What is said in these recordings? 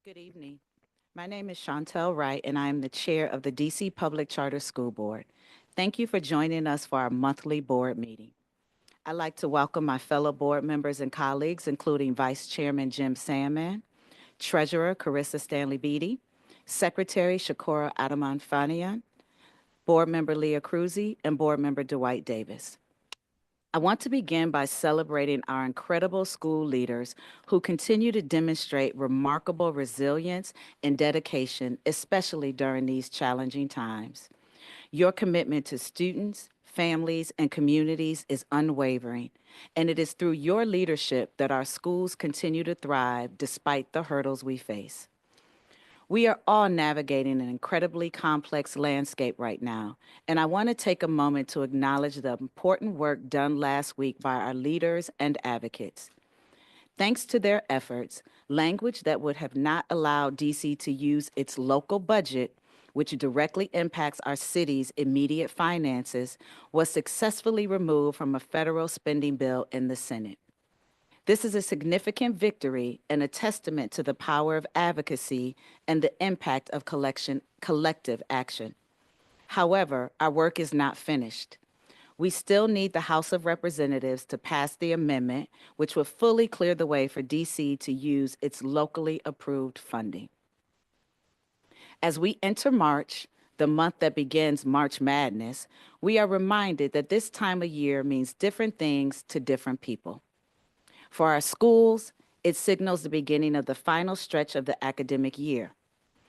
Good evening. My name is Chantel Wright, and I am the chair of the DC Public Charter School Board. Thank you for joining us for our monthly board meeting. I'd like to welcome my fellow board members and colleagues, including Vice Chairman Jim Sandman, Treasurer Carissa Stanley Beatty, Secretary Shakora Adaman-Fanian, Board Member Leah Cruzy, and Board Member Dwight Davis. I want to begin by celebrating our incredible school leaders who continue to demonstrate remarkable resilience and dedication, especially during these challenging times. Your commitment to students, families, and communities is unwavering, and it is through your leadership that our schools continue to thrive despite the hurdles we face. We are all navigating an incredibly complex landscape right now, and I want to take a moment to acknowledge the important work done last week by our leaders and advocates. Thanks to their efforts, language that would have not allowed DC to use its local budget, which directly impacts our city's immediate finances, was successfully removed from a federal spending bill in the Senate. This is a significant victory and a testament to the power of advocacy and the impact of collective action. However, our work is not finished. We still need the House of Representatives to pass the amendment, which will fully clear the way for DC to use its locally approved funding. As we enter March, the month that begins March Madness, we are reminded that this time of year means different things to different people. For our schools, it signals the beginning of the final stretch of the academic year.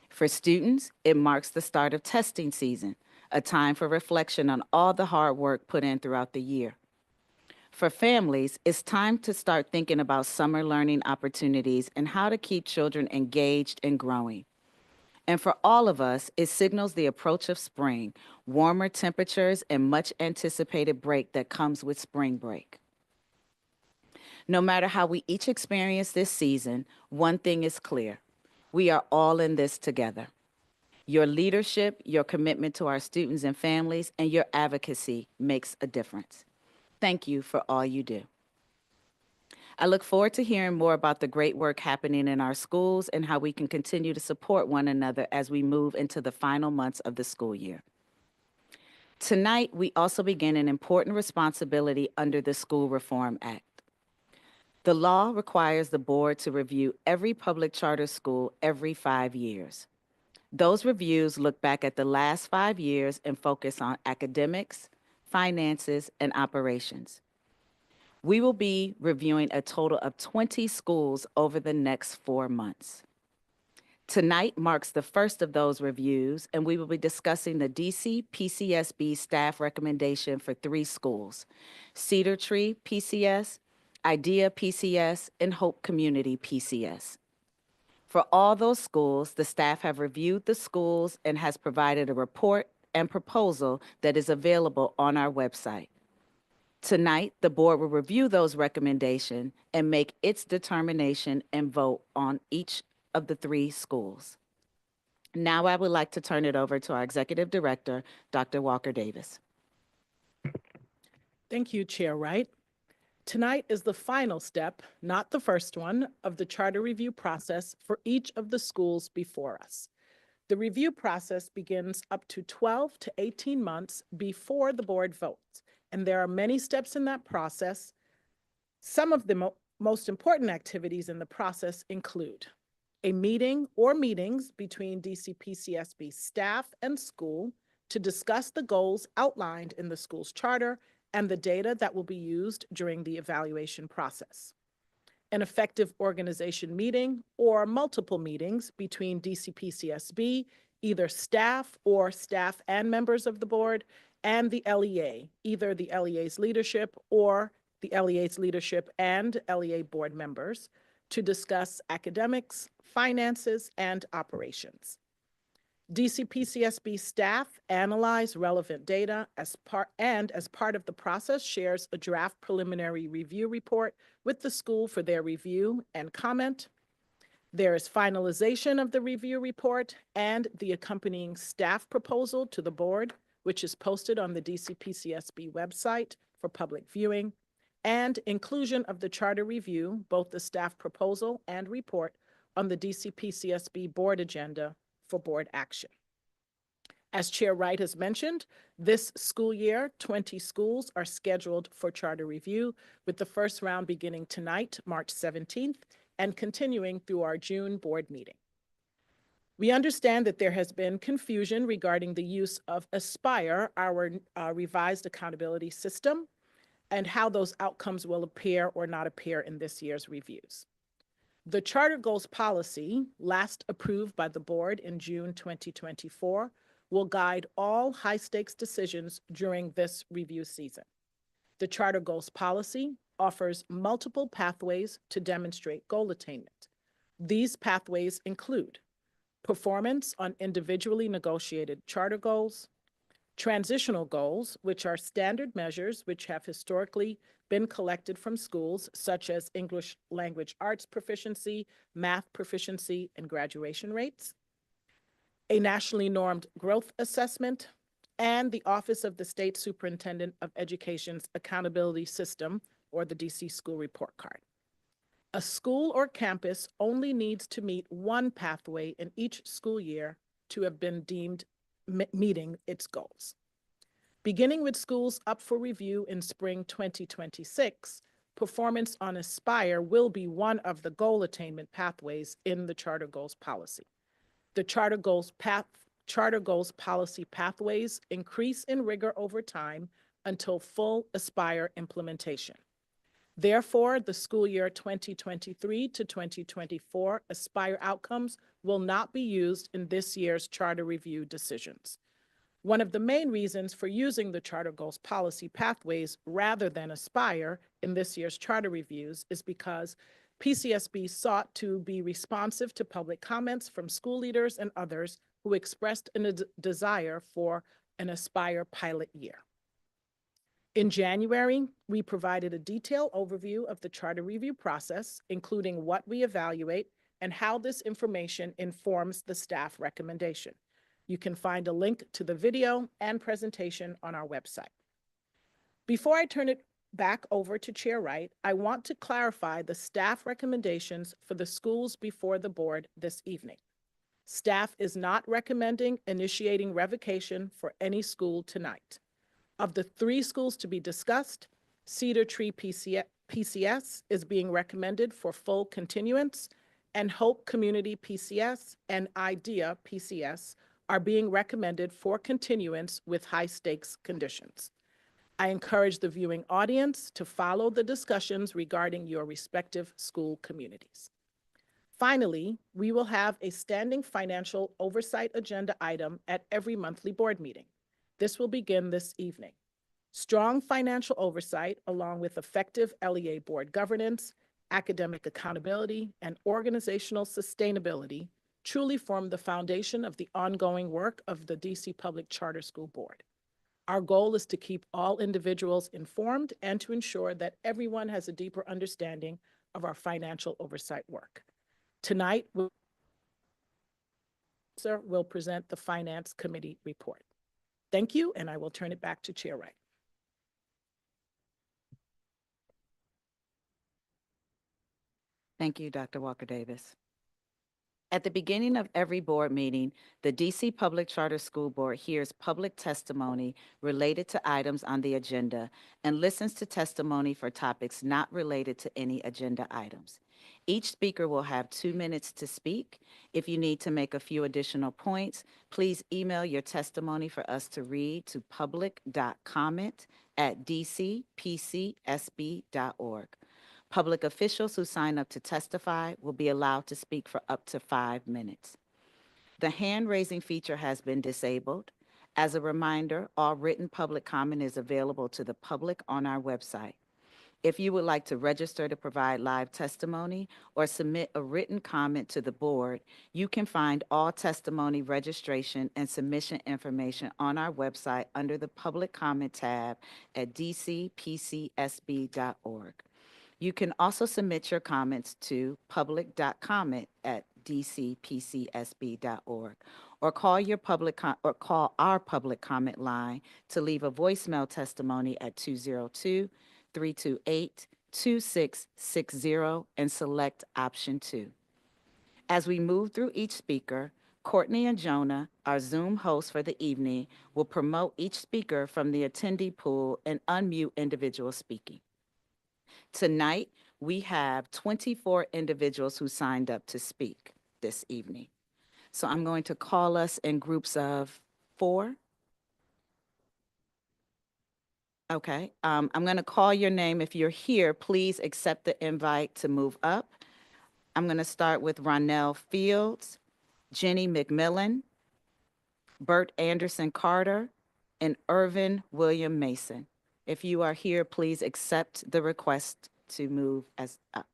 For students, it marks the start of testing season, a time for reflection on all the hard work put in throughout the year. For families, it's time to start thinking about summer learning opportunities and how to keep children engaged and growing. And for all of us, it signals the approach of spring, warmer temperatures, and much anticipated break that comes with spring break. No matter how we each experience this season, one thing is clear. We are all in this together. Your leadership, your commitment to our students and families, and your advocacy makes a difference. Thank you for all you do. I look forward to hearing more about the great work happening in our schools and how we can continue to support one another as we move into the final months of the school year. Tonight, we also begin an important responsibility under the School Reform Act. The law requires the board to review every public charter school every 5 years. Those reviews look back at the last 5 years and focus on academics, finances, and operations. We will be reviewing a total of 20 schools over the next 4 months. Tonight marks the first of those reviews, and we will be discussing the DC PCSB staff recommendation for 3 schools: Cedar Tree PCS, Idea PCS, and Hope Community PCS. For all those schools, the staff have reviewed the schools and has provided a report and proposal that is available on our website. Tonight, the board will review those recommendations and make its determination and vote on each of the 3 schools. Now I would like to turn it over to our Executive Director, Dr. Walker Davis. Thank you, Chair Wright. Tonight is the final step, not the first one, of the charter review process for each of the schools before us. The review process begins up to 12 to 18 months before the board votes, and there are many steps in that process. Some of the most important activities in the process include a meeting or meetings between DCPCSB staff and school to discuss the goals outlined in the school's charter and the data that will be used during the evaluation process. An effective organization meeting or multiple meetings between DCPCSB, either staff or staff and members of the board, and the LEA, either the LEA's leadership or the LEA's leadership and LEA board members, to discuss academics, finances, and operations. DCPCSB staff analyze relevant data as part of the process shares a draft preliminary review report with the school for their review and comment. There is finalization of the review report and the accompanying staff proposal to the board, which is posted on the DCPCSB website for public viewing, and inclusion of the charter review, both the staff proposal and report, on the DC-PCSB board agenda for board action. As Chair Wright has mentioned, this school year, 20 schools are scheduled for charter review, with the first round beginning tonight, March 17th, and continuing through our June board meeting. We understand that there has been confusion regarding the use of Aspire, our revised accountability system, and how those outcomes will appear or not appear in this year's reviews. The Charter Goals policy, last approved by the board in June 2024, will guide all high-stakes decisions during this review season. The Charter Goals policy offers multiple pathways to demonstrate goal attainment. These pathways include performance on individually negotiated charter goals, transitional goals, which are standard measures which have historically been collected from schools, such as English language arts proficiency, math proficiency, and graduation rates, a nationally normed growth assessment, and the Office of the State Superintendent of Education's Accountability System, or the DC School Report Card. A school or campus only needs to meet one pathway in each school year to have been deemed meeting its goals. Beginning with schools up for review in spring 2026, performance on Aspire will be one of the goal attainment pathways in the Charter Goals policy. The Charter Goals policy pathways increase in rigor over time until full Aspire implementation. Therefore, the school year 2023 to 2024 Aspire outcomes will not be used in this year's charter review decisions. One of the main reasons for using the Charter Goals policy pathways rather than Aspire in this year's charter reviews is because PCSB sought to be responsive to public comments from school leaders and others who expressed a desire for an Aspire pilot year. In January, we provided a detailed overview of the charter review process, including what we evaluate and how this information informs the staff recommendation. You can find a link to the video and presentation on our website. Before I turn it back over to Chair Wright, I want to clarify the staff recommendations for the schools before the board this evening. Staff is not recommending initiating revocation for any school tonight. Of the 3 schools to be discussed, Cedar Tree PCS is being recommended for full continuance, and Hope Community PCS and IDEA PCS are being recommended for continuance with high-stakes conditions. I encourage the viewing audience to follow the discussions regarding your respective school communities. Finally, we will have a standing financial oversight agenda item at every monthly board meeting. This will begin this evening. Strong financial oversight, along with effective LEA board governance, academic accountability, and organizational sustainability, truly form the foundation of the ongoing work of the DC Public Charter School Board. Our goal is to keep all individuals informed and to ensure that everyone has a deeper understanding of our financial oversight work. Tonight, we'll present the Finance Committee report. Thank you, and I will turn it back to Chair Wright. Thank you, Dr. Walker Davis. At the beginning of every board meeting, the DC Public Charter School Board hears public testimony related to items on the agenda and listens to testimony for topics not related to any agenda items. Each speaker will have 2 minutes to speak. If you need to make a few additional points, please email your testimony for us to read to public.comment@dcpcsb.org. Public officials who sign up to testify will be allowed to speak for up to 5 minutes. The hand-raising feature has been disabled. As a reminder, all written public comment is available to the public on our website. If you would like to register to provide live testimony or submit a written comment to the board, you can find all testimony registration and submission information on our website under the Public Comment tab at dcpcsb.org. You can also submit your comments to public.comment@dcpcsb.org or call our public comment line to leave a voicemail testimony at 202-328-2660 and select option 2. As we move through each speaker, Courtney and Jonah, our Zoom hosts for the evening, will promote each speaker from the attendee pool and unmute individuals speaking. Tonight, we have 24 individuals who signed up to speak this evening. So I'm going to call us in groups of 4. Okay. I'm going to call your name. If you're here, please accept the invite to move up. I'm going to start with Ronell Fields, Jenny McMillan, Bert Anderson Carter, and Irvin William Mason. If you are here, please accept the request to move as up.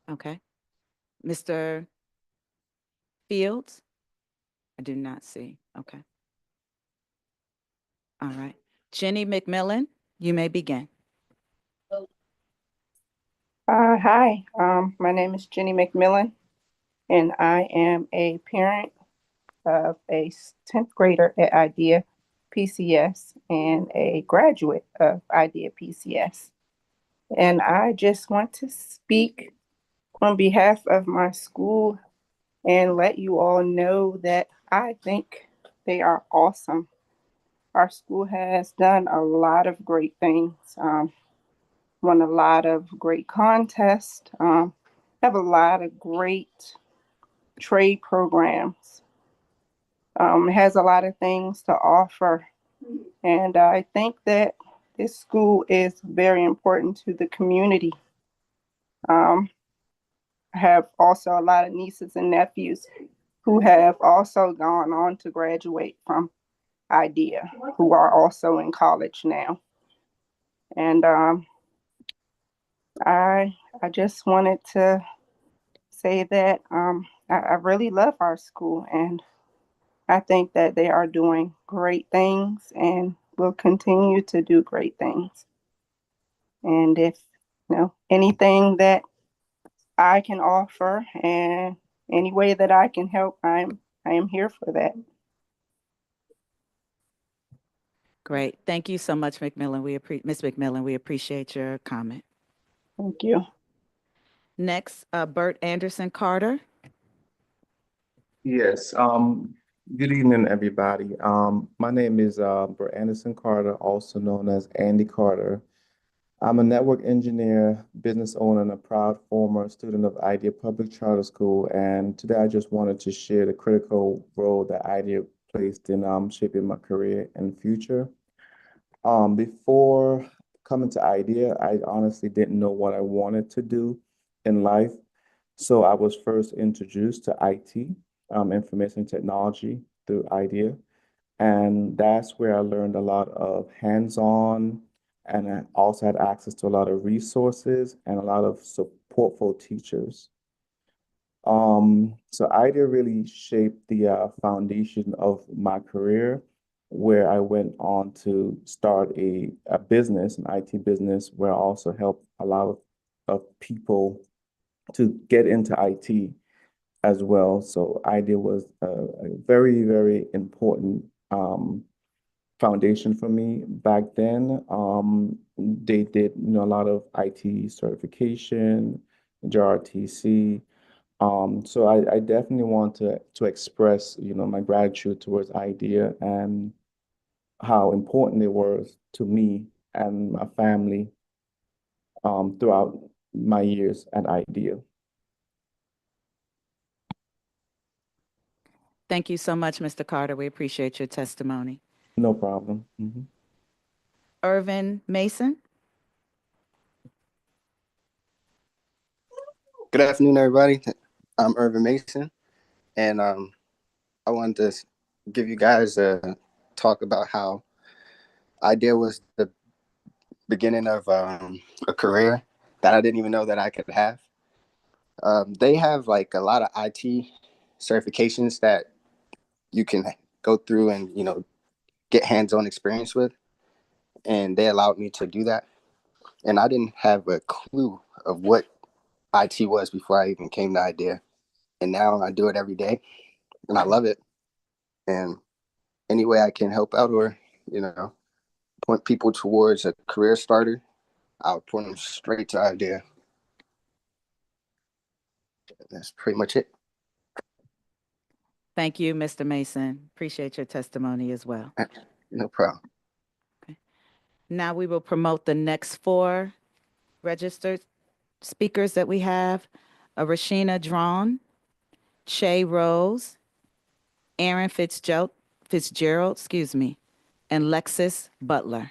Okay. Mr. Fields? I do not see. Okay. All right. Jenny McMillan, you may begin. Hi, my name is Jenny McMillan, and I am a parent of a 10th grader at IDEA PCS and a graduate of IDEA PCS. And I just want to speak on behalf of my school and let you all know that I think they are awesome. Our school has done a lot of great things. Won a lot of great contests, have a lot of great trade programs, has a lot of things to offer. And I think that this school is very important to the community. Um, I have also a lot of nieces and nephews who have also gone on to graduate from IDEA, who are also in college now. And I just wanted to say that I really love our school, and I think that they are doing great things and will continue to do great things. And if anything that I can offer and any way that I can help, I am here for that. Great. Thank you so much, McMillan. Ms. McMillan, we appreciate your comment. Thank you. Next, Bert Anderson Carter. Yes. Good evening, everybody. My name is Bert Anderson Carter, also known as Andy Carter. I'm a network engineer, business owner, and a proud former student of IDEA Public Charter School. And today I just wanted to share the critical role that IDEA placed in shaping my career and future. Before coming to IDEA, I honestly didn't know what I wanted to do in life. So I was first introduced to IT, information technology through IDEA. And that's where I learned a lot of hands-on, and I also had access to a lot of resources and a lot of supportful teachers. So IDEA really shaped the foundation of my career, where I went on to start a business, an IT business, where I also helped a lot of people to get into IT as well. So IDEA was a very, very important foundation for me back then. They did, a lot of IT certification, JRTC. So I definitely want to express, my gratitude towards IDEA and how important it was to me and my family throughout my years at IDEA. Thank you so much, Mr. Carter. We appreciate your testimony. No problem. Irvin Mason. Good afternoon, everybody. I'm Irvin Mason, and I wanted to give you guys a talk about how IDEA was the beginning of a career that I didn't even know that I could have. They have like a lot of IT certifications that you can go through and get hands-on experience with. and they allowed me to do that. And I didn't have a clue of what IT was before I even came to idea. And now I do it every day, and I love it. And any way I can help out, or you know, point people towards a career starter, I'll point them straight to idea. That's pretty much it. Thank you, Mr. Mason. Appreciate your testimony as well. No problem. Okay. Now we will promote the next 4 registered speakers that we have. Rashina Drawn, Che Rose, Aaron Fitzgerald, and Lexis Butler.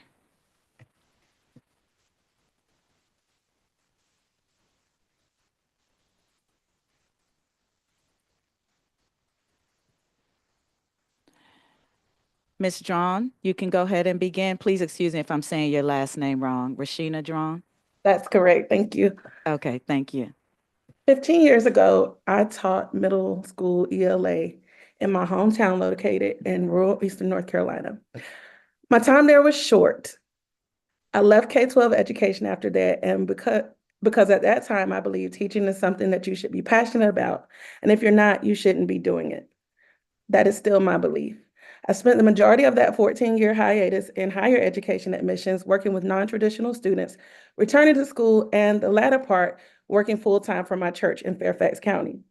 Ms. Drawn, you can go ahead and begin. Please excuse me if I'm saying your last name wrong. Rashina Drawn? That's correct. Thank you. Okay, thank you. 15 years ago, I taught middle school ELA in my hometown located in rural Eastern North Carolina. My time there was short. I left K-12 education after that, and because at that time I believed teaching is something that you should be passionate about, and if you're not, you shouldn't be doing it. That is still my belief. I spent the majority of that 14-year hiatus in higher education admissions working with non-traditional students, returning to school, and the latter part working full-time for my church in Fairfax County.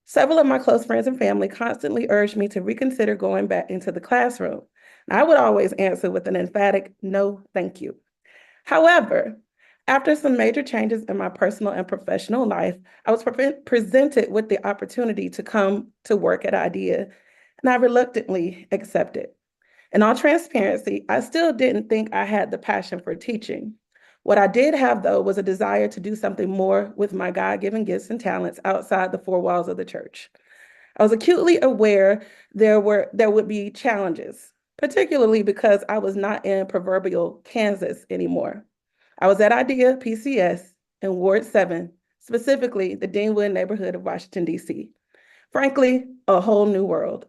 Several of my close friends and family constantly urged me to reconsider going back into the classroom. And I would always answer with an emphatic no, thank you. However, after some major changes in my personal and professional life, I was presented with the opportunity to come to work at IDEA, and I reluctantly accepted. In all transparency, I still didn't think I had the passion for teaching. What I did have, though, was a desire to do something more with my God-given gifts and talents outside the 4 walls of the church. I was acutely aware there would be challenges, particularly because I was not in proverbial Kansas anymore. I was at IDEA PCS in Ward 7, specifically the Deanwood neighborhood of Washington, D.C. Frankly, a whole new world.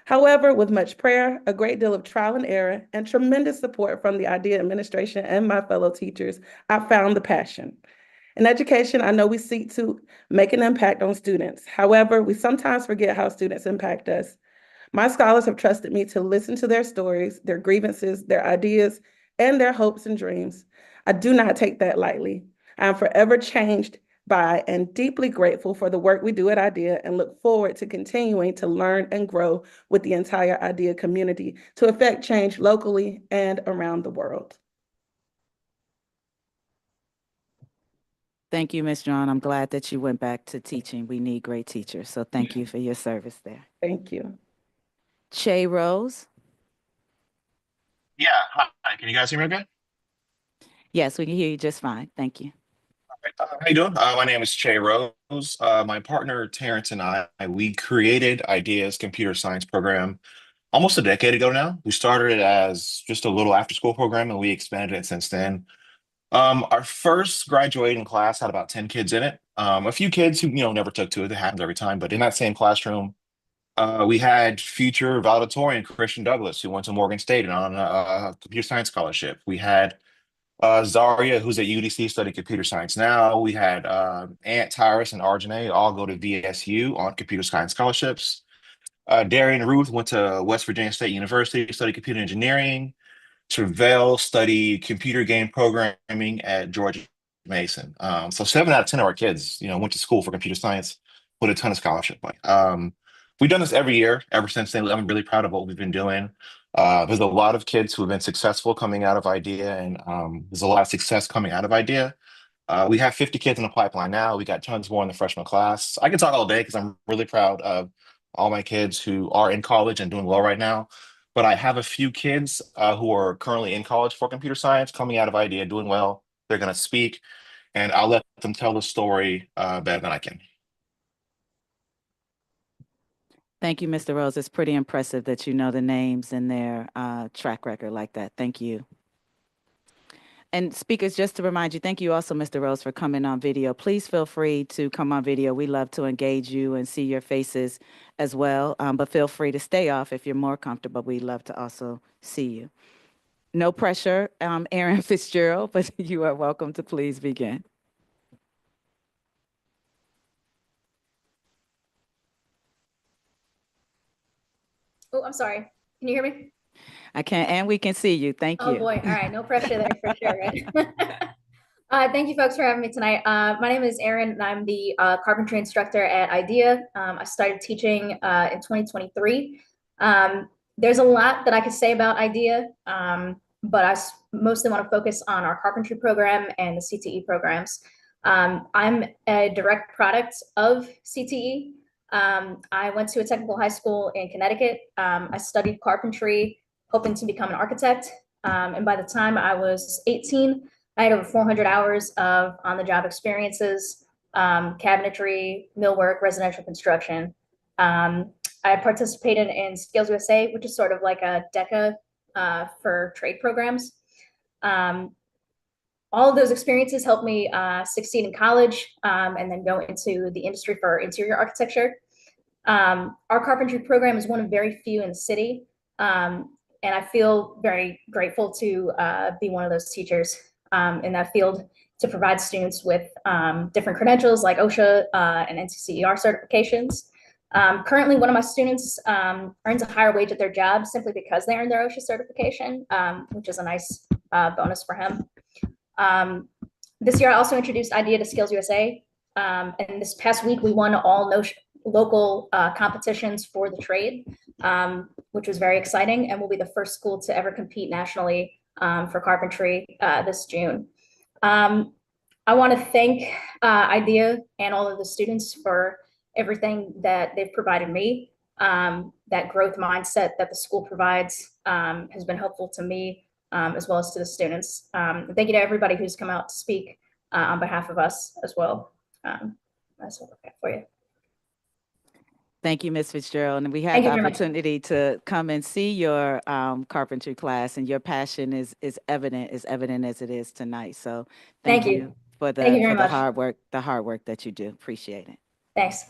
However, with much prayer, a great deal of trial and error, and tremendous support from the IDEA administration and my fellow teachers, I found the passion. In education, I know we seek to make an impact on students. However, we sometimes forget how students impact us. My scholars have trusted me to listen to their stories, their grievances, their ideas, and their hopes and dreams. I do not take that lightly. I am forever changed by and deeply grateful for the work we do at IDEA and look forward to continuing to learn and grow with the entire IDEA community to affect change locally and around the world. Thank you, Ms. Drawn. I'm glad that you went back to teaching. We need great teachers, so thank you for your service there. Thank you. Che Rose? Yeah, hi. Can you guys hear me okay? Yes, we can hear you just fine. Thank you. How you doing? My name is Che Rose. My partner Terrence and we created Ideas Computer Science program almost a decade ago now. We started it as just a little after-school program, and we expanded it since then. Our first graduating class had about 10 kids in it. A few kids who never took to it. That happens every time. But in that same classroom, we had future valedictorian Christian Douglas, who went to Morgan State and on a computer science scholarship. We had Zaria, who's at UDC studying computer science now. We had Aunt Tyrus and Arjane all go to VSU on computer science scholarships. Darian Ruth went to West Virginia State University to study computer engineering. Tervel studied computer game programming at George Mason. So 7 out of 10 of our kids, went to school for computer science with a ton of scholarship money. We've done this every year ever since then. I'm really proud of what we've been doing. There's a lot of kids who have been successful coming out of IDEA, and there's a lot of success coming out of IDEA. We have 50 kids in the pipeline now. We got tons more in the freshman class. I can talk all day because I'm really proud of all my kids who are in college and doing well right now. But I have a few kids who are currently in college for computer science, coming out of IDEA, doing well. They're going to speak, and I'll let them tell the story better than I can. Thank you, Mr. Rose. It's pretty impressive that you know the names and their track record like that. Thank you. And speakers, just to remind you, thank you also, Mr. Rose, for coming on video. Please feel free to come on video. We love to engage you and see your faces as well. But feel free to stay off if you're more comfortable. We'd love to also see you. No pressure, Aaron Fitzgerald, but you are welcome to please begin. Oh, I'm sorry. Can you hear me? I can, and we can see you. Thank Oh you. boy. All right. No pressure there for sure, right? Thank you folks for having me tonight. My name is Erin and I'm the carpentry instructor at IDEA. I started teaching in 2023. There's a lot that I could say about IDEA, but mostly want to focus on our carpentry program and the CTE programs. I'm a direct product of CTE. I went to a technical high school in Connecticut. I studied carpentry, hoping to become an architect. And by the time I was 18, I had over 400 hours of on-the-job experiences, cabinetry, millwork, residential construction. I participated in Skills USA, which is sort of like a DECA for trade programs. All of those experiences helped me succeed in college and then go into the industry for interior architecture. Our carpentry program is one of very few in the city, and I feel very grateful to be one of those teachers in that field to provide students with different credentials like OSHA and NCCER certifications. Currently, one of my students earns a higher wage at their job simply because they earned their OSHA certification, which is a nice bonus for him. This year, I also introduced IDEA to Skills USA. And this past week, we won all local competitions for the trade, which was very exciting, and we'll be the first school to ever compete nationally for carpentry this June. I want to thank IDEA and all of the students for everything that they've provided me. That growth mindset that the school provides has been helpful to me as well as to the students. Thank you to everybody who's come out to speak on behalf of us as well. That's what I got for you. Thank you, Ms. Fitzgerald. And we had Thank the you very much. opportunity to come and see your carpentry class, and your passion is evident as it is tonight. So Thank you. for Thank you very the much. hard work that you do. Appreciate it. Thanks.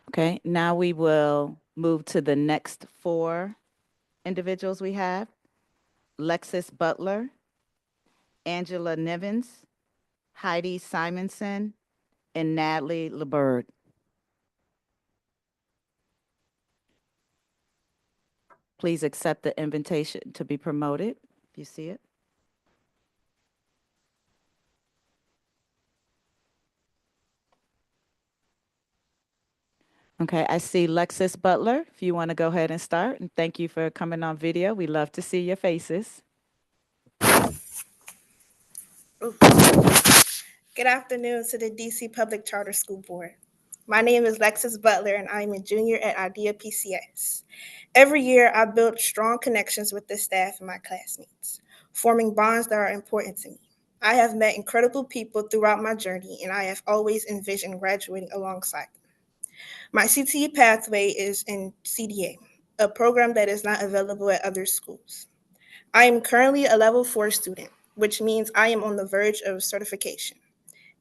Okay, now we will move to the next 4 individuals we have. Lexis Butler, Angela Nivens, Heidi Simonson, and Natalie LeBird. Please accept the invitation to be promoted if you see it. Okay, I see Lexis Butler. If you want to go ahead and start, and thank you for coming on video. We love to see your faces. Good afternoon to the DC Public Charter School Board. My name is Lexis Butler, and I'm a junior at IDEA PCS. Every year, I build strong connections with the staff and my classmates, forming bonds that are important to me. I have met incredible people throughout my journey, and I have always envisioned graduating alongside them. My CTE pathway is in CDA, a program that is not available at other schools. I am currently a level 4 student, which means I am on the verge of certification,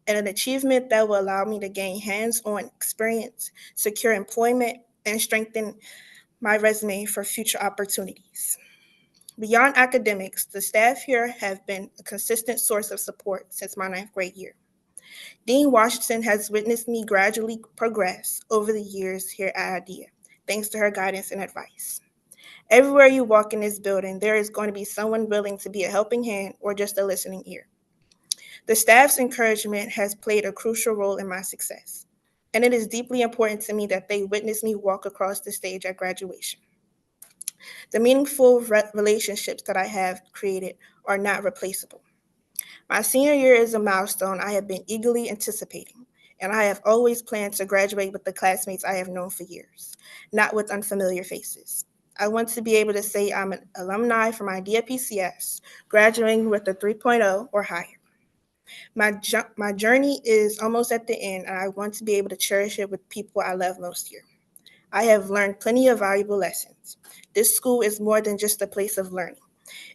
and an achievement that will allow me to gain hands-on experience, secure employment, and strengthen my resume for future opportunities. Beyond academics, the staff here have been a consistent source of support since my 9th grade year. Dean Washington has witnessed me gradually progress over the years here at IDEA, thanks to her guidance and advice. Everywhere you walk in this building, there is going to be someone willing to be a helping hand or just a listening ear. The staff's encouragement has played a crucial role in my success, and it is deeply important to me that they witness me walk across the stage at graduation. The meaningful relationships that I have created are not replaceable. My senior year is a milestone I have been eagerly anticipating, and I have always planned to graduate with the classmates I have known for years, not with unfamiliar faces. I want to be able to say I'm an alumni from IDEA PCS, graduating with a 3.0 or higher. My journey is almost at the end, and I want to be able to cherish it with people I love most here. I have learned plenty of valuable lessons. This school is more than just a place of learning.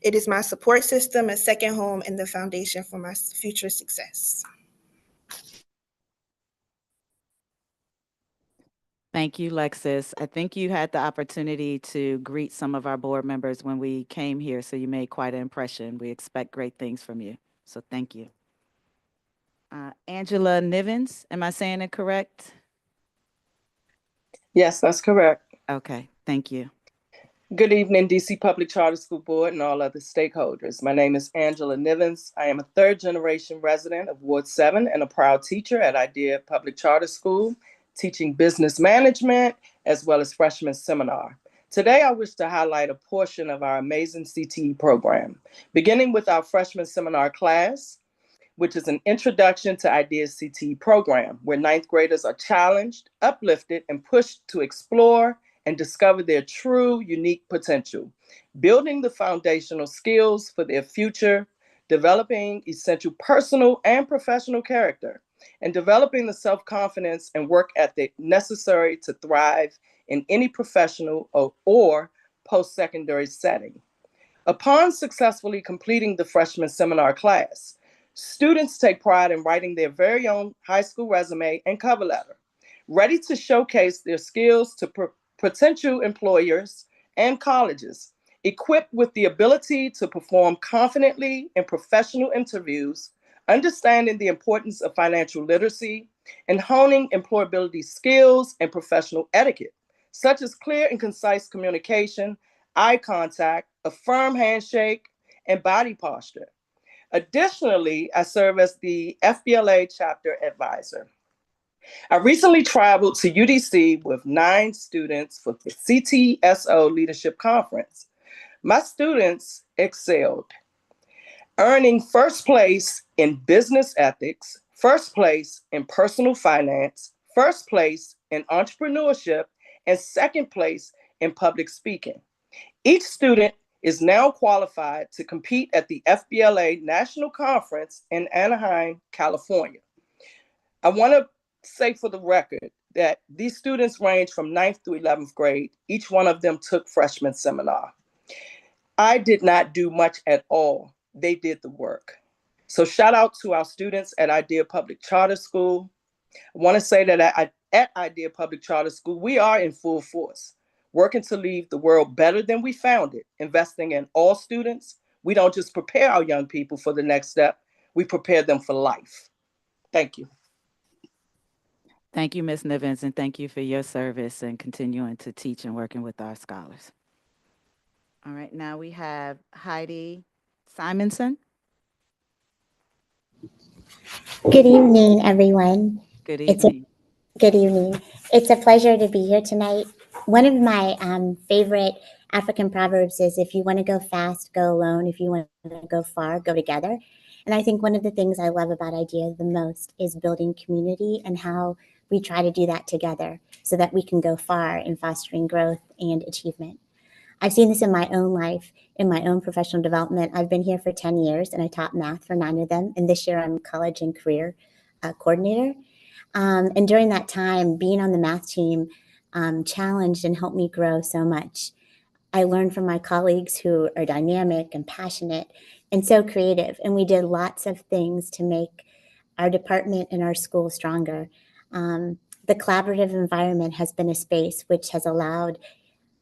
It is my support system, a second home, and the foundation for my future success. Thank you, Lexis. I think you had the opportunity to greet some of our board members when we came here, so you made quite an impression. We expect great things from you, so thank you. Angela Nivens, am I saying it correct? Yes, that's correct. Okay, thank you. Good evening, DC Public Charter School Board and all other stakeholders. My name is Angela Nivens. I am a third generation resident of Ward 7 and a proud teacher at Idea Public Charter School, teaching business management as well as freshman seminar. Today, I wish to highlight a portion of our amazing CTE program, beginning with our freshman seminar class, which is an introduction to Ideas CTE program, where ninth graders are challenged, uplifted, and pushed to explore and discover their true, unique potential, building the foundational skills for their future, developing essential personal and professional character, and developing the self-confidence and work ethic necessary to thrive in any professional or post-secondary setting. Upon successfully completing the freshman seminar class, students take pride in writing their very own high school resume and cover letter, ready to showcase their skills to potential employers and colleges, equipped with the ability to perform confidently in professional interviews, understanding the importance of financial literacy, and honing employability skills and professional etiquette, such as clear and concise communication, eye contact, a firm handshake, and body posture. Additionally, I serve as the FBLA chapter advisor. I recently traveled to UDC with 9 students for the CTSO Leadership Conference. My students excelled, earning first place in business ethics, first place in personal finance, first place in entrepreneurship, and second place in public speaking. Each student is now qualified to compete at the FBLA National Conference in Anaheim, California. I want to say for the record that these students range from 9th through 11th grade. Each one of them took freshman seminar. I did not do much at all. They did the work. So shout out to our students at Idea Public Charter School. I want to say that at Idea Public Charter School, we are in full force, working to leave the world better than we found it, investing in all students. We don't just prepare our young people for the next step, we prepare them for life. Thank you. Thank you, Ms. Nivens, and thank you for your service and continuing to teach and working with our scholars. All right, now we have Heidi Simonson. Good evening, everyone. Good It's a evening. good evening. It's a pleasure to be here tonight. One of my favorite African proverbs is if you want to go fast, go alone. If you want to go far, go together. And I think one of the things I love about IDEA the most is building community and how we try to do that together so that we can go far in fostering growth and achievement. I've seen this in my own life, in my own professional development. I've been here for 10 years and I taught math for 9 of them. And this year I'm college and career coordinator. And during that time, being on the math team challenged and helped me grow so much. I learned from my colleagues who are dynamic and passionate and so creative. And we did lots of things to make our department and our school stronger. The collaborative environment has been a space which has allowed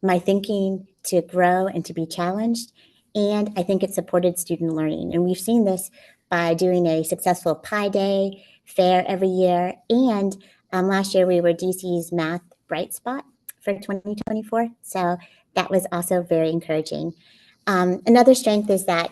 my thinking to grow and to be challenged. And I think it supported student learning. And we've seen this by doing a successful Pi Day fair every year. And last year we were DC's Math Bright Spot for 2024. So that was also very encouraging. Another strength is that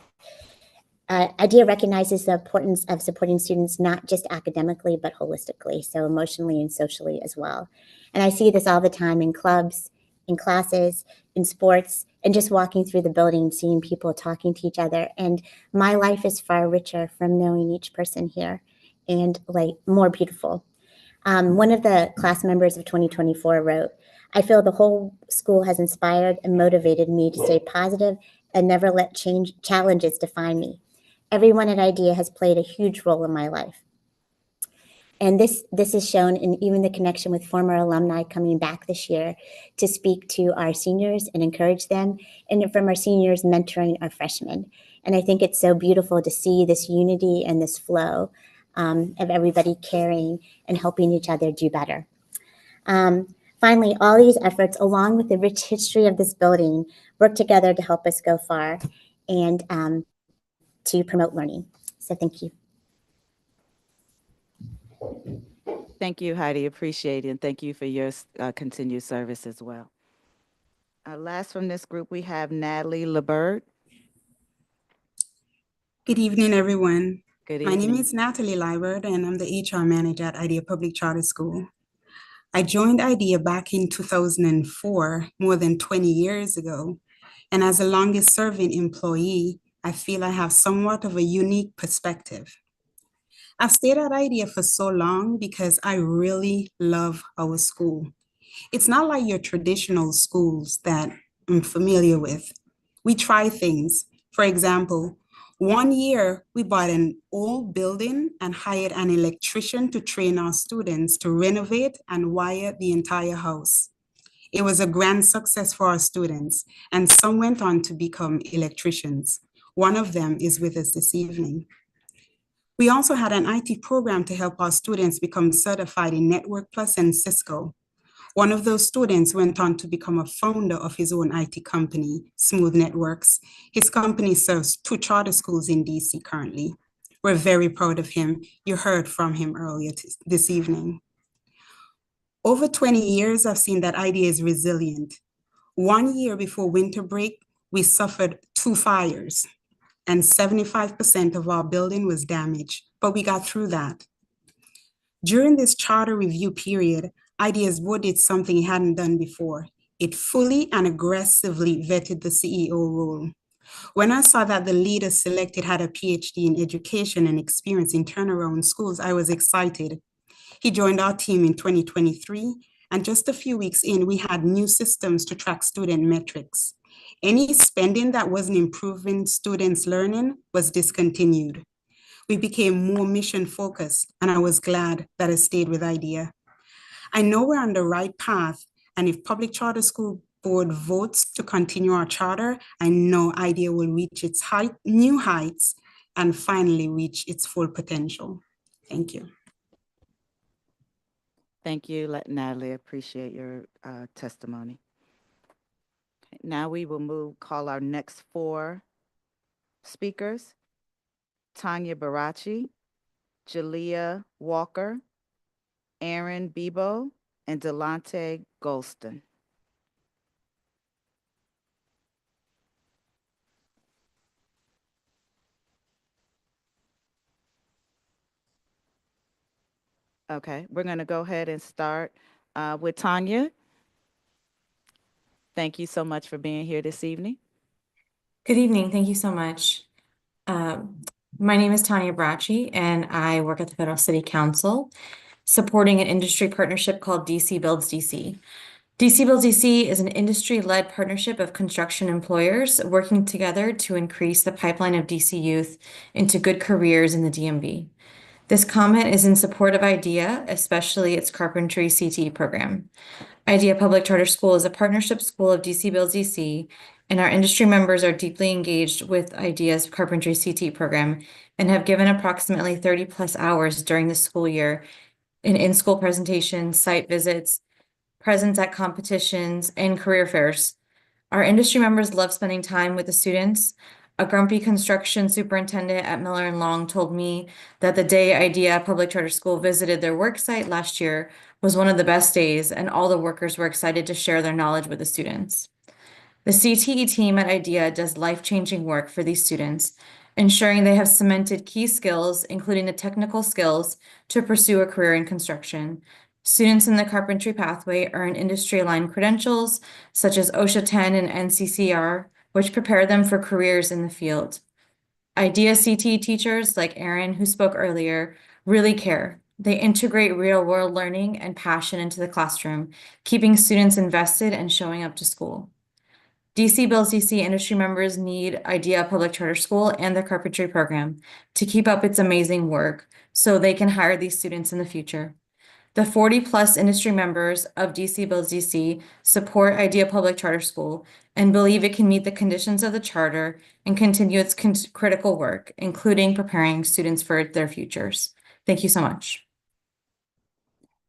IDEA recognizes the importance of supporting students, not just academically, but holistically, so emotionally and socially as well. And I see this all the time in clubs, in classes, in sports, and just walking through the building, seeing people talking to each other. And my life is far richer from knowing each person here and like more beautiful. One of the class members of 2024 wrote, I feel the whole school has inspired and motivated me to stay positive and never let challenges define me. Everyone at IDEA has played a huge role in my life. And this is shown in even the connection with former alumni coming back this year to speak to our seniors and encourage them, and from our seniors mentoring our freshmen. And I think it's so beautiful to see this unity and this flow of everybody caring and helping each other do better. Finally, all these efforts, along with the rich history of this building, work together to help us go far and to promote learning. So thank you. Thank you, Heidi. Appreciate it. And thank you for your continued service as well. Last from this group, we have Natalie LeBert. Good evening, everyone. Good My name evening. is Natalie Liebert, and I'm the HR manager at IDEA Public Charter School. I joined IDEA back in 2004, more than 20 years ago. And as the longest serving employee, I feel I have somewhat of a unique perspective. I've stayed at IDEA for so long because I really love our school. It's not like your traditional schools that I'm familiar with. We try things. For example, one year we bought an old building and hired an electrician to train our students to renovate and wire the entire house. It was a grand success for our students, and some went on to become electricians. One of them is with us this evening. We also had an IT program to help our students become certified in Network Plus and Cisco. One of those students went on to become a founder of his own IT company, Smooth Networks. His company serves 2 charter schools in DC currently. We're very proud of him. You heard from him earlier this evening. Over 20 years, I've seen that IDEA is resilient. 1 year before winter break, we suffered 2 fires, and 75% of our building was damaged, but we got through that. During this charter review period, IDEA's board did something it hadn't done before. It fully and aggressively vetted the CEO role. When I saw that the leader selected had a PhD in education and experience in turnaround schools, I was excited. He joined our team in 2023, and just a few weeks in, we had new systems to track student metrics. Any spending that wasn't improving students' learning was discontinued. We became more mission focused, and I was glad that I stayed with IDEA. I know we're on the right path, and if Public Charter School Board votes to continue our charter, I know IDEA will reach its new heights and finally reach its full potential. Thank you. Thank you, Natalie. Appreciate your testimony. Now we will call our next 4 speakers: Tanya Barachi, Jalea Walker, Aaron Bebo, and Delonte Golston. Okay, we're going to go ahead and start with Tanya. Thank you so much for being here this evening. Good evening. Thank you so much. My name is Tanya Bracci, and I work at the Federal City Council, supporting an industry partnership called DC Builds DC. DC Builds DC is an industry-led partnership of construction employers working together to increase the pipeline of DC youth into good careers in the DMV. This comment is in support of IDEA, especially its carpentry CTE program. IDEA Public Charter School is a partnership school of DC Builds DC, and our industry members are deeply engaged with IDEA's carpentry CTE program and have given approximately 30+ hours during the school year in-school presentations, site visits, presence at competitions, and career fairs. Our industry members love spending time with the students. A grumpy construction superintendent at Miller & Long told me that the day IDEA Public Charter School visited their work site last year was one of the best days, and all the workers were excited to share their knowledge with the students. The CTE team at IDEA does life-changing work for these students, ensuring they have cemented key skills, including the technical skills, to pursue a career in construction. Students in the carpentry pathway earn industry-aligned credentials, such as OSHA 10 and NCCR, which prepare them for careers in the field. IDEA CTE teachers, like Aaron, who spoke earlier, really care. They integrate real-world learning and passion into the classroom, keeping students invested and showing up to school. DC Builds DC industry members need IDEA Public Charter School and their carpentry program to keep up its amazing work so they can hire these students in the future. The 40+ industry members of DC Builds DC support IDEA Public Charter School and believe it can meet the conditions of the charter and continue its critical work, including preparing students for their futures. Thank you so much.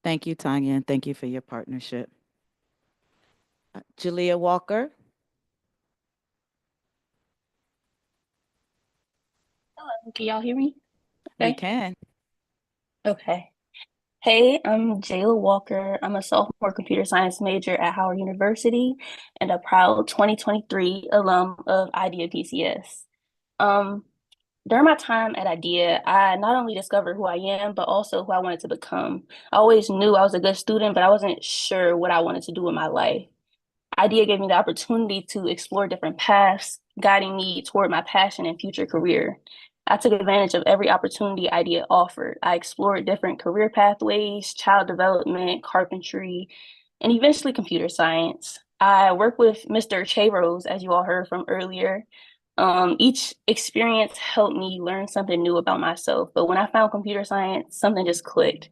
Thank you, Tanya, and thank you for your partnership. Jalea Walker. Hello, can y'all hear me? We Okay. can. Okay. Hey, I'm Jayla Walker. I'm a sophomore computer science major at Howard University and a proud 2023 alum of IDEA PCS. During my time at IDEA, I not only discovered who I am, but also who I wanted to become. I always knew I was a good student, but I wasn't sure what I wanted to do in my life. IDEA gave me the opportunity to explore different paths, guiding me toward my passion and future career. I took advantage of every opportunity IDEA offered. I explored different career pathways, child development, carpentry, and eventually computer science. I worked with Mr. Rose, as you all heard from earlier. Each experience helped me learn something new about myself. But when I found computer science, something just clicked.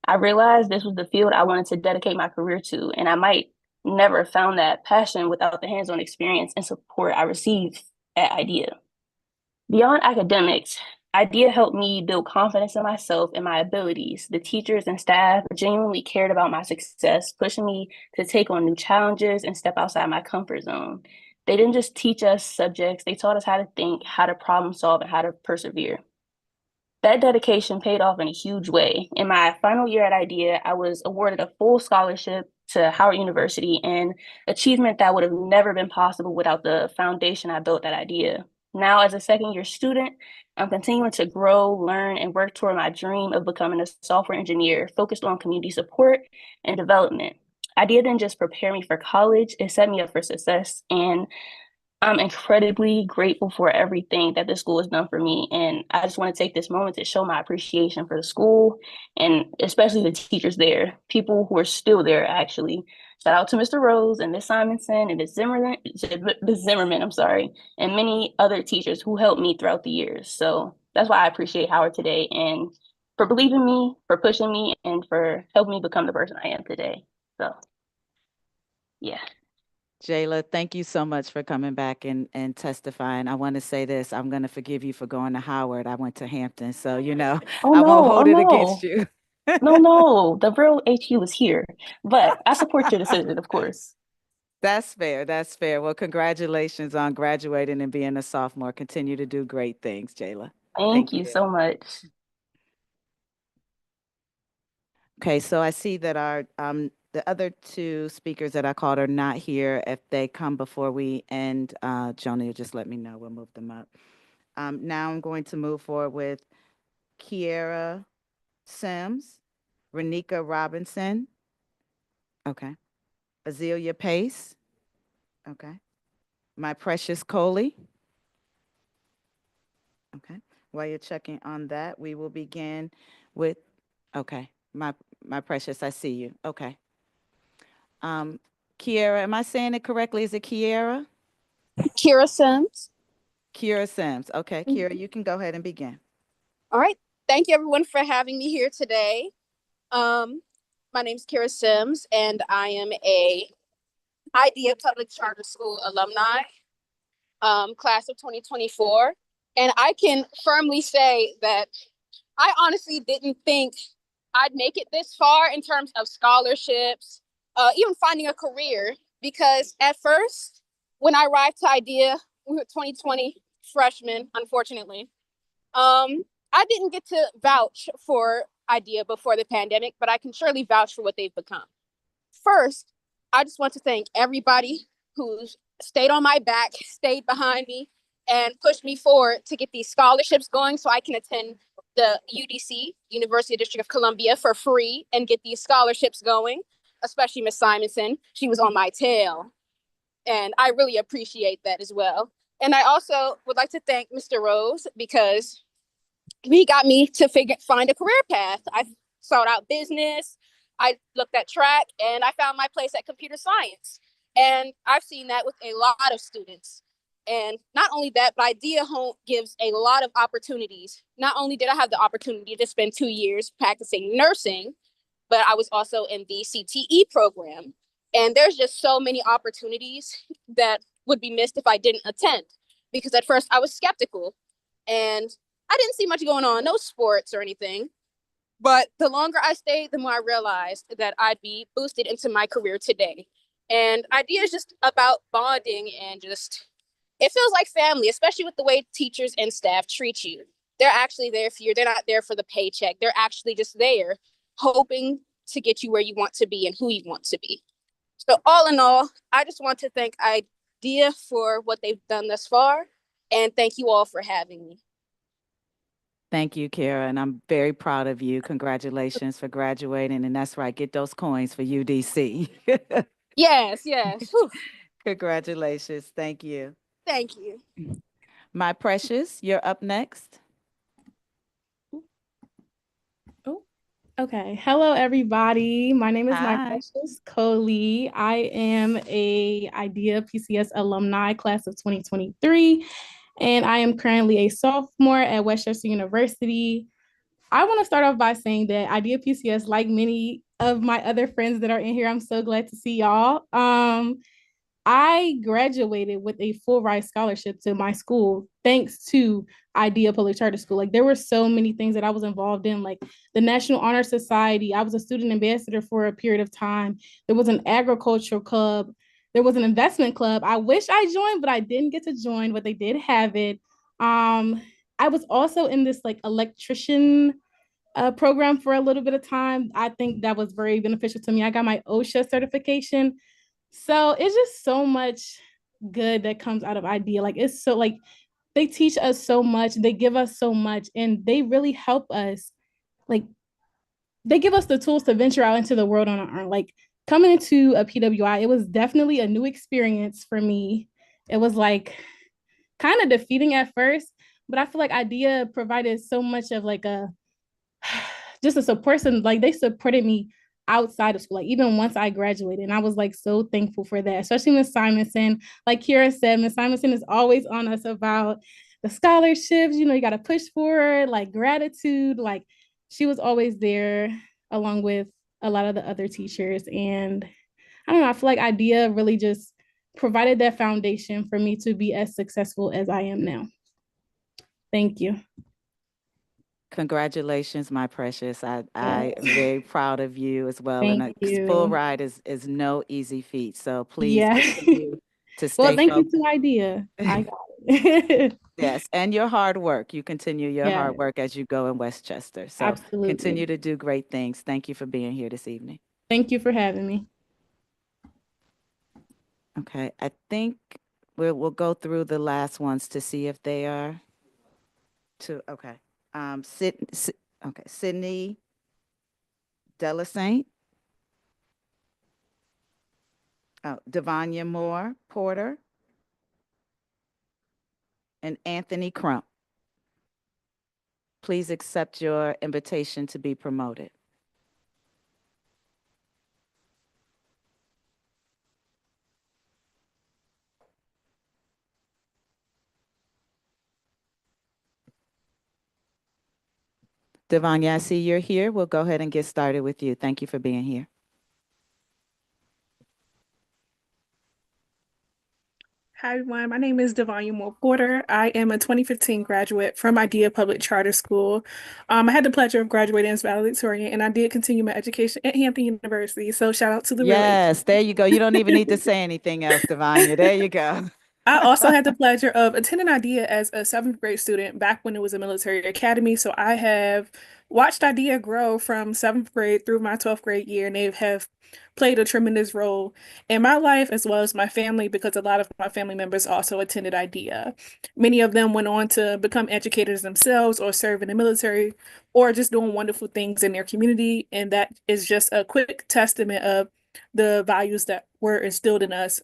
I realized this was the field I wanted to dedicate my career to, and I might never found that passion without the hands-on experience and support I received at IDEA. Beyond academics, IDEA helped me build confidence in myself and my abilities. The teachers and staff genuinely cared about my success, pushing me to take on new challenges and step outside my comfort zone. They didn't just teach us subjects, they taught us how to think, how to problem solve, and how to persevere. That dedication paid off in a huge way. In my final year at IDEA, I was awarded a full scholarship to Howard University, an achievement that would have never been possible without the foundation I built at IDEA. Now, as a second year student, I'm continuing to grow, learn, and work toward my dream of becoming a software engineer focused on community support and development. IDEA didn't just prepare me for college, it set me up for success. And I'm incredibly grateful for everything that the school has done for me. And I just want to take this moment to show my appreciation for the school and especially the teachers there, people who are still there, actually. Shout out to Mr. Rose and Miss Simonson and Ms. Zimmerman, I'm sorry, and many other teachers who helped me throughout the years. So that's why I appreciate Howard today and for believing me, for pushing me, and for helping me become the person I am today. So, yeah. Jayla, thank you so much for coming back and testifying. I want to say this. I'm going to forgive you for going to Howard. I went to Hampton, so, Oh I won't no, oh hold it against no. you. No, the real HU is here, but I support your decision, of course. That's fair. That's fair. Well, congratulations on graduating and being a sophomore. Continue to do great things, Jayla. Thank you so much. Okay, so I see that our the other two speakers that I called are not here. If they come before we end, Joni, just let me know. We'll move them up. Now I'm going to move forward with Kiera Sims, Renika Robinson. Okay. Azealia Pace. Okay. My Precious Coley. Okay. While you're checking on that, we will begin with, okay, my Precious, I see you. Okay. Kiera, am I saying it correctly? Is it Kiera? Kira Sims. Kiera Sims. Okay, Kiera, you can go ahead and begin. All right. Thank you, everyone, for having me here today. My name is Kira Sims, and I am a IDEA Public Charter School alumni, class of 2024. And I can firmly say that I honestly didn't think I'd make it this far in terms of scholarships, even finding a career, because at first, when I arrived to IDEA, we were 2020 freshmen, unfortunately. I didn't get to vouch for IDEA before the pandemic, but I can surely vouch for what they've become. First, I just want to thank everybody who's stayed on my back, stayed behind me, and pushed me forward to get these scholarships going so I can attend the UDC, University District of Columbia, for free and get these scholarships going, especially Miss Simonson. She was on my tail, and I really appreciate that as well. And I also would like to thank Mr. Rose because he got me to find a career path. I sought out business, I looked at track, and I found my place at computer science. And I've seen that with a lot of students. And not only that, but IDEA Home gives a lot of opportunities. Not only did I have the opportunity to spend 2 years practicing nursing, but I was also in the CTE program. And there's just so many opportunities that would be missed if I didn't attend. Because at first I was skeptical and I didn't see much going on, no sports or anything. But the longer I stayed, the more I realized that I'd be boosted into my career today. And IDEA is just about bonding and just, it feels like family, especially with the way teachers and staff treat you. They're actually there for you. They're not there for the paycheck. They're actually just there hoping to get you where you want to be and who you want to be. So all in all, I just want to thank IDEA for what they've done thus far. And thank you all for having me. Thank you, Kara, and I'm very proud of you. Congratulations for graduating, and that's right, get those coins for UDC. Yes, yes. Whew. Congratulations. Thank you. Thank you. My precious, you're up next. Oh, okay. Hello, everybody. My name is My Hi. Precious Coley. I am a IDEA PCS alumni class of 2023, and I am currently a sophomore at Westchester University. I want to start off by saying that IDEA PCS, like many of my other friends that are in here, I'm so glad to see y'all. I graduated with a full ride scholarship to my school thanks to IDEA Public Charter School. Like there were so many things that I was involved in, like the National Honor Society. I was a student ambassador for a period of time. There was an agricultural club. There was an investment club. I wish I joined, but I didn't get to join, but they did have it. I was also in this like electrician program for a little bit of time. I think that was very beneficial to me. I got my OSHA certification. So it's just so much good that comes out of IDEA. Like it's so like they teach us so much, they give us so much, and they really help us. Like they give us the tools to venture out into the world on our own. Like coming into a PWI, it was definitely a new experience for me. It was like kind of defeating at first, but I feel like IDEA provided so much of like a just a support person. Like they supported me outside of school, like even once I graduated. And I was like so thankful for that, especially Miss Simonson. Like Kira said, Miss Simonson is always on us about the scholarships, you know, you got to push forward, like gratitude. Like she was always there along with a lot of the other teachers. And I don't know, I feel like IDEA really just provided that foundation for me to be as successful as I am now. Thank you. Congratulations, my precious. I am very proud of you as well. Thank And a full you. ride is no easy feat. So please Yeah. continue to Well, stay thank you focused. to IDEA. I got it. Yes, and your hard work. You continue your Yeah, hard work as you go in Westchester. So continue absolutely. to do great things. Thank you for being here this evening. Thank you for having me. Okay, I think we'll go through the last ones to see if they are okay. Okay, Sydney Delasaint. Oh, Devanya Moore Porter and Anthony Crump. Please accept your invitation to be promoted. Devanya, I see you're here. We'll go ahead and get started with you. Thank you for being here. Hi, everyone. My name is Devanya Moore Porter. I am a 2015 graduate from IDEA Public Charter School. I had the pleasure of graduating as valedictorian, and I did continue my education at Hampton University. So shout out to the real Yes, there you go. You don't even need to say anything else, Devanya. There you go. I also had the pleasure of attending IDEA as a seventh grade student back when it was a military academy. So I have watched IDEA grow from seventh grade through my 12th grade year, and they have played a tremendous role in my life as well as my family because a lot of my family members also attended IDEA. Many of them went on to become educators themselves or serve in the military or just doing wonderful things in their community. And that is just a quick testament of the values that were instilled in us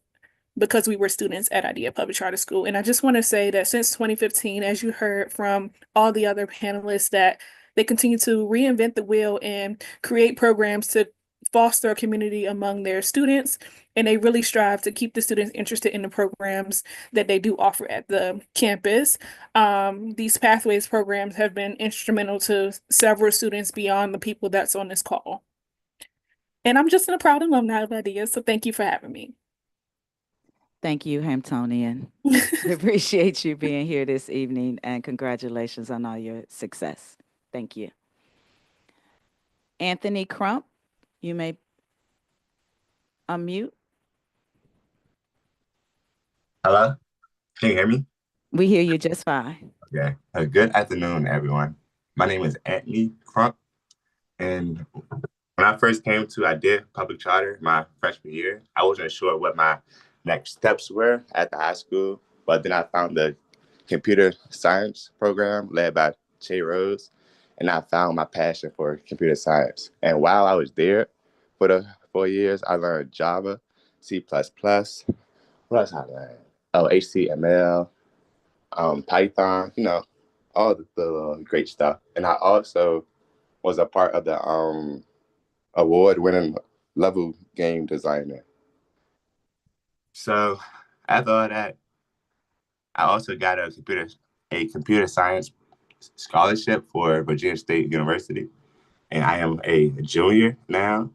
because we were students at IDEA Public Charter School. And I just want to say that since 2015, as you heard from all the other panelists, that they continue to reinvent the wheel and create programs to foster a community among their students. And they really strive to keep the students interested in the programs that they do offer at the campus. These Pathways programs have been instrumental to several students beyond the people that's on this call. And I'm just a proud alumni of IDEA, so thank you for having me. Thank you, Hamptonian. I appreciate you being here this evening and congratulations on all your success. Thank you. Anthony Crump, you may unmute. Hello? Can you hear me? We hear you just fine. Okay. Good afternoon, everyone. My name is Anthony Crump, and when I first came to Idea Public Charter my freshman year, I wasn't sure what my next steps were at the high school, but then I found the computer science program led by Che Rose, and I found my passion for computer science. And while I was there for the 4 years, I learned Java, C++. What else I learned? Oh, HTML, Python, all the great stuff. And I also was a part of the award-winning level game designer. So after all that, I also got a computer science scholarship for Virginia State University, and I am a junior now,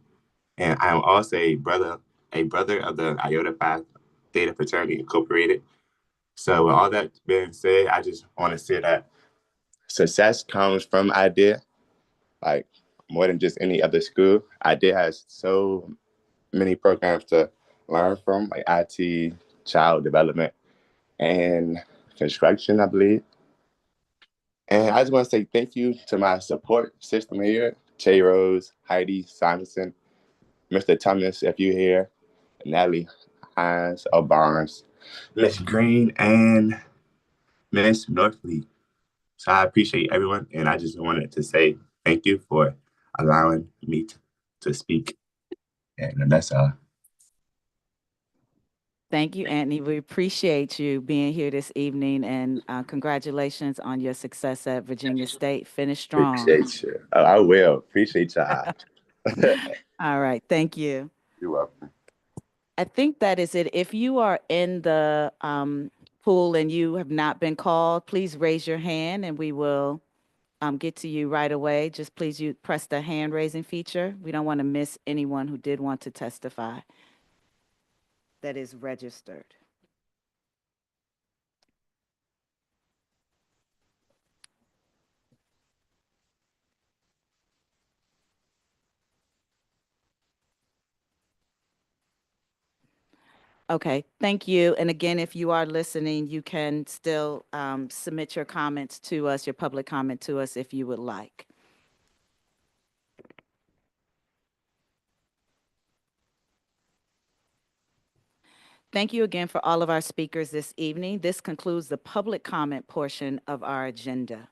and I am also a brother of the Iota Phi Theta Fraternity Incorporated. So with all that being said, I just want to say that success comes from idea, like more than just any other school. Idea has so many programs to learn from, like IT, child development, and construction, I believe. And I just want to say thank you to my support system here, Che Rose, Heidi Simonson, Mr. Thomas, if you're here, Natalie Hines or Barnes, Miss Green, and Miss Northleaf. So I appreciate everyone, and I just wanted to say thank you for allowing me to speak. And that's all. Thank you, Anthony. We appreciate you being here this evening, and congratulations on your success at Virginia State. Finish strong. Appreciate you. Oh, I will. Appreciate y'all. All right. Thank you. You're welcome. I think that is it. If you are in the pool and you have not been called, please raise your hand and we will get to you right away. Just please you press the hand raising feature. We don't want to miss anyone who did want to testify that is registered. Okay, thank you. And again, if you are listening, you can still submit your comments to us, your public comment to us if you would like. Thank you again for all of our speakers this evening. This concludes the public comment portion of our agenda.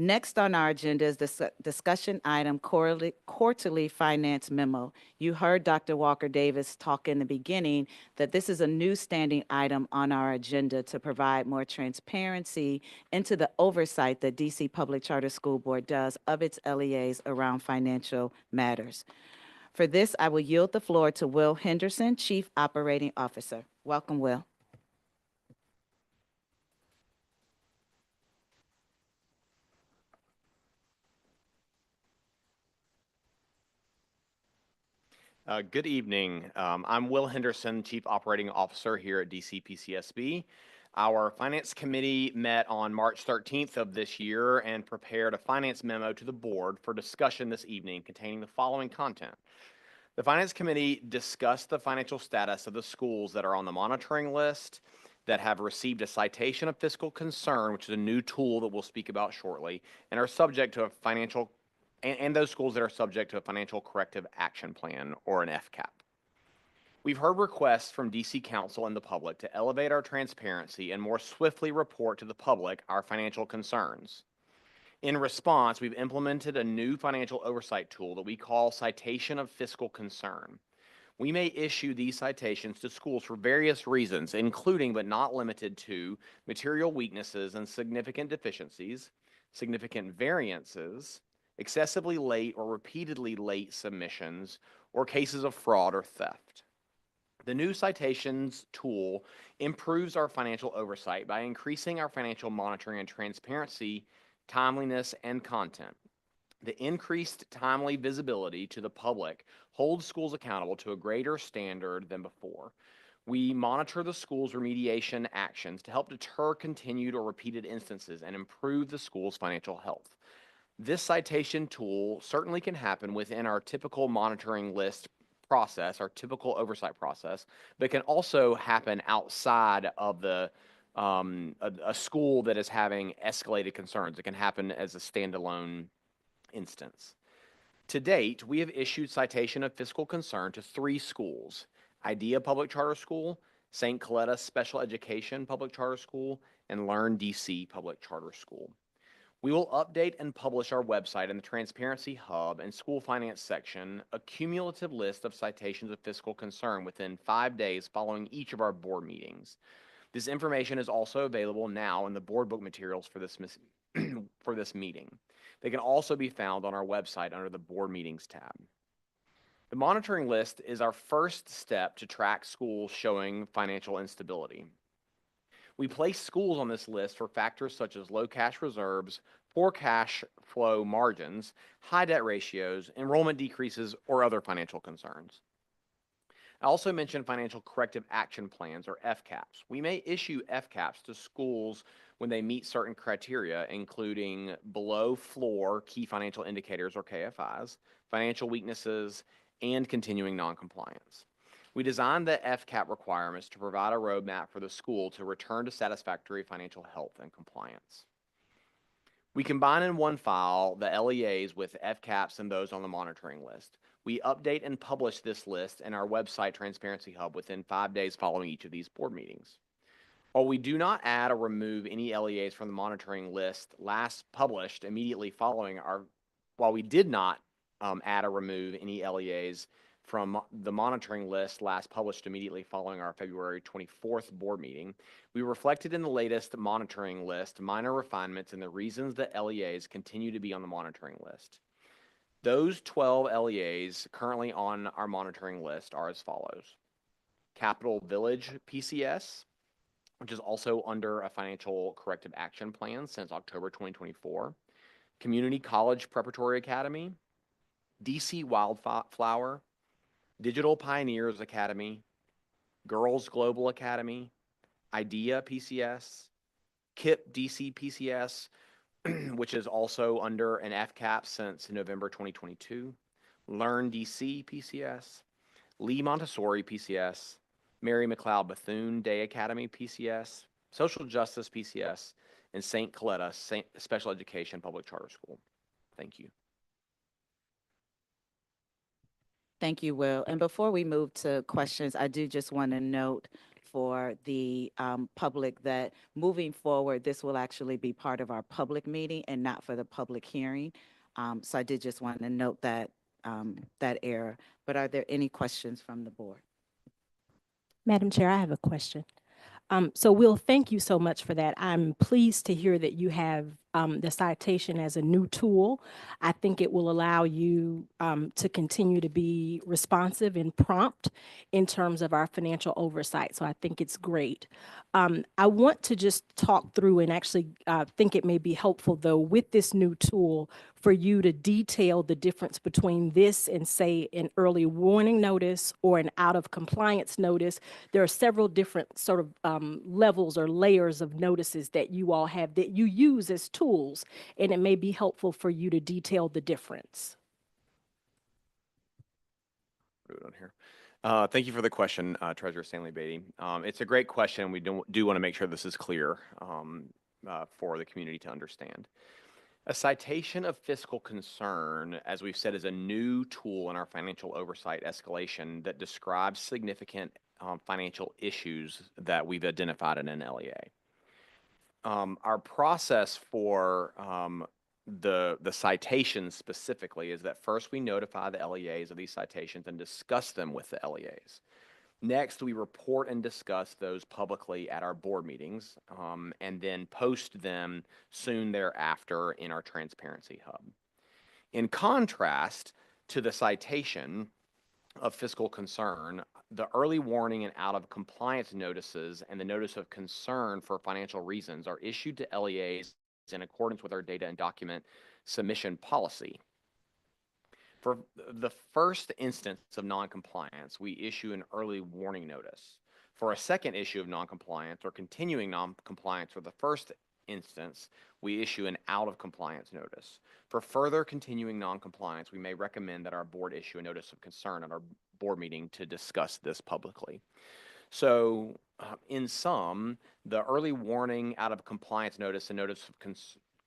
Next on our agenda is the discussion item quarterly finance memo. You heard Dr. Walker Davis talk in the beginning that this is a new standing item on our agenda to provide more transparency into the oversight that DC Public Charter School Board does of its LEAs around financial matters. For this, I will yield the floor to Will Henderson, Chief Operating Officer. Welcome, Will. Good evening. I'm Will Henderson, Chief Operating Officer here at DC PCSB. Our Finance Committee met on March 13th of this year and prepared a finance memo to the board for discussion this evening containing the following content. The Finance Committee discussed the financial status of the schools that are on the monitoring list, that have received a citation of fiscal concern, which is a new tool that we'll speak about shortly, and are subject to a financial and those schools that are subject to a financial corrective action plan or an FCAP. We've heard requests from DC Council and the public to elevate our transparency and more swiftly report to the public our financial concerns. In response, we've implemented a new financial oversight tool that we call Citation of Fiscal Concern. We may issue these citations to schools for various reasons, including but not limited to material weaknesses and significant deficiencies, significant variances, excessively late or repeatedly late submissions, or cases of fraud or theft. The new citations tool improves our financial oversight by increasing our financial monitoring and transparency, timeliness, and content. The increased timely visibility to the public holds schools accountable to a greater standard than before. We monitor the school's remediation actions to help deter continued or repeated instances and improve the school's financial health. This citation tool certainly can happen within our typical monitoring list process, our typical oversight process, but can also happen outside of a school that is having escalated concerns. It can happen as a standalone instance. To date, we have issued citation of fiscal concern to 3 schools: Idea Public Charter School, St. Coletta Special Education Public Charter School, and Learn DC Public Charter School. We will update and publish our website in the Transparency Hub and School Finance section a cumulative list of citations of fiscal concern within 5 days following each of our board meetings. This information is also available now in the board book materials for this for this meeting. They can also be found on our website under the Board Meetings tab. The monitoring list is our first step to track schools showing financial instability. We place schools on this list for factors such as low cash reserves, poor cash flow margins, high debt ratios, enrollment decreases, or other financial concerns. I also mentioned financial corrective action plans, or FCAPs. We may issue FCAPs to schools when they meet certain criteria, including below floor key financial indicators, or KFIs, financial weaknesses, and continuing noncompliance. We designed the FCAP requirements to provide a roadmap for the school to return to satisfactory financial health and compliance. We combine in one file the LEAs with FCAPs and those on the monitoring list. We update and publish this list in our website Transparency Hub within 5 days following each of these board meetings. While we do not add or remove any LEAs from the monitoring list last published immediately following while we did not add or remove any LEAs from the monitoring list last published immediately following our February 24th board meeting, we reflected in the latest monitoring list minor refinements and the reasons that LEAs continue to be on the monitoring list. Those 12 LEAs currently on our monitoring list are as follows: Capital Village PCS, which is also under a financial corrective action plan since October 2024, Community College Preparatory Academy, DC Wildflower, Digital Pioneers Academy, Girls Global Academy, Idea PCS, KIP DC PCS, which is also under an FCAP since November 2022, Learn DC PCS, Lee Montessori PCS, Mary McLeod Bethune Day Academy PCS, Social Justice PCS, and St. Coletta Special Education Public Charter School. Thank you. Thank you, Will. And before we move to questions, I do just want to note for the public that moving forward, this will actually be part of our public meeting and not for the public hearing. So I did just want to note that that error. But are there any questions from the board? Madam Chair, I have a question. So Will, thank you so much for that. I'm pleased to hear that you have the citation as a new tool. I think it will allow you to continue to be responsive and prompt in terms of our financial oversight. So I think it's great. I want to just talk through and actually think it may be helpful, though, with this new tool for you to detail the difference between this and, say, an early warning notice or an out of compliance notice. There are several different sort of levels or layers of notices that you all have that you use as tools, and it may be helpful for you to detail the difference. On here. Thank you for the question, Treasurer Stanley Beatty. It's a great question. We do want to make sure this is clear for the community to understand. A citation of fiscal concern, as we've said, is a new tool in our financial oversight escalation that describes significant financial issues that we've identified in an LEA. Our process for the citations specifically is that first we notify the LEAs of these citations and discuss them with the LEAs. Next, we report and discuss those publicly at our board meetings, and then post them soon thereafter in our Transparency Hub. In contrast to the citation of fiscal concern, the early warning and out of compliance notices and the notice of concern for financial reasons are issued to LEAs in accordance with our data and document submission policy. For the first instance of noncompliance, we issue an early warning notice. For a second issue of noncompliance or continuing noncompliance for the first instance, we issue an out of compliance notice. For further continuing noncompliance, we may recommend that our board issue a notice of concern at our board meeting to discuss this publicly. So in sum, the early warning out of compliance notice and notice of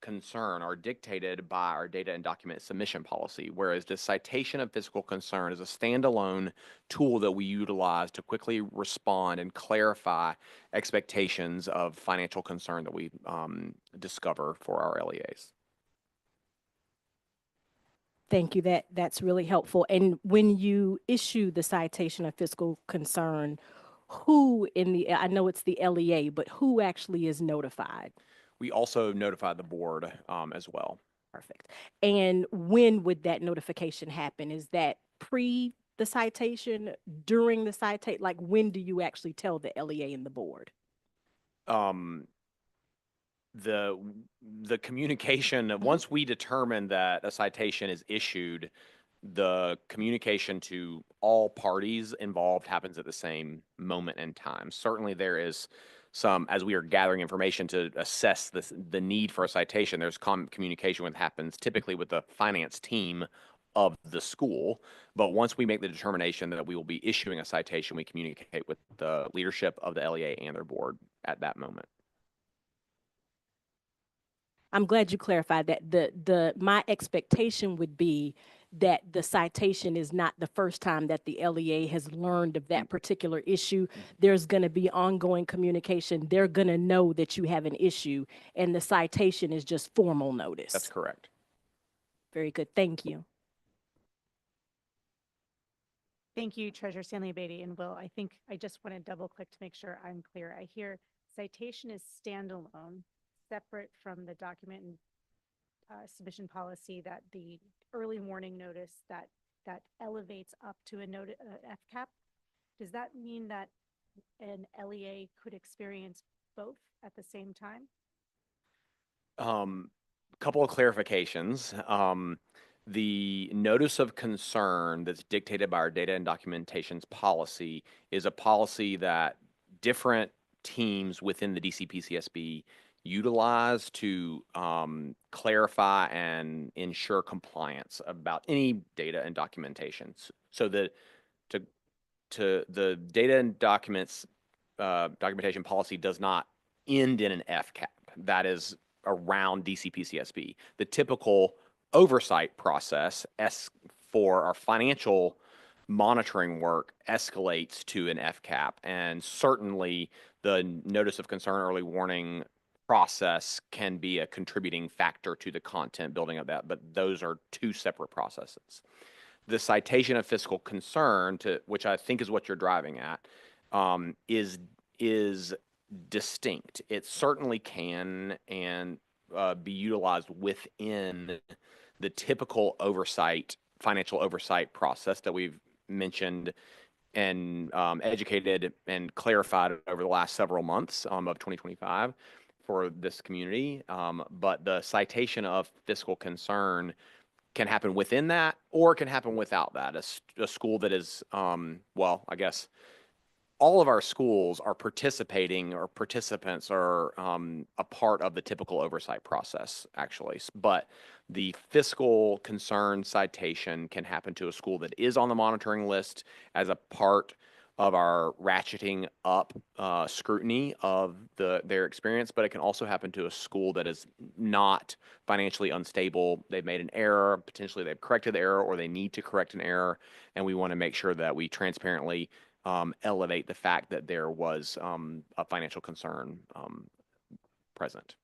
concern are dictated by our data and document submission policy, whereas the citation of fiscal concern is a standalone tool that we utilize to quickly respond and clarify expectations of financial concern that we discover for our LEAs. Thank you. That's really helpful. And when you issue the citation of fiscal concern, who in the, I know it's the LEA, but who actually is notified? We also notify the board as well. Perfect. And when would that notification happen? Is that pre the citation, during the citation? Like, when do you actually tell the LEA and the board? The communication, once we determine that a citation is issued, the communication to all parties involved happens at the same moment in time. Certainly there is some, as we are gathering information to assess the need for a citation, there's communication that happens typically with the finance team of the school. But once we make the determination that we will be issuing a citation, we communicate with the leadership of the LEA and their board at that moment. I'm glad you clarified that. My expectation would be that the citation is not the first time that the LEA has learned of that particular issue. There's going to be ongoing communication. They're going to know that you have an issue, and the citation is just formal notice. That's correct. Very good. Thank you. Thank you, Treasurer Stanley Beatty. And Will, I think I just want to double click to make sure I'm clear. I hear citation is standalone, separate from the document and submission policy, that the early warning notice that elevates up to a FCAP. Does that mean that an LEA could experience both at the same time? Couple of clarifications. The notice of concern that's dictated by our data and documentations policy is a policy that different teams within the DC-PCSB utilize to clarify and ensure compliance about any data and documentations. So that to the data and documentation policy does not end in an FCAP. That is around DC-PCSB. The typical oversight process for our financial monitoring work escalates to an FCAP, and certainly the notice of concern early warning process can be a contributing factor to the content building of that, but those are two separate processes. The citation of fiscal concern, to which I think is what you're driving at, is distinct. It certainly can and be utilized within the typical oversight, financial oversight process that we've mentioned and educated and clarified over the last several months of 2025 for this community. But the citation of fiscal concern can happen within that, or it can happen without that. A school that is, well, I guess all of our schools are participating, or participants are a part of the typical oversight process, actually. But the fiscal concern citation can happen to a school that is on the monitoring list as a part of our ratcheting up scrutiny of their experience, but it can also happen to a school that is not financially unstable. They've made an error, potentially they've corrected the error, or they need to correct an error, and we want to make sure that we transparently elevate the fact that there was a financial concern present.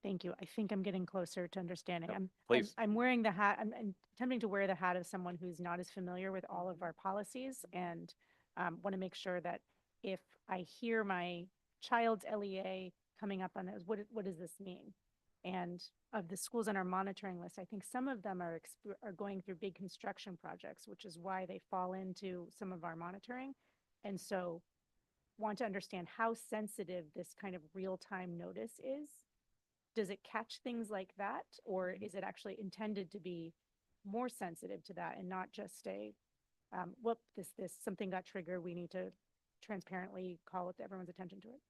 Thank you. I think I'm getting closer to understanding. Please. I'm wearing the hat. I'm attempting to wear the hat of someone who's not as familiar with all of our policies, and want to make sure that if I hear my child's LEA coming up on those, what does this mean? And of the schools on our monitoring list, I think some of them are going through big construction projects, which is why they fall into some of our monitoring. And so want to understand how sensitive this kind of real-time notice is. Does it catch things like that, or is it actually intended to be more sensitive to that and not just a, whoop, this something got triggered, we need to transparently call it everyone's attention to it?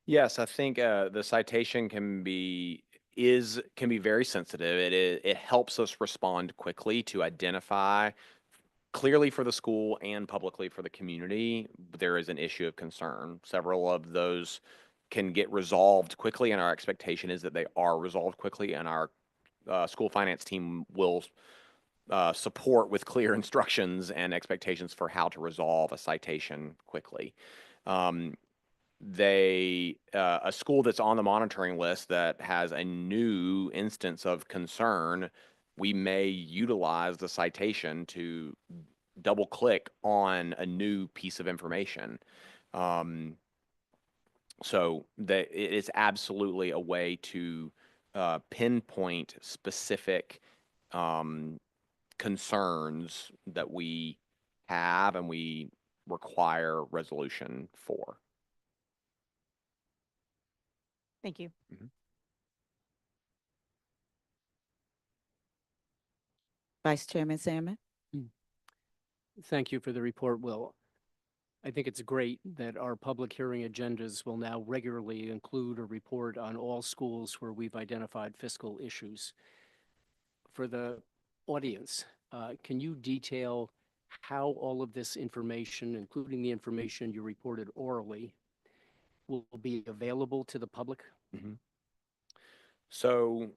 Yes, I think the citation can be very sensitive. It helps us respond quickly to identify clearly for the school and publicly for the community there is an issue of concern. Several of those can get resolved quickly, and our expectation is that they are resolved quickly, and our school finance team will support with clear instructions and expectations for how to resolve a citation quickly. A school that's on the monitoring list that has a new instance of concern, we may utilize the citation to double click on a new piece of information. So that it is absolutely a way to pinpoint specific concerns that we have and we require resolution for. Thank you. Vice Chairman Salmon. Thank you for the report, Will. I think it's great that our public hearing agendas will now regularly include a report on all schools where we've identified fiscal issues. For the audience, can you detail how all of this information, including the information you reported orally, will be available to the public? So,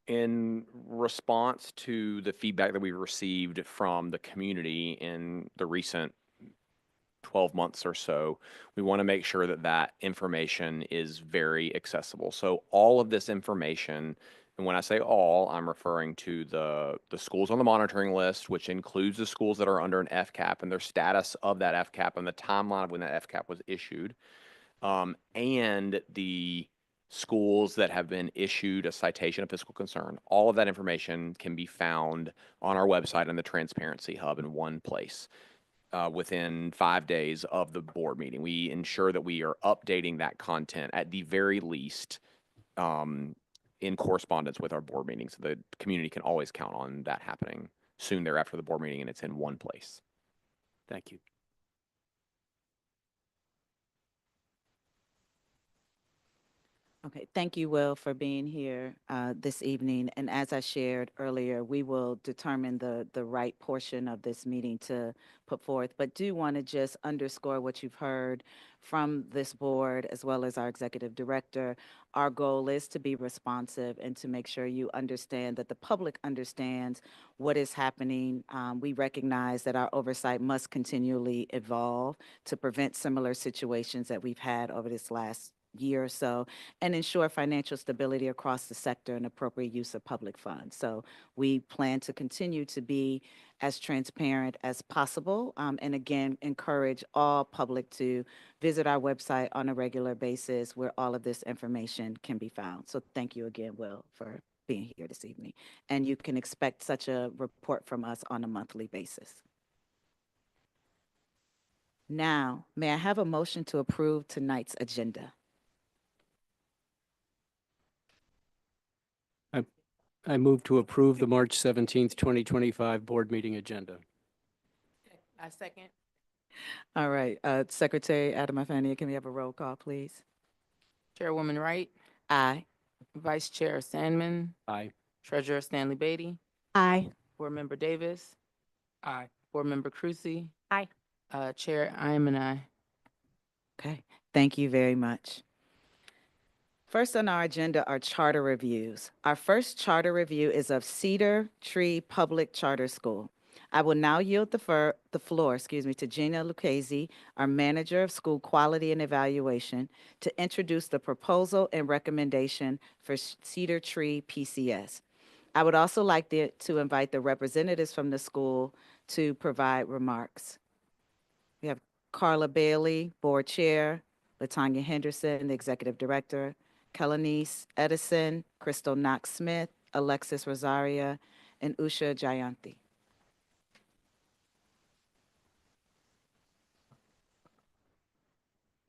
in response to the feedback that we received from the community in the recent 12 months or so, we want to make sure that that information is very accessible. So all of this information, and when I say all, I'm referring to the schools on the monitoring list, which includes the schools that are under an FCAP and their status of that FCAP and the timeline of when that FCAP was issued, and the schools that have been issued a citation of fiscal concern. All of that information can be found on our website in the Transparency Hub in one place. Within 5 days of the board meeting, we ensure that we are updating that content at the very least in correspondence with our board meetings. So the community can always count on that happening soon thereafter the board meeting, and it's in one place. Thank you. Okay, thank you, Will, for being here this evening. And as I shared earlier, we will determine the right portion of this meeting to put forth, but do want to just underscore what you've heard from this board as well as our executive director. Our goal is to be responsive and to make sure you understand that the public understands what is happening. We recognize that our oversight must continually evolve to prevent similar situations that we've had over this last year or so, and ensure financial stability across the sector and appropriate use of public funds. So we plan to continue to be as transparent as possible, and again, encourage all public to visit our website on a regular basis where all of this information can be found. So thank you again, Will, for being here this evening. And you can expect such a report from us on a monthly basis. Now, may I have a motion to approve tonight's agenda? I move to approve the March 17th, 2025 board meeting agenda. I second. All right, Secretary Adamafania, can we have a roll call, please? Chairwoman Wright. Aye. Vice Chair Sandman. Aye. Treasurer Stanley Beatty. Aye. Board Member Davis. Aye. Board Member Crucy. Aye. Chair, I am an aye. Okay, thank you very much. First on our agenda are charter reviews. Our first charter review is of Cedar Tree Public Charter School. I will now yield the floor to Gina Lucchese, our Manager of School Quality and Evaluation, to introduce the proposal and recommendation for Cedar Tree PCS. I would also like to invite the representatives from the school to provide remarks. We have Carla Bailey, Board Chair, Latanya Henderson, the Executive Director, Kellanese Edison, Crystal Knox-Smith, Alexis Rosaria, and Usha Jayanthi.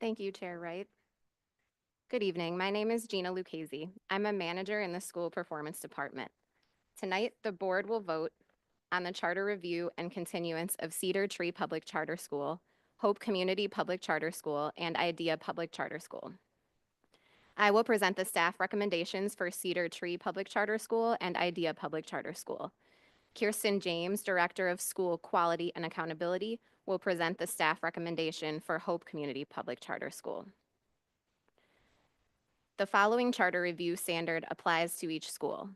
Thank you, Chair Wright. Good evening. My name is Gina Lucchese. I'm a manager in the School Performance Department. Tonight, the board will vote on the charter review and continuance of Cedar Tree Public Charter School, Hope Community Public Charter School, and IDEA Public Charter School. I will present the staff recommendations for Cedar Tree Public Charter School and Idea Public Charter School. Kirsten James, Director of School Quality and Accountability, will present the staff recommendation for Hope Community Public Charter School. The following charter review standard applies to each school.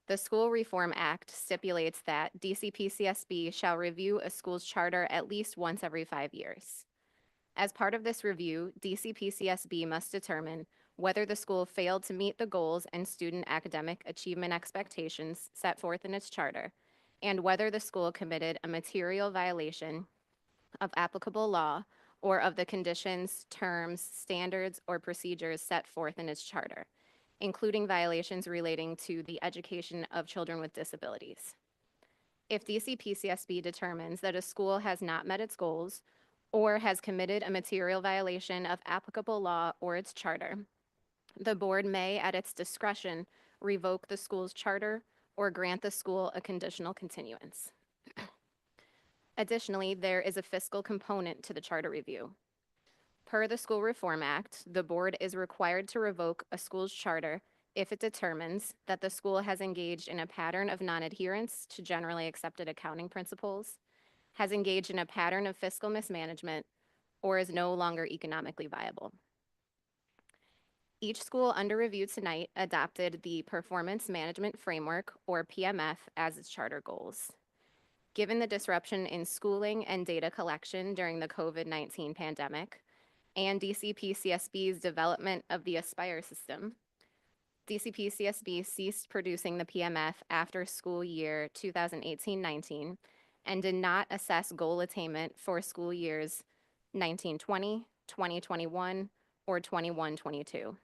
The School Reform Act stipulates that DCPCSB shall review a school's charter at least once every 5 years. As part of this review, DCPCSB must determine whether the school failed to meet the goals and student academic achievement expectations set forth in its charter, and whether the school committed a material violation of applicable law or of the conditions, terms, standards, or procedures set forth in its charter, including violations relating to the education of children with disabilities. If DCPCSB determines that a school has not met its goals or has committed a material violation of applicable law or its charter, the board may, at its discretion, revoke the school's charter or grant the school a conditional continuance. Additionally, there is a fiscal component to the charter review. Per the School Reform Act, the board is required to revoke a school's charter if it determines that the school has engaged in a pattern of non-adherence to generally accepted accounting principles, has engaged in a pattern of fiscal mismanagement, or is no longer economically viable. Each school under review tonight adopted the Performance Management Framework, or PMF, as its charter goals. Given the disruption in schooling and data collection during the COVID-19 pandemic, and DCPCSB's development of the Aspire system, DCPCSB ceased producing the PMF after school year 2018-19 and did not assess goal attainment for school years 1920, 2021, or 21-22.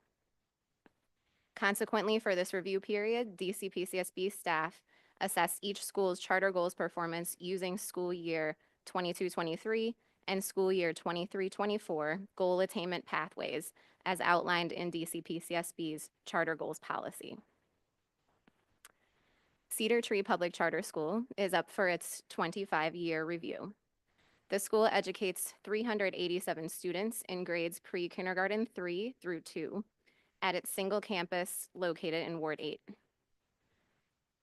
Consequently, for this review period, DCPCSB staff assessed each school's charter goals performance using school year 22-23 and school year 23-24 goal attainment pathways as outlined in DCPCSB's charter goals policy. Cedar Tree Public Charter School is up for its 25-year review. The school educates 387 students in grades pre-kindergarten 3 through 2 at its single campus located in Ward 8.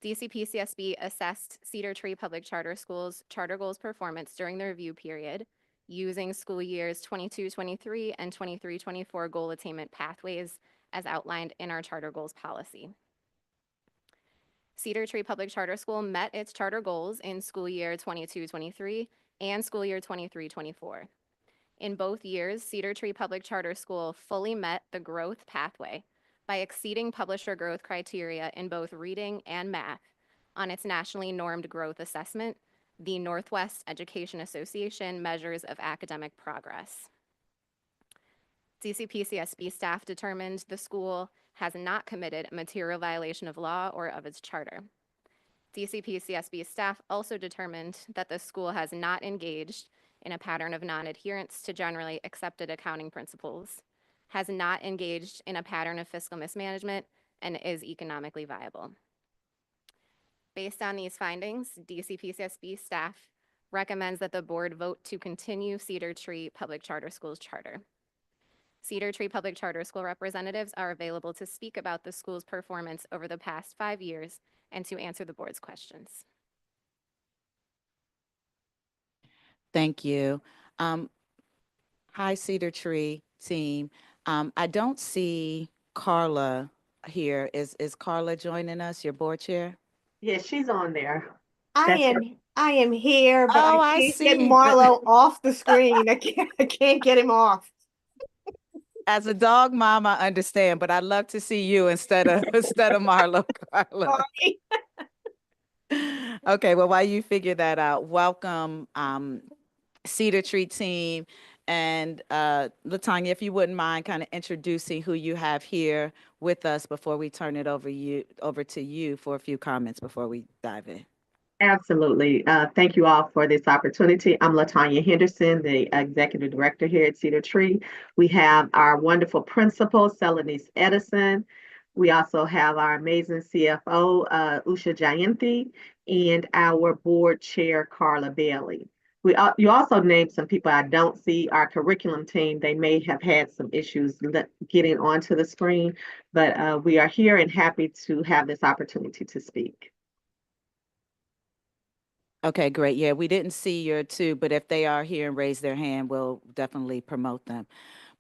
DCPCSB assessed Cedar Tree Public Charter School's charter goals performance during the review period using school years 22-23 and 23-24 goal attainment pathways as outlined in our charter goals policy. Cedar Tree Public Charter School met its charter goals in school year 22-23 and school year 23-24. In both years, Cedar Tree Public Charter School fully met the growth pathway by exceeding publisher growth criteria in both reading and math on its nationally normed growth assessment, the Northwest Education Association Measures of Academic Progress. DCPCSB staff determined the school has not committed a material violation of law or of its charter. DCPCSB staff also determined that the school has not engaged in a pattern of non-adherence to generally accepted accounting principles, has not engaged in a pattern of fiscal mismanagement, and is economically viable. Based on these findings, DCPCSB staff recommends that the board vote to continue Cedar Tree Public Charter School's charter. Cedar Tree Public Charter School representatives are available to speak about the school's performance over the past 5 years and to answer the board's questions. Thank you. Hi, Cedar Tree team. I don't see Carla here. Is Carla joining us, your board chair? Yeah, she's on there. I That's her. am here, but Oh, I I can't get see. But Marlo off the screen. I can't get him off. as a dog mom, I understand, but I'd love to see you instead of Marlo, Carla. Sorry. Okay, well, while you figure that out, welcome Cedar Tree team. And Latanya, if you wouldn't mind kind of introducing who you have here with us before we turn it over to you for a few comments before we dive in. Absolutely. Thank you all for this opportunity. I'm Latanya Henderson, the Executive Director here at Cedar Tree. We have our wonderful principal, Celanese Edison. We also have our amazing CFO, Usha Jayanthi, and our board chair, Carla Bailey. You also named some people I don't see. Our curriculum team, they may have had some issues getting onto the screen, but we are here and happy to have this opportunity to speak. Okay, great. Yeah, we didn't see your two, but if they are here and raise their hand, we'll definitely promote them.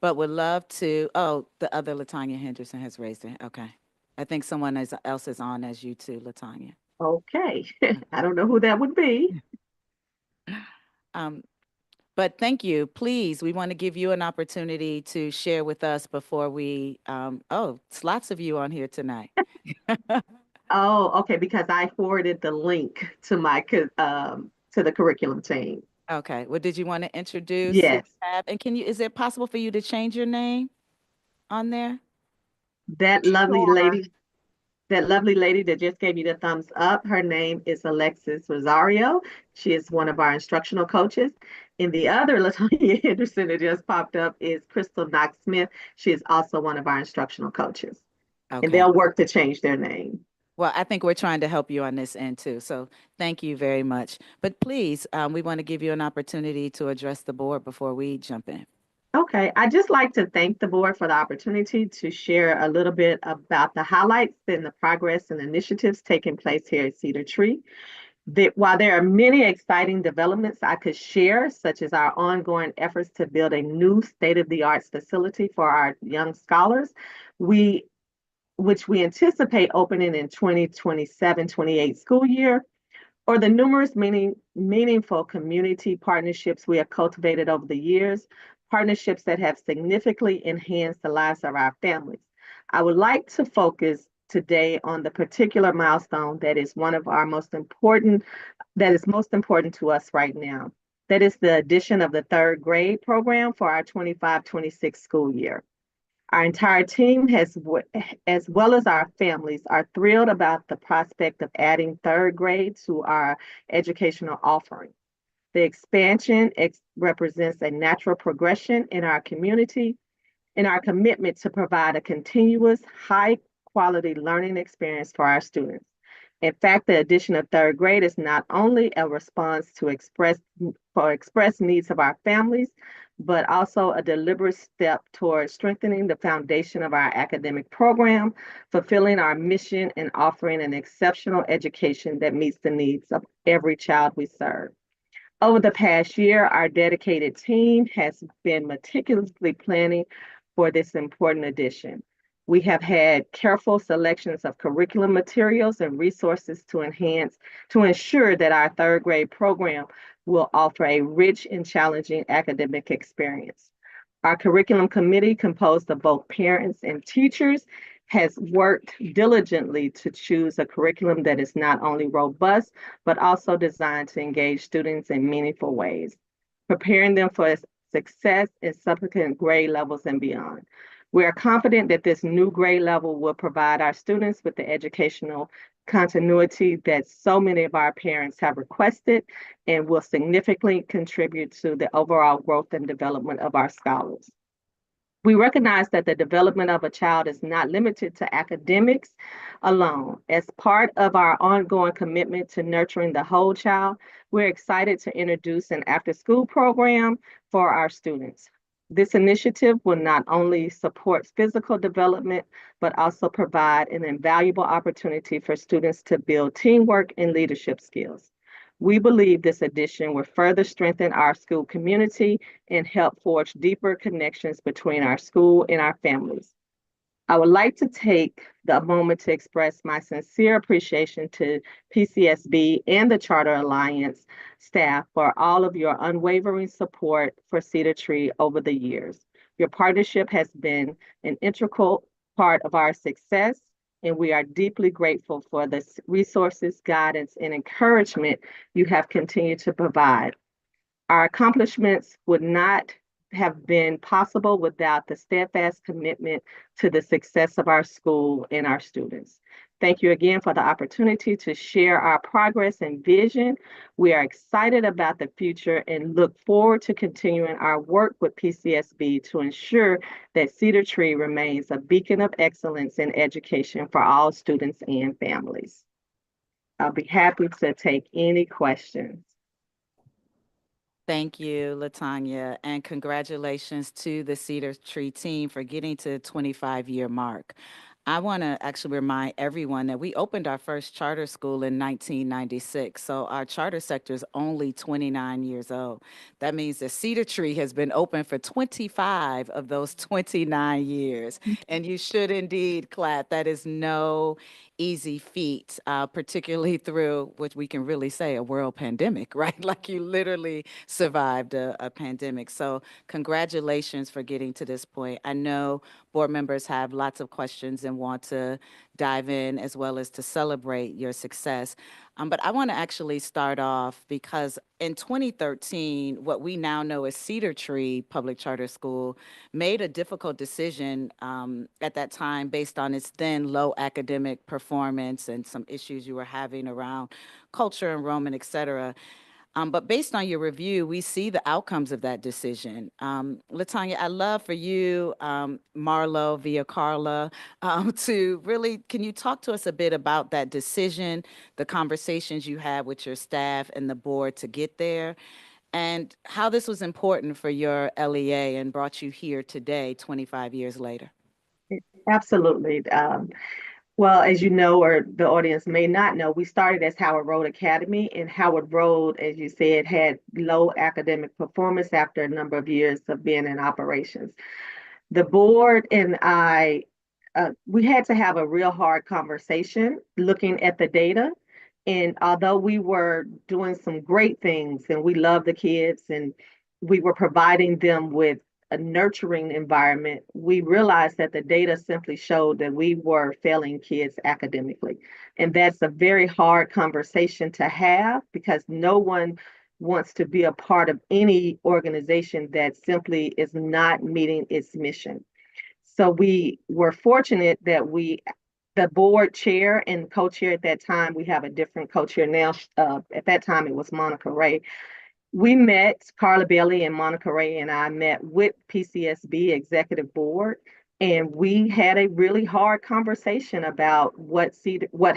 But would love to, oh, the other Latanya Henderson has raised it. Okay. I think someone else is on as you too, Latanya. Okay. I don't know who that would be. Um, but thank you. Please, we want to give you an opportunity to share with us before we, oh, it's lots of you on here tonight. Oh, okay, because I forwarded the link to to the curriculum team. Okay. Well, did you want to introduce who you Yes, have? And is it possible for you to change your name on there? that lovely Sure. lady, that lovely lady that just gave you the thumbs up, her name is Alexis Rosario. She is one of our instructional coaches. And the other Latonya Henderson that just popped up is Crystal Knox Smith. She is also one of our instructional coaches. And Okay. they'll work to change their name. Well, I think we're trying to help you on this end too. So thank you very much. But please, we want to give you an opportunity to address the board before we jump in. Okay, I'd just like to thank the board for the opportunity to share a little bit about the highlights and the progress and initiatives taking place here at Cedar Tree. While there are many exciting developments I could share, such as our ongoing efforts to build a new state-of-the-art facility for our young scholars, which we anticipate opening in 2027-28 school year, or the numerous meaningful community partnerships we have cultivated over the years, partnerships that have significantly enhanced the lives of our families. I would like to focus today on the particular milestone that is one of our most important, that is most important to us right now. That is the addition of the third grade program for our 25-26 school year. Our entire team as well as our families, are thrilled about the prospect of adding third grade to our educational offering. The expansion represents a natural progression in our community and our commitment to provide a continuous, high quality learning experience for our students. In fact, the addition of third grade is not only a response to express needs of our families, but also a deliberate step towards strengthening the foundation of our academic program, fulfilling our mission, and offering an exceptional education that meets the needs of every child we serve. Over the past year, our dedicated team has been meticulously planning for this important addition. We have had careful selections of curriculum materials and resources to ensure that our third grade program will offer a rich and challenging academic experience. Our curriculum committee, composed of both parents and teachers, has worked diligently to choose a curriculum that is not only robust, but also designed to engage students in meaningful ways, preparing them for success in subsequent grade levels and beyond. We are confident that this new grade level will provide our students with the educational continuity that so many of our parents have requested and will significantly contribute to the overall growth and development of our scholars. We recognize that the development of a child is not limited to academics alone. As part of our ongoing commitment to nurturing the whole child, we're excited to introduce an after-school program for our students. This initiative will not only support physical development, but also provide an invaluable opportunity for students to build teamwork and leadership skills. We believe this addition will further strengthen our school community and help forge deeper connections between our school and our families. I would like to take the moment to express my sincere appreciation to PCSB and the Charter Alliance staff for all of your unwavering support for Cedar Tree over the years. Your partnership has been an integral part of our success, and we are deeply grateful for the resources, guidance, and encouragement you have continued to provide. Our accomplishments would not have been possible without the steadfast commitment to the success of our school and our students. Thank you again for the opportunity to share our progress and vision. We are excited about the future and look forward to continuing our work with PCSB to ensure that Cedar Tree remains a beacon of excellence in education for all students and families. I'll be happy to take any questions. Thank you, Latanya, and congratulations to the Cedar Tree team for getting to the 25-year mark. I want to actually remind everyone that we opened our first charter school in 1996, so our charter sector is only 29 years old. That means that Cedar Tree has been open for 25 of those 29 years, and you should indeed clap. That is no easy feat, particularly through what we can really say a world pandemic, right? Like you literally survived a pandemic. So, congratulations for getting to this point. I know board members have lots of questions and want to dive in as well as to celebrate your success. But I want to actually start off because in 2013, what we now know as Cedar Tree Public Charter School made a difficult decision at that time based on its then low academic performance and some issues you were having around culture, enrollment, et cetera. But based on your review, we see the outcomes of that decision. Latanya, I'd love for you, Marlo via Carla, to really, can you talk to us a bit about that decision, the conversations you had with your staff and the board to get there, and how this was important for your LEA and brought you here today, 25 years later? Absolutely. Well, as you know, or the audience may not know, we started as Howard Road Academy, and Howard Road, as you said, had low academic performance after a number of years of being in operations. The board and I, we had to have a real hard conversation looking at the data. And although we were doing some great things and we love the kids and we were providing them with a nurturing environment, we realized that the data simply showed that we were failing kids academically. And that's a very hard conversation to have because no one wants to be a part of any organization that simply is not meeting its mission. So we were fortunate that the board chair and co-chair at that time, we have a different co-chair now. At that time, it was Monica Ray. We met, Carla Bailey and Monica Ray and I met with PCSB executive board, and we had a really hard conversation about what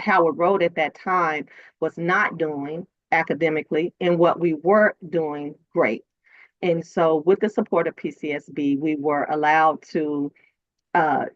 Howard Road at that time was not doing academically and what we were doing great. And so, with the support of PCSB, we were allowed to uh,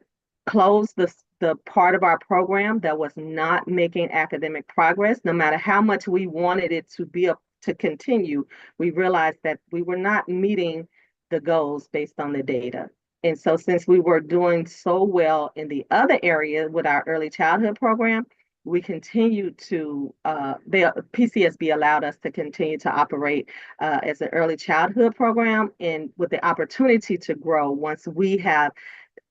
close the part of our program that was not making academic progress. No matter how much we wanted it to be to continue, we realized that we were not meeting the goals based on the data. And so, since we were doing so well in the other area with our early childhood program, we continued to, PCSB allowed us to continue to operate as an early childhood program and with the opportunity to grow once we have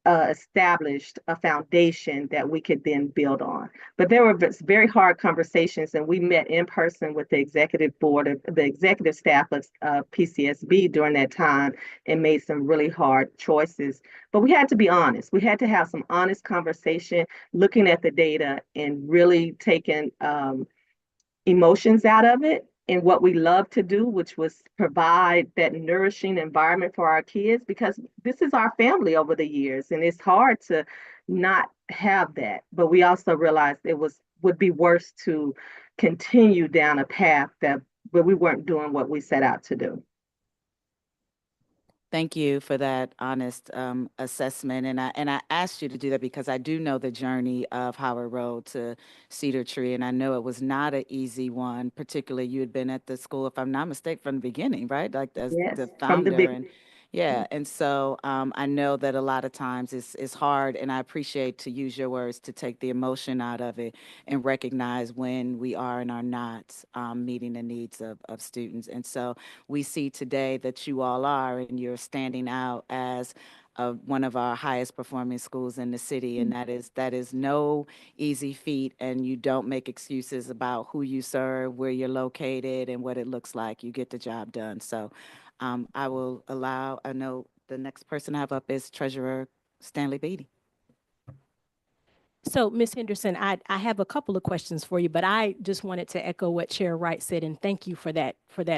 established a foundation that we could then build on. But there were very hard conversations, and we met in person with the executive board, the executive staff of PCSB during that time, and made some really hard choices. But we had to be honest. We had to have some honest conversation, looking at the data and really taking emotions out of it and what we love to do, which was provide that nourishing environment for our kids, because this is our family over the years, and it's hard to not have that. But we also realized would be worse to continue down a path that where we weren't doing what we set out to do. Thank you for that honest assessment. And I asked you to do that because I do know the journey of Howard Road to Cedar Tree, and I know it was not an easy one. Particularly, you had been at the school, if I'm not mistaken, from the beginning, right? Like as Yes, the from the founder, big. and yeah. And so I know that a lot of times it's hard, and I appreciate, to use your words, to take the emotion out of it and recognize when we are and are not meeting the needs of students. And so we see today that you all are, and you're standing out as one of our highest performing schools in the city, and that is no easy feat. And you don't make excuses about who you serve, where you're located, and what it looks like. You get the job done. So I will allow. I know the next person I have up is Treasurer Stanley Beatty. So, Ms. Henderson, I have a couple of questions for you, but I just wanted to echo what Chair Wright said, and thank you for that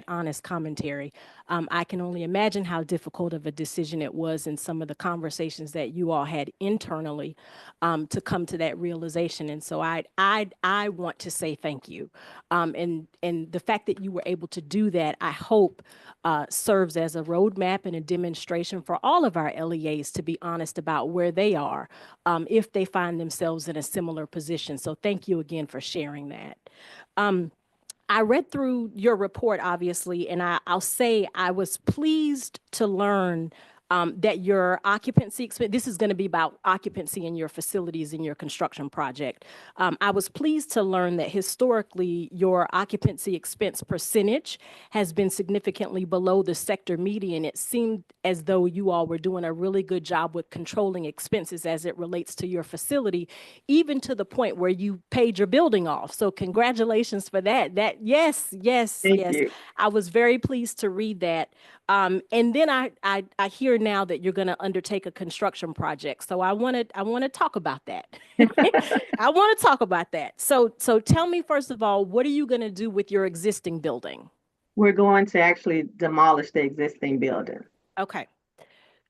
honest commentary. I can only imagine how difficult of a decision it was in some of the conversations that you all had internally to come to that realization. And so I want to say thank you. And the fact that you were able to do that, I hope serves as a roadmap and a demonstration for all of our LEAs to be honest about where they are if they find themselves in a similar position. So thank you again for sharing that. I read through your report, obviously, and I'll say I was pleased to learn that your occupancy expense, this is going to be about occupancy in your facilities in your construction project. I was pleased to learn that historically your occupancy expense percentage has been significantly below the sector median. It seemed as though you all were doing a really good job with controlling expenses as it relates to your facility, even to the point where you paid your building off. So congratulations for that. Thank you. I was very pleased to read that. And then I hear now that you're going to undertake a construction project. So I want to talk about that. I want to talk about that. So tell me, first of all, what are you going to do with your existing building? We're going to actually demolish the existing building. Okay.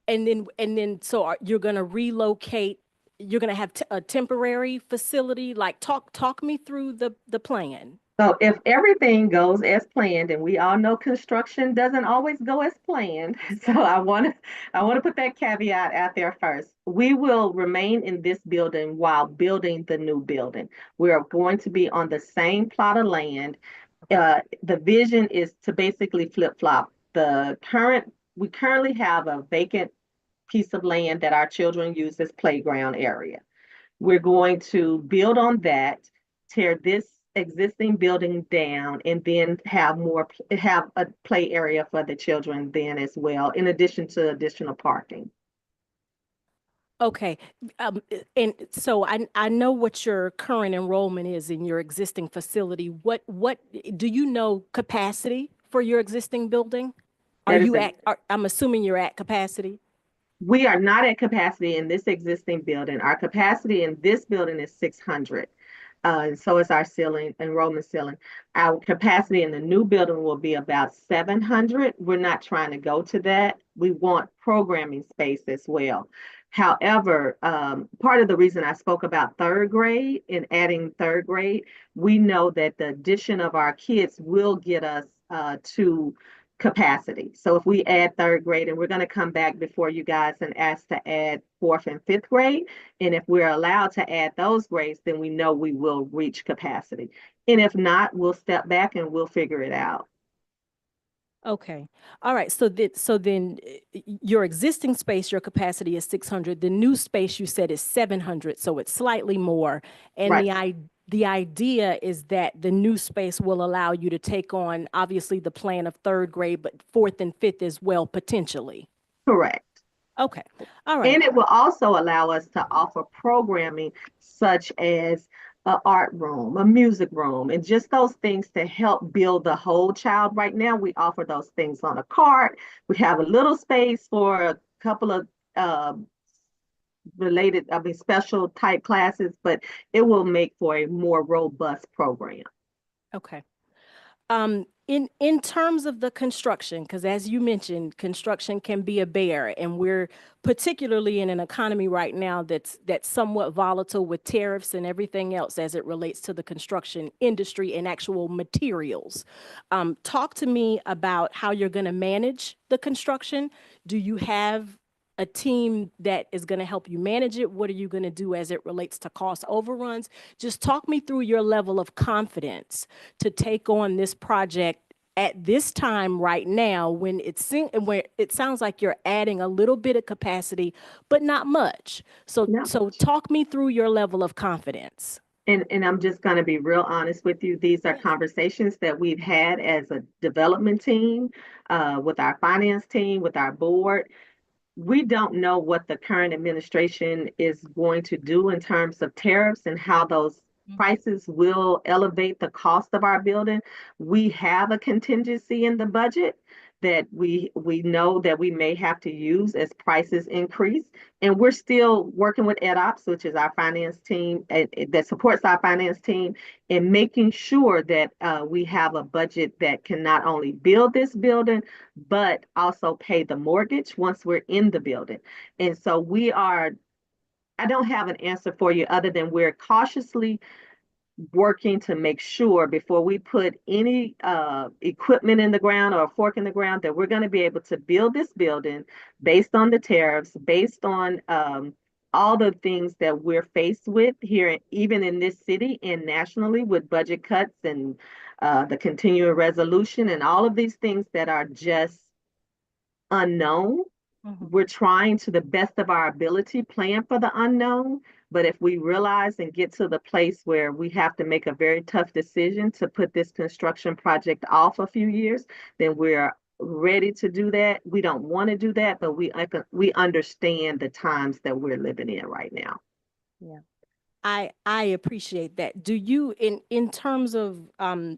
So you're going to relocate, you're going to have a temporary facility, like talk me through the plan. So if everything goes as planned, and we all know construction doesn't always go as planned, so I want to put that caveat out there first. We will remain in this building while building the new building. We are going to be on the same plot of land. The vision is to basically flip-flop. We currently have a vacant piece of land that our children use as playground area. We're going to build on that, tear this existing building down, and then have a play area for the children then as well, in addition to additional parking. Okay. And so I know what your current enrollment is in your existing facility. What do you know capacity for your existing building? I'm assuming you're at capacity. We are not at capacity in this existing building. Our capacity in this building is 600. So is our enrollment ceiling. Our capacity in the new building will be about 700. We're not trying to go to that. We want programming space as well. However, part of the reason I spoke about third grade and adding third grade, we know that the addition of our kids will get us to capacity. So if we add third grade, and we're going to come back before you guys and ask to add fourth and fifth grade, and if we're allowed to add those grades, then we know we will reach capacity. And if not, we'll step back and we'll figure it out. Okay. All right. So then your existing space, your capacity is 600. The new space you said is 700. So it's slightly more. And Right. the idea is that the new space will allow you to take on obviously the plan of third grade, but fourth and fifth as well, potentially. Correct. Okay. All right. And it will also allow us to offer programming such as an art room, a music room, and just those things to help build the whole child. Right now, we offer those things on a cart. We have a little space for a couple of special type classes, but it will make for a more robust program. Okay. In terms of the construction, because as you mentioned, construction can be a bear, and we're particularly in an economy right now that's somewhat volatile with tariffs and everything else as it relates to the construction industry and actual materials. Talk to me about how you're going to manage the construction. Do you have a team that is going to help you manage it? What are you going to do as it relates to cost overruns? Just talk me through your level of confidence to take on this project at this time right now when where it sounds like you're adding a little bit of capacity, but not much. So talk me through your level of confidence. And I'm just going to be real honest with you. These are conversations that we've had as a development team, with our finance team, with our board. We don't know what the current administration is going to do in terms of tariffs and how those prices will elevate the cost of our building. We have a contingency in the budget. that we know that we may have to use as prices increase. And we're still working with EdOps, which is our finance team that supports our finance team, in making sure that we have a budget that can not only build this building, but also pay the mortgage once we're in the building. And so I don't have an answer for you other than we're cautiously working to make sure before we put any equipment in the ground or a fork in the ground that we're going to be able to build this building based on the tariffs, based on all the things that we're faced with here, even in this city and nationally with budget cuts and the continuing resolution and all of these things that are just unknown. We're trying to the best of our ability plan for the unknown, but if we realize and get to the place where we have to make a very tough decision to put this construction project off a few years, then we're ready to do that. We don't want to do that, but we understand the times that we're living in right now. Yeah. I appreciate that. Do you in terms of I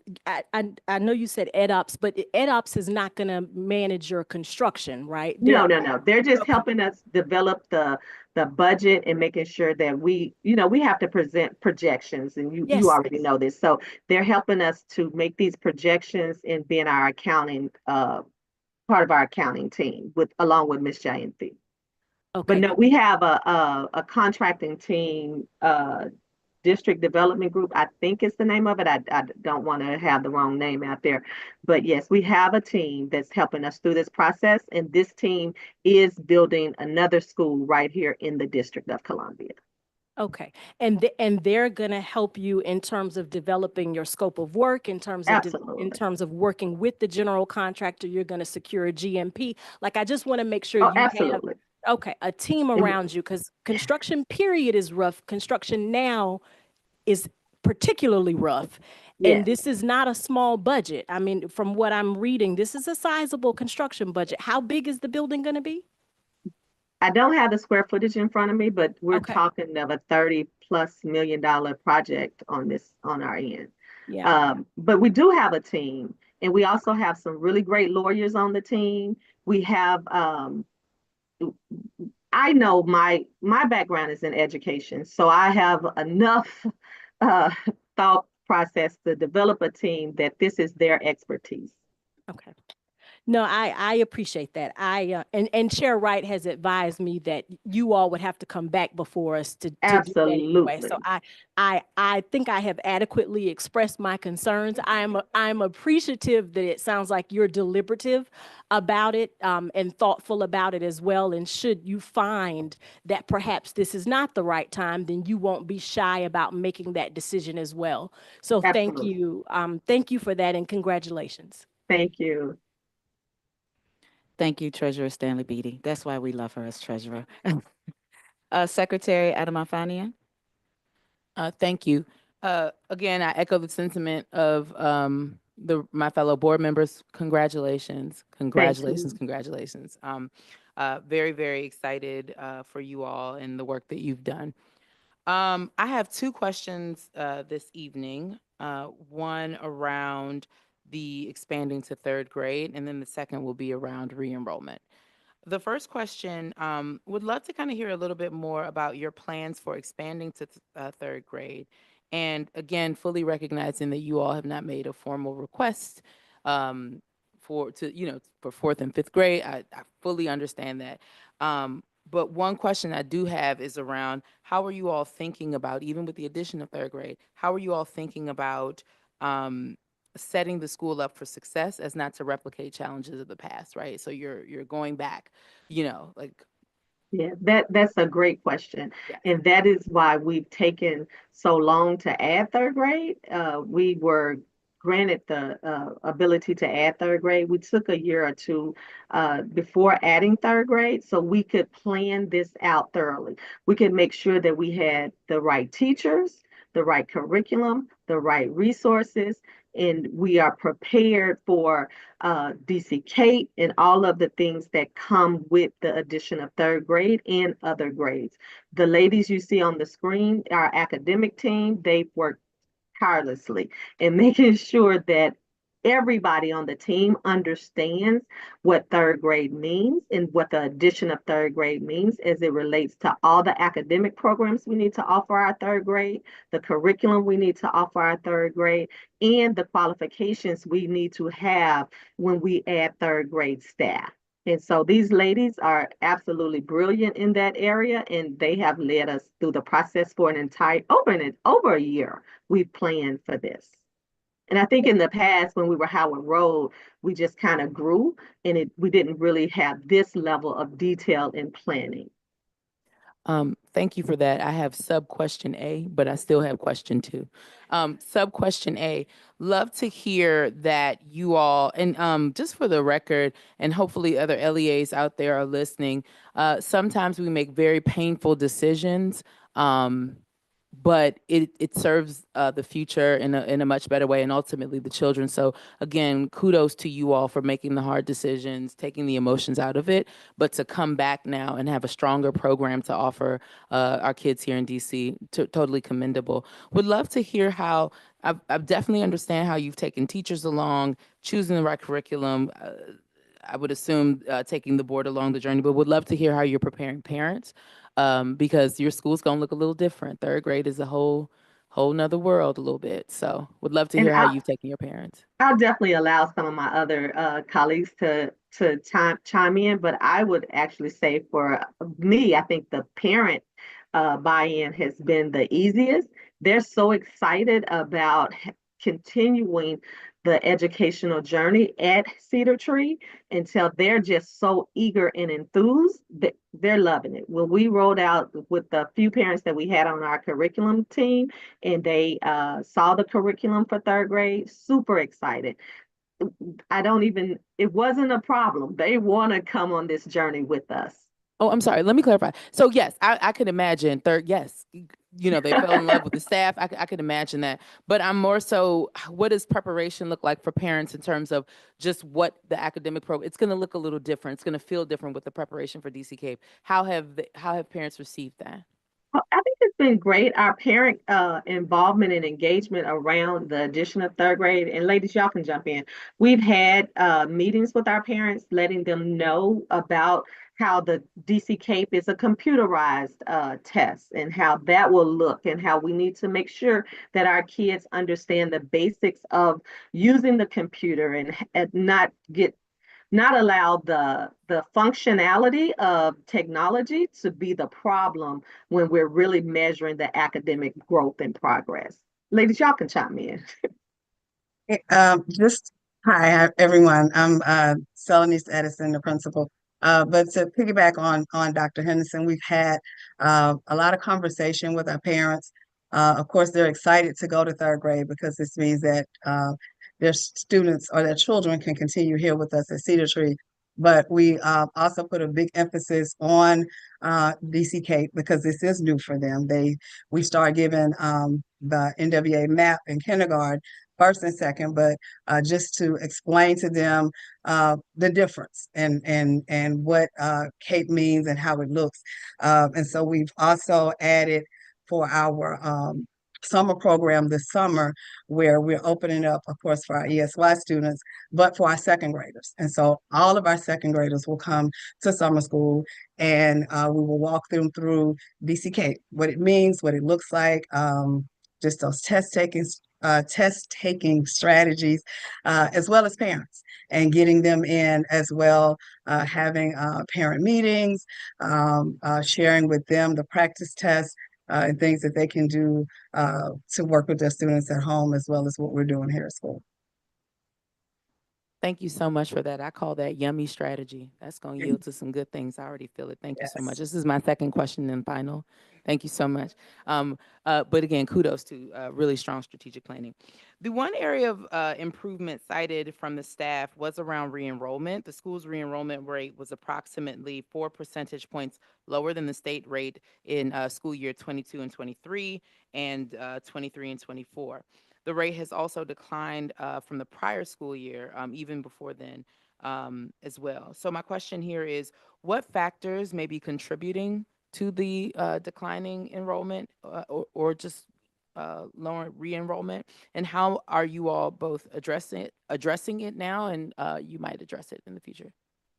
know you said EdOps, but EdOps is not going to manage your construction, right? No. They're just helping us develop the budget and making sure that we have to present projections, and you Yes. already know this. So they're helping us to make these projections and being our accounting part of our accounting team along with Miss Jayanthi. But Okay. no, we have a contracting team, district development group, I think is the name of it. I don't want to have the wrong name out there. But yes, we have a team that's helping us through this process. And this team is building another school right here in the District of Columbia. Okay. And they're going to help you in terms of developing your scope of work, in terms of working with the general contractor. You're going to secure a GMP. Like, I just want to make sure you have a team around you, because construction period is rough. Construction now is particularly rough. And this is not a small budget. I mean, from what I'm reading, this is a sizable construction budget. How big is the building going to be? I don't have the square footage in front of me, but we're talking of a $30+ million project on our end. Yeah. But we do have a team, and we also have some really great lawyers on the team. We have I know my background is in education, so I have enough thought process to develop a team that this is their expertise. Okay. No, I appreciate that. And Chair Wright has advised me that you all would have to come back before us to do that anyway. So I think I have adequately expressed my concerns. I'm appreciative that it sounds like you're deliberative about it and thoughtful about it as well. And should you find that perhaps this is not the right time, then you won't be shy about making that decision as well. So thank you. Thank you for that, and congratulations. Thank you. Thank you, Treasurer Stanley Beatty. That's why we love her as treasurer. Secretary Adamafania. Thank you. Again, I echo the sentiment of my fellow board members. Congratulations. Congratulations. Very, very excited for you all and the work that you've done. I have two questions this evening. One around the expanding to third grade, and then the second will be around re-enrollment. The first question, would love to kind of hear a little bit more about your plans for expanding to third grade. And again, fully recognizing that you all have not made a formal request for fourth and fifth grade. I fully understand that. But one question I do have is around how are you all thinking about, even with the addition of third grade, how are you all thinking about setting the school up for success as not to replicate challenges of the past, right? So you're going back, Yeah, that's a great question. And that is why we've taken so long to add third grade. We were granted the ability to add third grade. We took a year or two before adding third grade so we could plan this out thoroughly. We could make sure that we had the right teachers, the right curriculum, the right resources, and we are prepared for DC Kate and all of the things that come with the addition of third grade and other grades. The ladies you see on the screen, our academic team, they've worked tirelessly in making sure that everybody on the team understands what third grade means and what the addition of third grade means as it relates to all the academic programs we need to offer our third grade, the curriculum we need to offer our third grade, and the qualifications we need to have when we add third grade staff. And so these ladies are absolutely brilliant in that area, and they have led us through the process for an entire over a year. We've planned for this. And I think in the past, when we were Howard Road, we just kind of grew, and we didn't really have this level of detail in planning. Thank you for that. I have sub question A, but I still have question two. Sub question A, love to hear that you all, and just for the record, and hopefully other LEAs out there are listening, sometimes we make very painful decisions. But it serves the future in a much better way, and ultimately the children. So again, kudos to you all for making the hard decisions, taking the emotions out of it, but to come back now and have a stronger program to offer our kids here in DC, totally commendable. Would love to hear how, I definitely understand how you've taken teachers along, choosing the right curriculum. I would assume taking the board along the journey, but would love to hear how you're preparing parents, because your school's gonna look a little different. Third grade is a whole nother world a little bit. So would love to And hear how you've taken your parents. I'll definitely allow some of my other colleagues to chime in, but I would actually say for me, I think the parent buy-in has been the easiest. They're so excited about continuing the educational journey at Cedar Tree until they're just so eager and enthused that they're loving it. When we rolled out with the few parents that we had on our curriculum team and they saw the curriculum for third grade, super excited. It wasn't a problem. They want to come on this journey with us. Oh, I'm sorry. Let me clarify. So yes, I could imagine yes, they fell in love with the staff. I could imagine that. But I'm more so, what does preparation look like for parents in terms of just what the academic program? It's going to look a little different. It's going to feel different with the preparation for DC Cape. How have parents received that? Well, I think it's been great. Our parent involvement and engagement around the addition of third grade, and ladies, y'all can jump in. We've had meetings with our parents, letting them know about how the DC Cape is a computerized test and how that will look, and how we need to make sure that our kids understand the basics of using the computer and not allow the functionality of technology to be the problem when we're really measuring the academic growth and progress. Ladies, y'all can chime in. Just hi everyone. I'm Celanese Edison, the principal. But to piggyback on Dr. Henderson, we've had a lot of conversation with our parents. Of course, they're excited to go to third grade because this means that their students or their children can continue here with us at Cedar Tree. But we also put a big emphasis on DC Cape because this is new for them. We start giving the NWA map in kindergarten, first and second, but just to explain to them the difference and what Cape means and how it looks. And so we've also added for our summer program this summer, where we're opening up, of course, for our ESY students, but for our second graders. And so all of our second graders will come to summer school, and we will walk them through DC Cape, what it means, what it looks like, just those test-taking strategies, as well as parents, and getting them in as well, having parent meetings, sharing with them the practice tests, and things that they can do to work with their students at home, as well as what we're doing here at school. Thank you so much for that. I call that yummy strategy. That's going to yield to some good things. I already feel it. Thank you so much. This is my second question and final. Thank you so much. But again, kudos to really strong strategic planning. The one area of improvement cited from the staff was around re-enrollment. The school's re-enrollment rate was approximately 4 percentage points lower than the state rate in school year 22 and 23 and 23 and 24. The rate has also declined from the prior school year, even before then as well. So my question here is, what factors may be contributing to the declining enrollment or just lower re-enrollment, and how are you all both addressing it now, and you might address it in the future?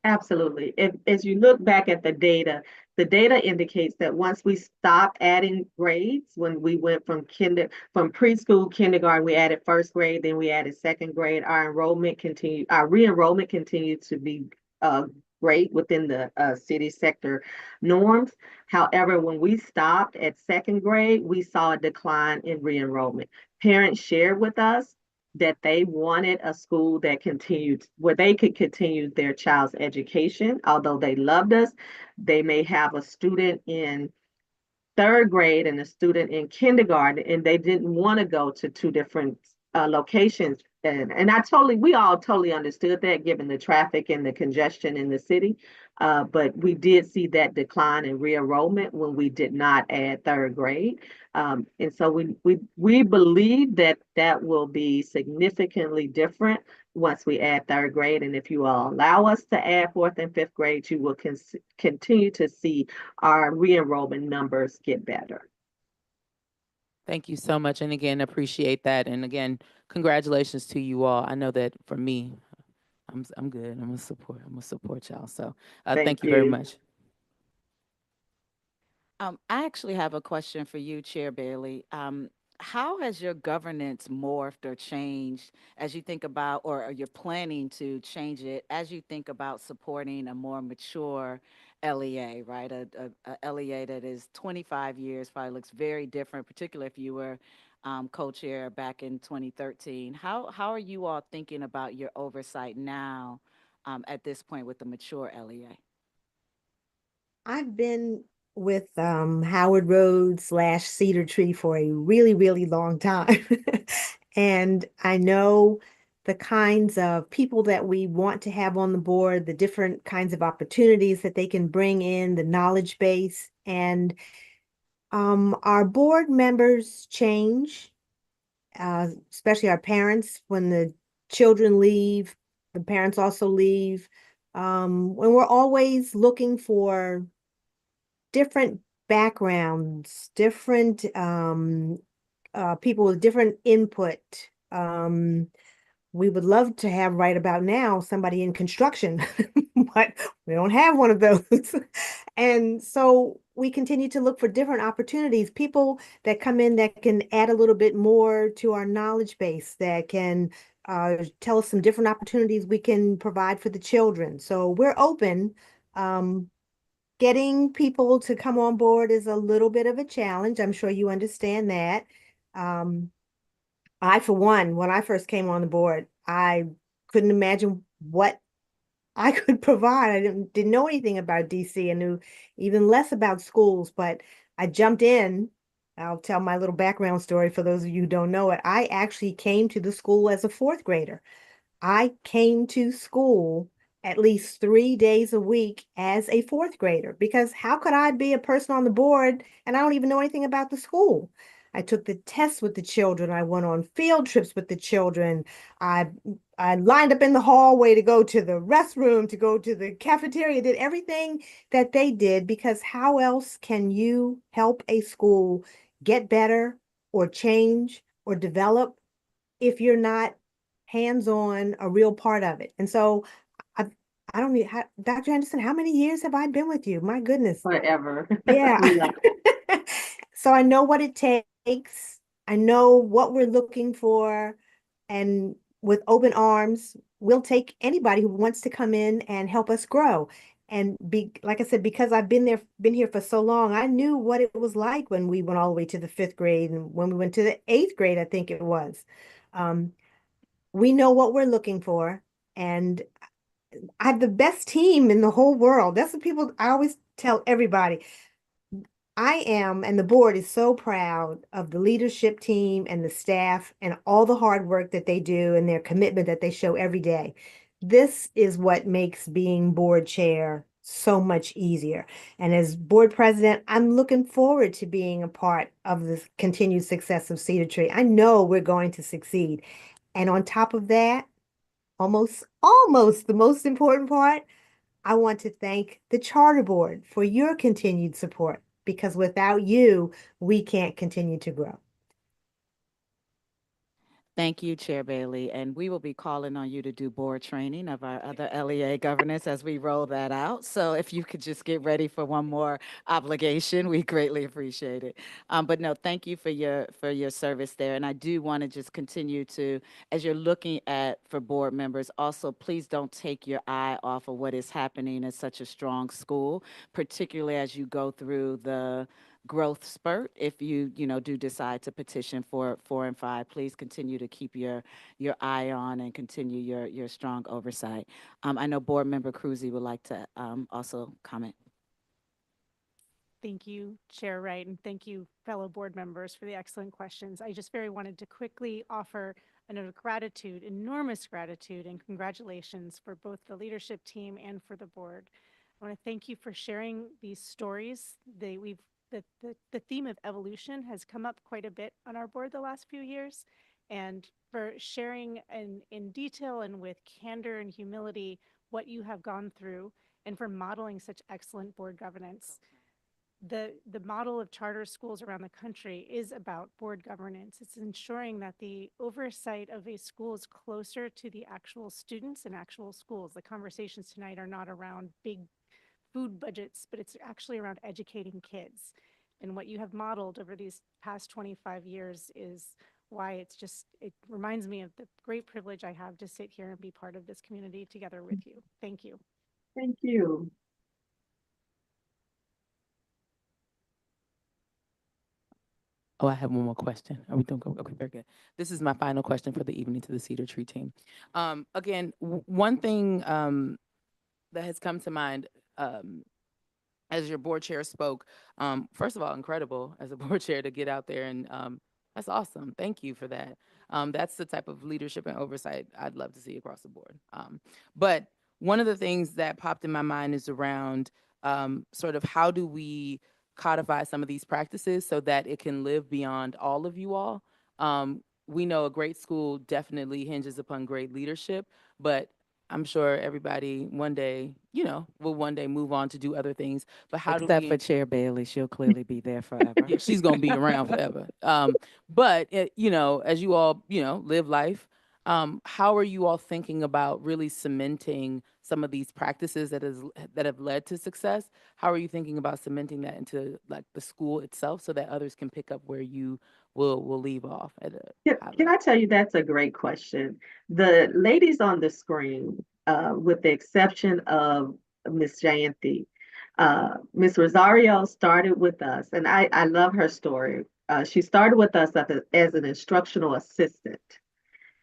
Absolutely. If, as you look back at the data indicates that once we stopped adding grades, when we went from preschool, kindergarten, we added first grade, then we added second grade, our re-enrollment continued to be uh, great within the city sector norms. However, when we stopped at second grade, we saw a decline in re-enrollment. Parents shared with us that they wanted a school that continued where they could continue their child's education. Although they loved us, they may have a student in third grade and a student in kindergarten, and they didn't want to go to two different locations. And we all totally understood that given the traffic and the congestion in the city. But we did see that decline in re-enrollment when we did not add third grade. And so we believe that that will be significantly different once we add third grade. And if you will allow us to add fourth and fifth grade, you will continue to see our re-enrollment numbers get better. Thank you so much, and again, appreciate that. And again, congratulations to you all. I know that for me, I'm good. I'm gonna support y'all. So thank you very much. I actually have a question for you, Chair Bailey. How has your governance morphed or changed as you think about, or you're planning to change it as you think about supporting a more mature LEA, right? A LEA that is 25 years, probably looks very different, particularly if you were co-chair back in 2013. How are you all thinking about your oversight now at this point with the mature LEA? I've been with Howard Road / Cedar Tree for a really, really long time. And I know the kinds of people that we want to have on the board, the different kinds of opportunities that they can bring in, the knowledge base. And our board members change, especially our parents. When the children leave, the parents also leave. And we're always looking for different backgrounds, different people with different input. We would love to have right about now somebody in construction, but we don't have one of those. And so we continue to look for different opportunities, people that come in that can add a little bit more to our knowledge base, that can tell us some different opportunities we can provide for the children. So we're open. Getting people to come on board is a little bit of a challenge. I'm sure you understand that. I, for one, when I first came on the board, I couldn't imagine what I could provide. I didn't know anything about DC. I knew even less about schools, but I jumped in. I'll tell my little background story for those of you who don't know it. I actually came to the school as a fourth grader. I came to school at least 3 days a week as a fourth grader, because how could I be a person on the board and I don't even know anything about the school? I took the tests with the children. I went on field trips with the children. I I lined up in the hallway to go to the restroom, to go to the cafeteria, did everything that they did, because how else can you help a school get better or change or develop if you're not hands-on, a real part of it? And so I, I don't need, Dr. Anderson, how many years have I been with you? My goodness. Forever. Yeah. So I know what it takes. I know what we're looking for. And with open arms, we'll take anybody who wants to come in and help us grow. And like I said, because I've been here for so long, I knew what it was like when we went all the way to the fifth grade and when we went to the eighth grade, I think it was. Um, we know what we're looking for, and I have the best team in the whole world. That's what people, I always tell everybody. I am, and the board is so proud of the leadership team and the staff and all the hard work that they do and their commitment that they show every day. This is what makes being board chair so much easier. And as board president, I'm looking forward to being a part of the continued success of Cedar Tree. I know we're going to succeed. And on top of that, almost the most important part, I want to thank the Charter Board for your continued support, because without you, we can't continue to grow. Thank you, Chair Bailey. And we will be calling on you to do board training of our other LEA governors as we roll that out. So if you could just get ready for one more obligation, we greatly appreciate it. But no, thank you for your service there. And I do want to just continue to, as you're looking at for board members, also please don't take your eye off of what is happening at such a strong school, particularly as you go through the growth spurt. If you do decide to petition for 4 and 5, please continue to keep your eye on and continue your strong oversight. I know Board Member Cruzy would like to also comment. Thank you, Chair Wright, and thank you, fellow board members, for the excellent questions. I just very wanted to quickly offer a note of gratitude, enormous gratitude, and congratulations for both the leadership team and for the board. I want to thank you for sharing these stories. The theme of evolution has come up quite a bit on our board the last few years, and for sharing in detail and with candor and humility what you have gone through, and for modeling such excellent board governance. The model of charter schools around the country is about board governance. It's ensuring that the oversight of a school is closer to the actual students and actual schools. The conversations tonight are not around big food budgets, but it's actually around educating kids. And what you have modeled over these past 25 years is why it reminds me of the great privilege I have to sit here and be part of this community together with you. Thank you. Thank you. Oh, I have one more question. Are we doing okay? Very good. This is my final question for the evening to the Cedar Tree team. Again, one thing that has come to mind as your board chair spoke. First of all, incredible as a board chair to get out there and that's awesome. Thank you for that. That's the type of leadership and oversight I'd love to see across the board. But one of the things that popped in my mind is around sort of how do we codify some of these practices so that it can live beyond all of you all. We know a great school definitely hinges upon great leadership, but I'm sure everybody one day, will one day move on to do other things. But how do Except we? for Chair Bailey, she'll clearly be there forever. Yeah, she's gonna be around forever. But as you all, live life, how are you all thinking about really cementing some of these practices that have led to success? How are you thinking about cementing that into like the school itself so that others can pick up where you will leave off at a high Can level? I tell you that's a great question? The ladies on the screen, with the exception of Miss Jayanthi, Miss Rosario started with us, and I love her story. She started with us as an instructional assistant.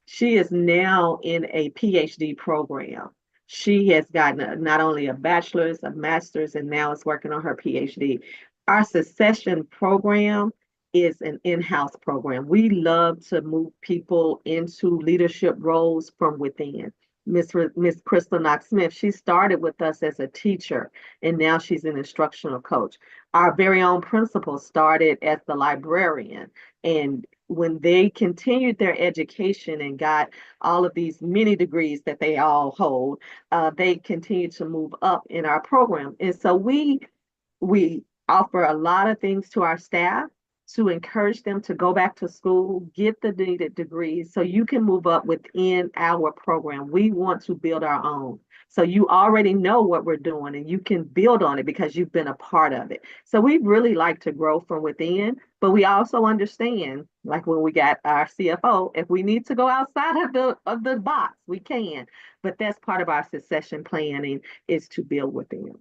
She is now in a PhD program. She has gotten not only a bachelor's, a master's, and now is working on her PhD. Our succession program is an in-house program. We love to move people into leadership roles from within. Miss Crystal Knox Smith, she started with us as a teacher, and now she's an instructional coach. Our very own principal started as the librarian, and when they continued their education and got all of these many degrees that they all hold, they continued to move up in our program. And so we offer a lot of things to our staff to encourage them to go back to school, get the needed degrees so you can move up within our program. We want to build our own. So you already know what we're doing and you can build on it because you've been a part of it. So we really like to grow from within, but we also understand, like when we got our CFO, if we need to go outside of the box, we can. But that's part of our succession planning is to build within.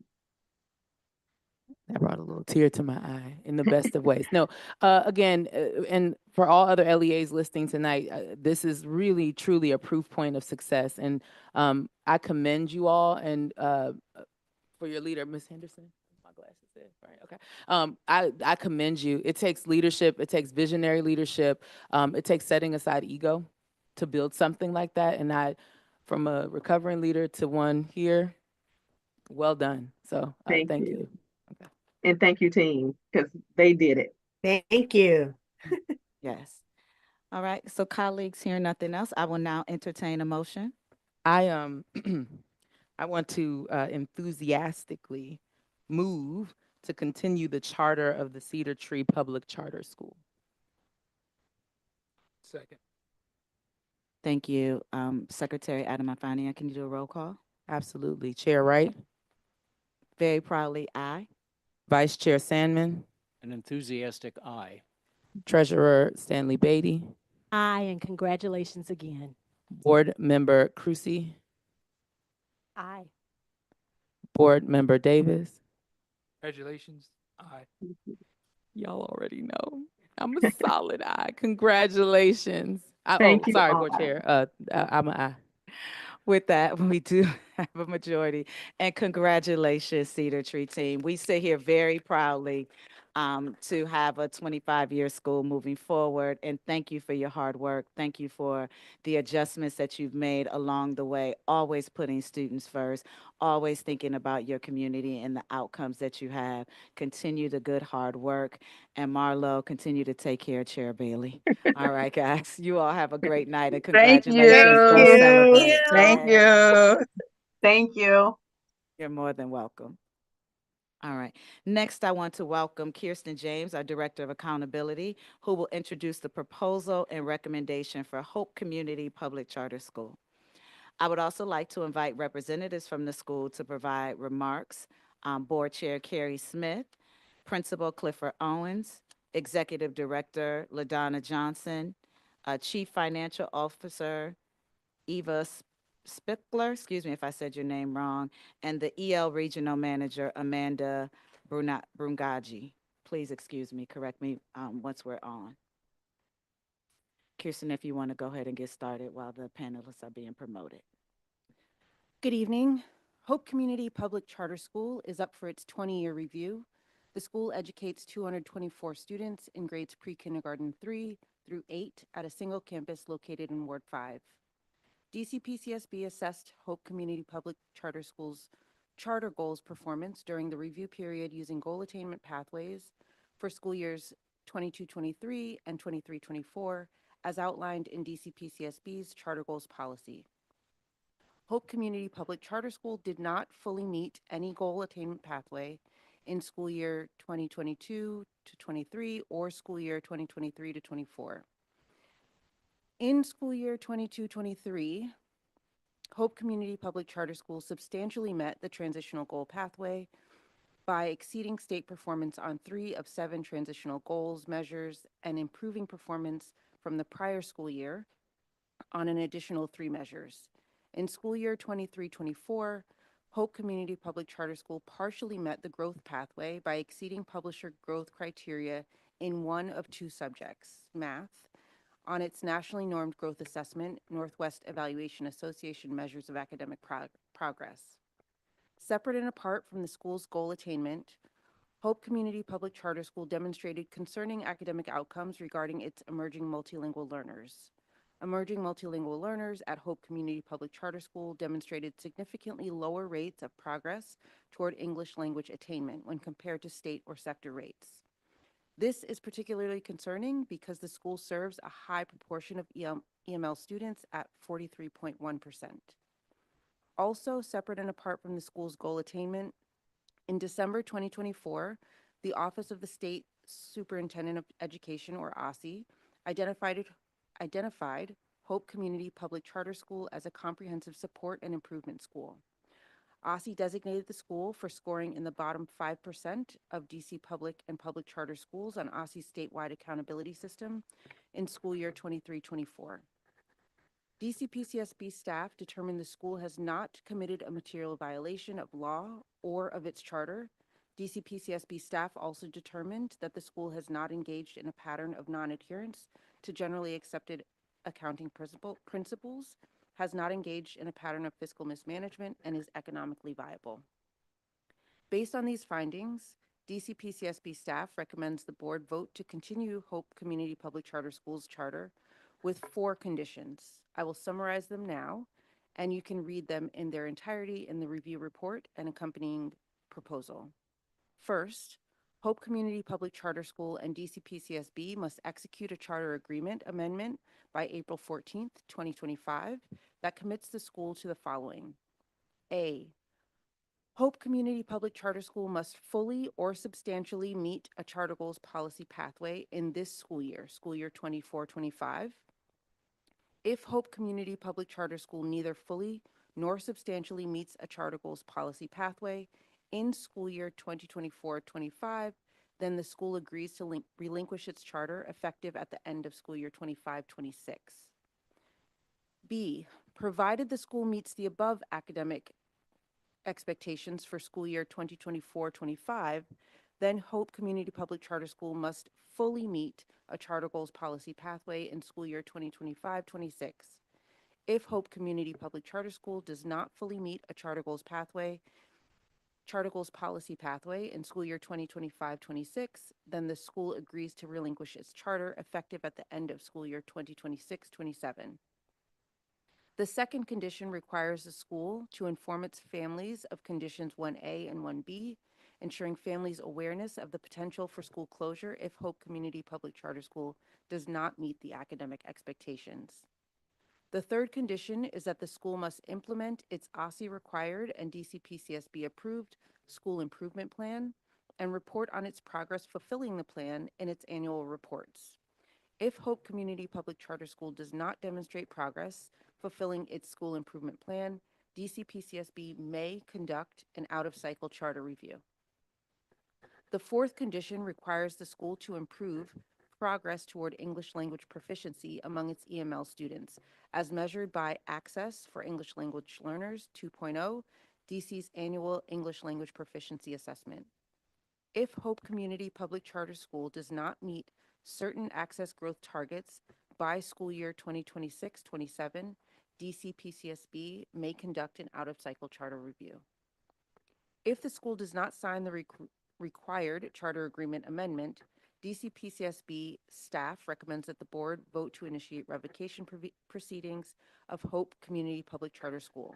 That brought a little tear to my eye in the best of ways. No, again, and for all other LEAs listening tonight, this is really, truly a proof point of success. And I commend you all and for your leader, Ms. Henderson. My glasses there, right? Okay. I commend you. It takes leadership. It takes visionary leadership. It takes setting aside ego to build something like that. And from a recovering leader to one here, well done. So thank you. Okay. And thank you, team, because they did it. Thank you. Yes. All right. So colleagues, hearing nothing else, I will now entertain a motion. I I want to enthusiastically move to continue the charter of the Cedar Tree Public Charter School. Second. Thank you. Secretary Adamafania, can you do a roll call? Absolutely. Chair Wright, Very proudly, aye. Vice Chair Sandman, An enthusiastic aye. Treasurer Stanley Beatty, Aye, and congratulations again. Board Member Crucy, Aye. Board Member Davis. Congratulations. Aye. Y'all already know. I'm a solid aye. Congratulations. Thank you Sorry, all. Board Chair. I'm an aye. With that, we do have a majority. And congratulations, Cedar Tree team. We sit here very proudly to have a 25-year school moving forward. And thank you for your hard work. Thank you for the adjustments that you've made along the way, always putting students first, always thinking about your community and the outcomes that you have. Continue the good hard work. And Marlo, continue to take care of Chair Bailey. All right, guys. You all have a great night and Thank congratulations. Go you. celebrate. Thank Yeah. you. Thank you. You're more than welcome. All right. Next, I want to welcome Kirsten James, our Director of Accountability, who will introduce the proposal and recommendation for Hope Community Public Charter School. I would also like to invite representatives from the school to provide remarks. Board Chair Carrie Smith, Principal Clifford Owens, Executive Director LaDonna Johnson, Chief Financial Officer Eva Spickler, excuse me if I said your name wrong, and the EL Regional Manager, Amanda Brungaji. Please excuse me, correct me once we're on. Kirsten, if you want to go ahead and get started while the panelists are being promoted. Good evening. Hope Community Public Charter School is up for its 20-year review. The school educates 224 students in grades pre-kindergarten 3 through 8 at a single campus located in Ward 5. DCPCSB assessed Hope Community Public Charter School's charter goals performance during the review period using goal attainment pathways for school years 22-23 and 23-24 as outlined in DCPCSB's charter goals policy. Hope Community Public Charter School did not fully meet any goal attainment pathway in school year 2022 to 23 or school year 2023 to 24. In school year 22-23, Hope Community Public Charter School substantially met the transitional goal pathway by exceeding state performance on 3 of 7 transitional goals measures and improving performance from the prior school year on an additional 3 measures. In school year 23-24, Hope Community Public Charter School partially met the growth pathway by exceeding publisher growth criteria in 1 of 2 subjects, math, on its nationally normed growth assessment, Northwest Evaluation Association measures of academic progress. Separate and apart from the school's goal attainment, Hope Community Public Charter School demonstrated concerning academic outcomes regarding its emerging multilingual learners. Emerging multilingual learners at Hope Community Public Charter School demonstrated significantly lower rates of progress toward English language attainment when compared to state or sector rates. This is particularly concerning because the school serves a high proportion of EML students at 43.1%. Also, separate and apart from the school's goal attainment, in December 2024, the Office of the State Superintendent of Education, or OSSE, identified Hope Community Public Charter School as a comprehensive support and improvement school. OSSE designated the school for scoring in the bottom 5% of DC public and public charter schools on OSSE's statewide accountability system in school year 23-24. DCPCSB staff determined the school has not committed a material violation of law or of its charter. DCPCSB staff also determined that the school has not engaged in a pattern of non-adherence to generally accepted accounting principles, has not engaged in a pattern of fiscal mismanagement, and is economically viable. Based on these findings, DCPCSB staff recommends the board vote to continue Hope Community Public Charter Schools charter with 4 conditions. I will summarize them now, and you can read them in their entirety in the review report and accompanying proposal. First, Hope Community Public Charter School and DCPCSB must execute a charter agreement amendment by April 14th, 2025, that commits the school to the following. A, Hope Community Public Charter School must fully or substantially meet a charter goals policy pathway in this school year 24-25. If Hope Community Public Charter School neither fully nor substantially meets a charter goals policy pathway in school year 2024-25, then the school agrees to relinquish its charter effective at the end of school year 25-26. B, provided the school meets the above academic expectations for school year 2024-25, then Hope Community Public Charter School must fully meet a charter goals policy pathway in school year 2025-26. If Hope Community Public Charter School does not fully meet a charter goals policy pathway in school year 2025-26, then the school agrees to relinquish its charter effective at the end of school year 2026-27. The second condition requires the school to inform its families of conditions 1A and 1B, ensuring families' awareness of the potential for school closure if Hope Community Public Charter School does not meet the academic expectations. The third condition is that the school must implement its OSSI required and DCPCSB approved school improvement plan and report on its progress fulfilling the plan in its annual reports. If Hope Community Public Charter School does not demonstrate progress fulfilling its school improvement plan, DCPCSB may conduct an out-of-cycle charter review. The fourth condition requires the school to improve progress toward English language proficiency among its EML students, as measured by Access for English Language Learners 2.0, DC's annual English language proficiency assessment. If Hope Community Public Charter School does not meet certain access growth targets by school year 2026-27, DCPCSB may conduct an out-of-cycle charter review. If the school does not sign the required charter agreement amendment, DCPCSB staff recommends that the board vote to initiate revocation proceedings of Hope Community Public Charter School.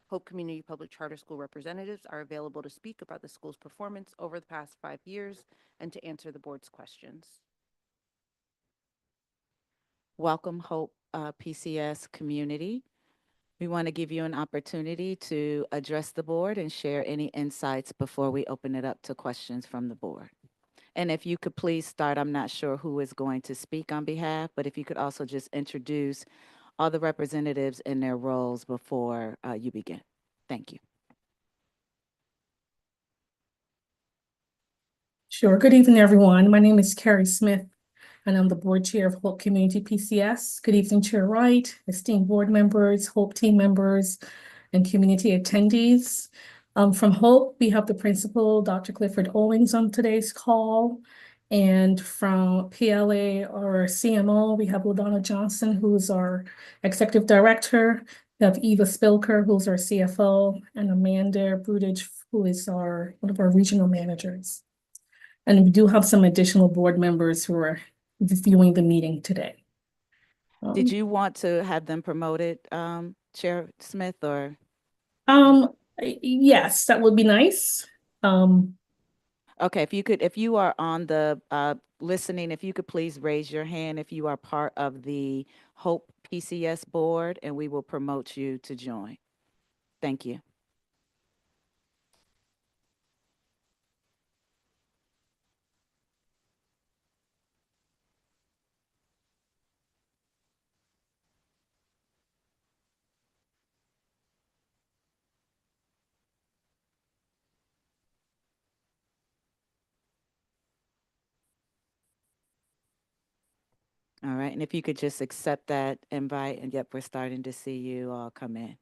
Hope Community Public Charter School representatives are available to speak about the school's performance over the past 5 years and to answer the board's questions. Welcome, Hope PCS community. We want to give you an opportunity to address the board and share any insights before we open it up to questions from the board. And if you could please start, I'm not sure who is going to speak on behalf, but if you could also just introduce all the representatives in their roles before you begin. Thank you. Sure. Good evening, everyone. My name is Carrie Smith, and I'm the board chair of Hope Community PCS. Good evening, Chair Wright, esteemed board members, Hope team members, and community attendees. From Hope, we have the principal, Dr. Clifford Owens, on today's call. And from PLA or CMO, we have LaDonna Johnson, who's our executive director. We have Eva Spilker, who's our CFO, and Amanda Brudage, who is one of our regional managers. And we do have some additional board members who are viewing the meeting today. Did you want to have them promoted, Chair Smith, or? Yes, that would be nice. Okay, if you are on the listening, if you could please raise your hand if you are part of the Hope PCS board, and we will promote you to join. Thank you. All right, and if you could just accept that invite, and yep, we're starting to see you all come in.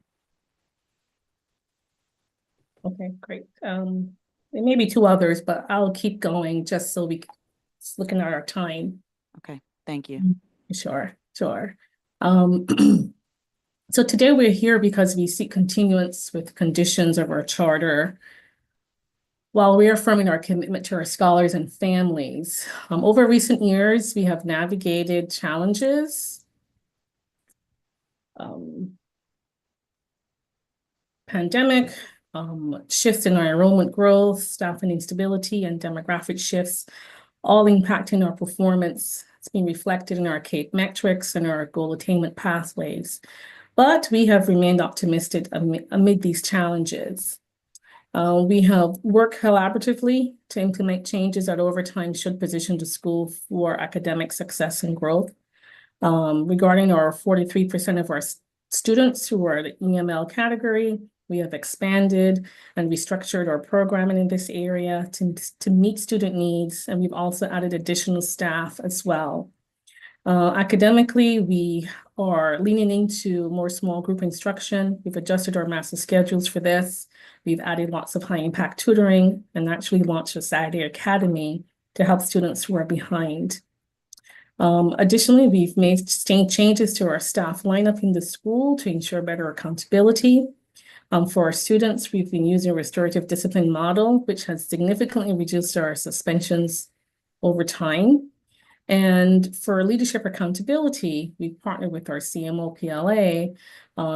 Okay, great. There may be two others, but I'll keep going just so we can, just looking at our time. Okay, thank you. Sure. So today we're here because we seek continuance with conditions of our charter while reaffirming our commitment to our scholars and families. Over recent years, we have navigated challenges, pandemic, shifts in our enrollment growth, staffing instability, and demographic shifts, all impacting our performance. It's been reflected in our CAPE metrics and our goal attainment pathways. But we have remained optimistic amid these challenges. We have worked collaboratively to implement changes that over time should position the school for academic success and growth. Regarding our 43% of our students who are the EML category, we have expanded and restructured our programming in this area to meet student needs, and we've also added additional staff as well. Academically, we are leaning into more small group instruction. We've adjusted our master schedules for this. We've added lots of high impact tutoring and actually launched a Saturday Academy to help students who are behind. Additionally, we've made changes to our staff lineup in the school to ensure better accountability. For our students, we've been using a restorative discipline model, which has significantly reduced our suspensions over time. And for leadership accountability, we've partnered with our CMO PLA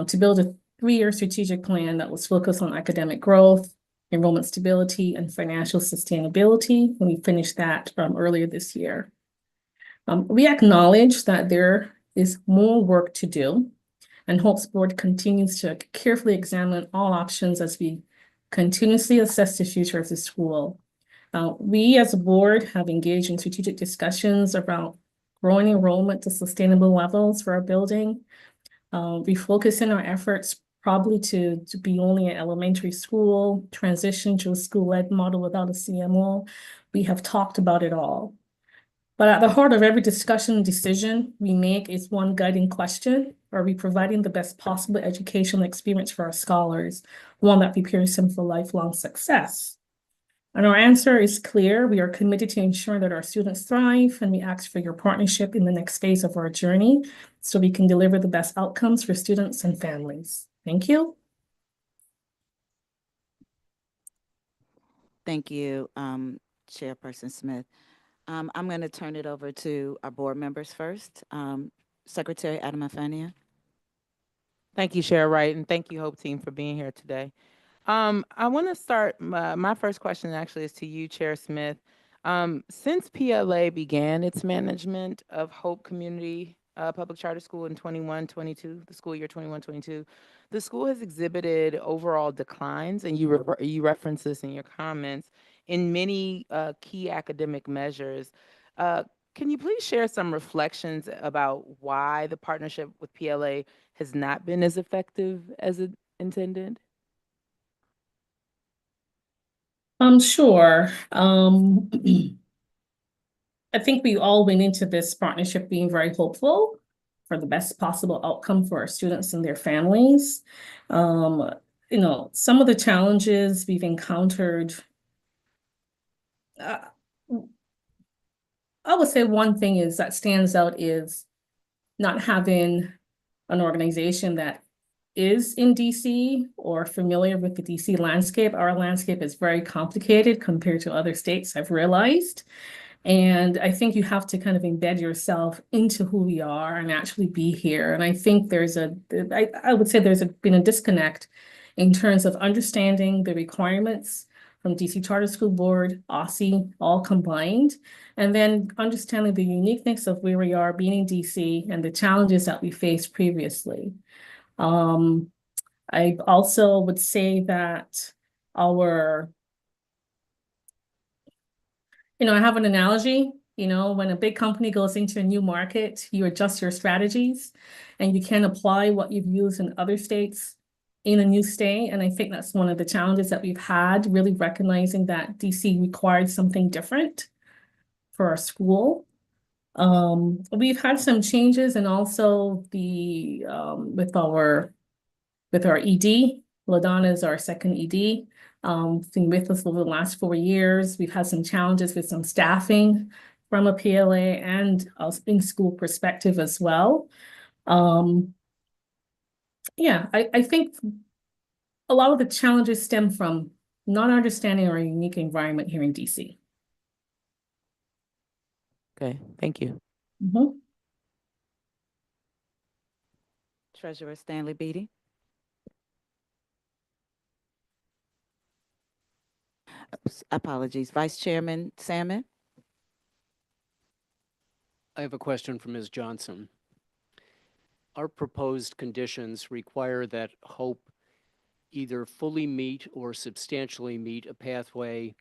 to build a 3-year strategic plan that was focused on academic growth, enrollment stability, and financial sustainability. And we finished that earlier this year. We acknowledge that there is more work to do, and Hope's board continues to carefully examine all options as we continuously assess the future of the school. We as a board have engaged in strategic discussions about growing enrollment to sustainable levels for our building. Refocusing our efforts probably to be only an elementary school, transition to a school-led model without a CMO. We have talked about it all. But at the heart of every discussion and decision we make is one guiding question: are we providing the best possible educational experience for our scholars, one that prepares them for lifelong success? And our answer is clear. We are committed to ensuring that our students thrive, and we ask for your partnership in the next phase of our journey so we can deliver the best outcomes for students and families. Thank you. Thank you, Chairperson Smith. I'm going to turn it over to our board members first. Secretary Adamafania. Thank you, Chair Wright, and thank you, Hope Team, for being here today. I want to start, my first question actually is to you, Chair Smith. Since PLA began its management of Hope Community Public Charter School in 21-22, the school year 21-22, the school has exhibited overall declines, and you reference this in your comments, in many key academic measures. Can you please share some reflections about why the partnership with PLA has not been as effective as it intended? Sure. I think we all went into this partnership being very hopeful for the best possible outcome for our students and their families. Some of the challenges we've encountered, I would say one thing is that stands out is not having an organization that is in DC or familiar with the DC landscape. Our landscape is very complicated compared to other states, I've realized. And I think you have to kind of embed yourself into who we are and actually be here. And I think I would say been a disconnect in terms of understanding the requirements from DC Charter School Board, OSSE, all combined, and then understanding the uniqueness of where we are being in DC and the challenges that we faced previously. I also would say that I have an analogy, when a big company goes into a new market, you adjust your strategies and you can apply what you've used in other states in a new state. And I think that's one of the challenges that we've had, really recognizing that DC required something different for our school. We've had some changes and also with our ED. LaDonna is our second ED. Been with us over the last 4 years. We've had some challenges with some staffing from a PLA and a in-school perspective as well. I think a lot of the challenges stem from not understanding our unique environment here in DC. Okay, thank you. Treasurer Stanley Beatty. Apologies. Vice Chairman Salmon. I have a question for Ms. Johnson. Our proposed conditions require that Hope either fully meet or substantially meet a pathway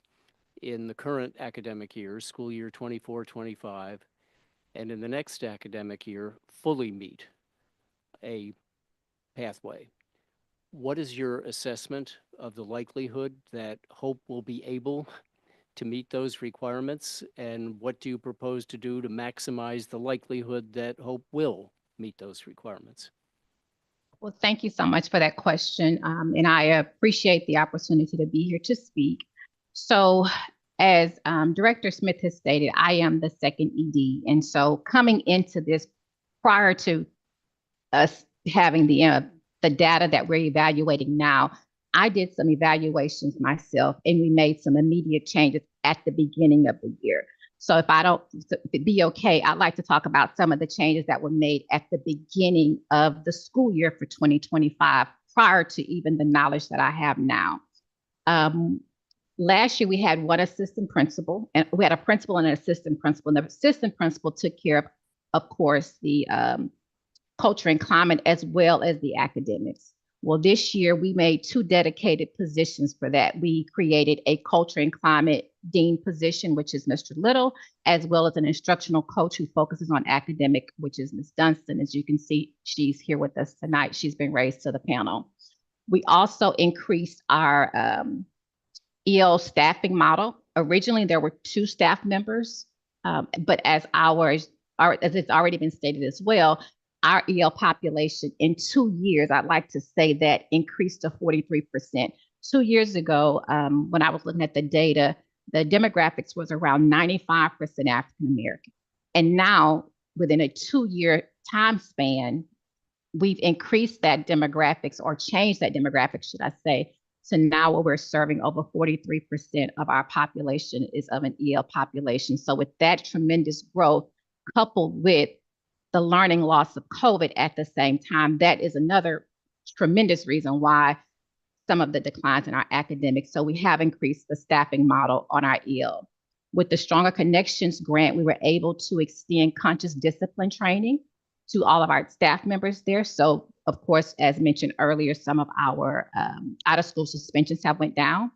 in the current academic year, school year 24-25, and in the next academic year fully meet a pathway. What is your assessment of the likelihood that Hope will be able to meet those requirements? And what do you propose to do to maximize the likelihood that Hope will meet those requirements? Well, thank you so much for that question. And I appreciate the opportunity to be here to speak. So, as Director Smith has stated, I am the second ED. And so, coming into this prior to us having the data that we're evaluating now, I did some evaluations myself, and we made some immediate changes at the beginning of the year. So if it be okay, I'd like to talk about some of the changes that were made at the beginning of the school year for 2025, prior to even the knowledge that I have now. Last year, we had one assistant principal, and we had a principal and an assistant principal. And the assistant principal took care of course, the culture and climate as well as the academics. Well, this year we made 2 dedicated positions for that. We created a culture and climate dean position, which is Mr. Little, as well as an instructional coach who focuses on academic, which is Ms. Dunstan. As you can see, she's here with us tonight. She's been raised to the panel. We also increased our EL staffing model. Originally, there were 2 staff members, but as it's already been stated as well, our EL population in 2 years, I'd like to say that increased to 43%. 2 years ago, when I was looking at the data, the demographics was around 95% African American. And now, within a 2-year time span, we've increased that demographics, or changed that demographic, should I say, so now we're serving over 43% of our population is of an EL population. So with that tremendous growth, coupled with the learning loss of COVID at the same time, that is another tremendous reason why some of the declines in our academics. So we have increased the staffing model on our EL. With the Stronger Connections grant, we were able to extend conscious discipline training to all of our staff members there. So of course, as mentioned earlier, some of our out-of-school suspensions have went down.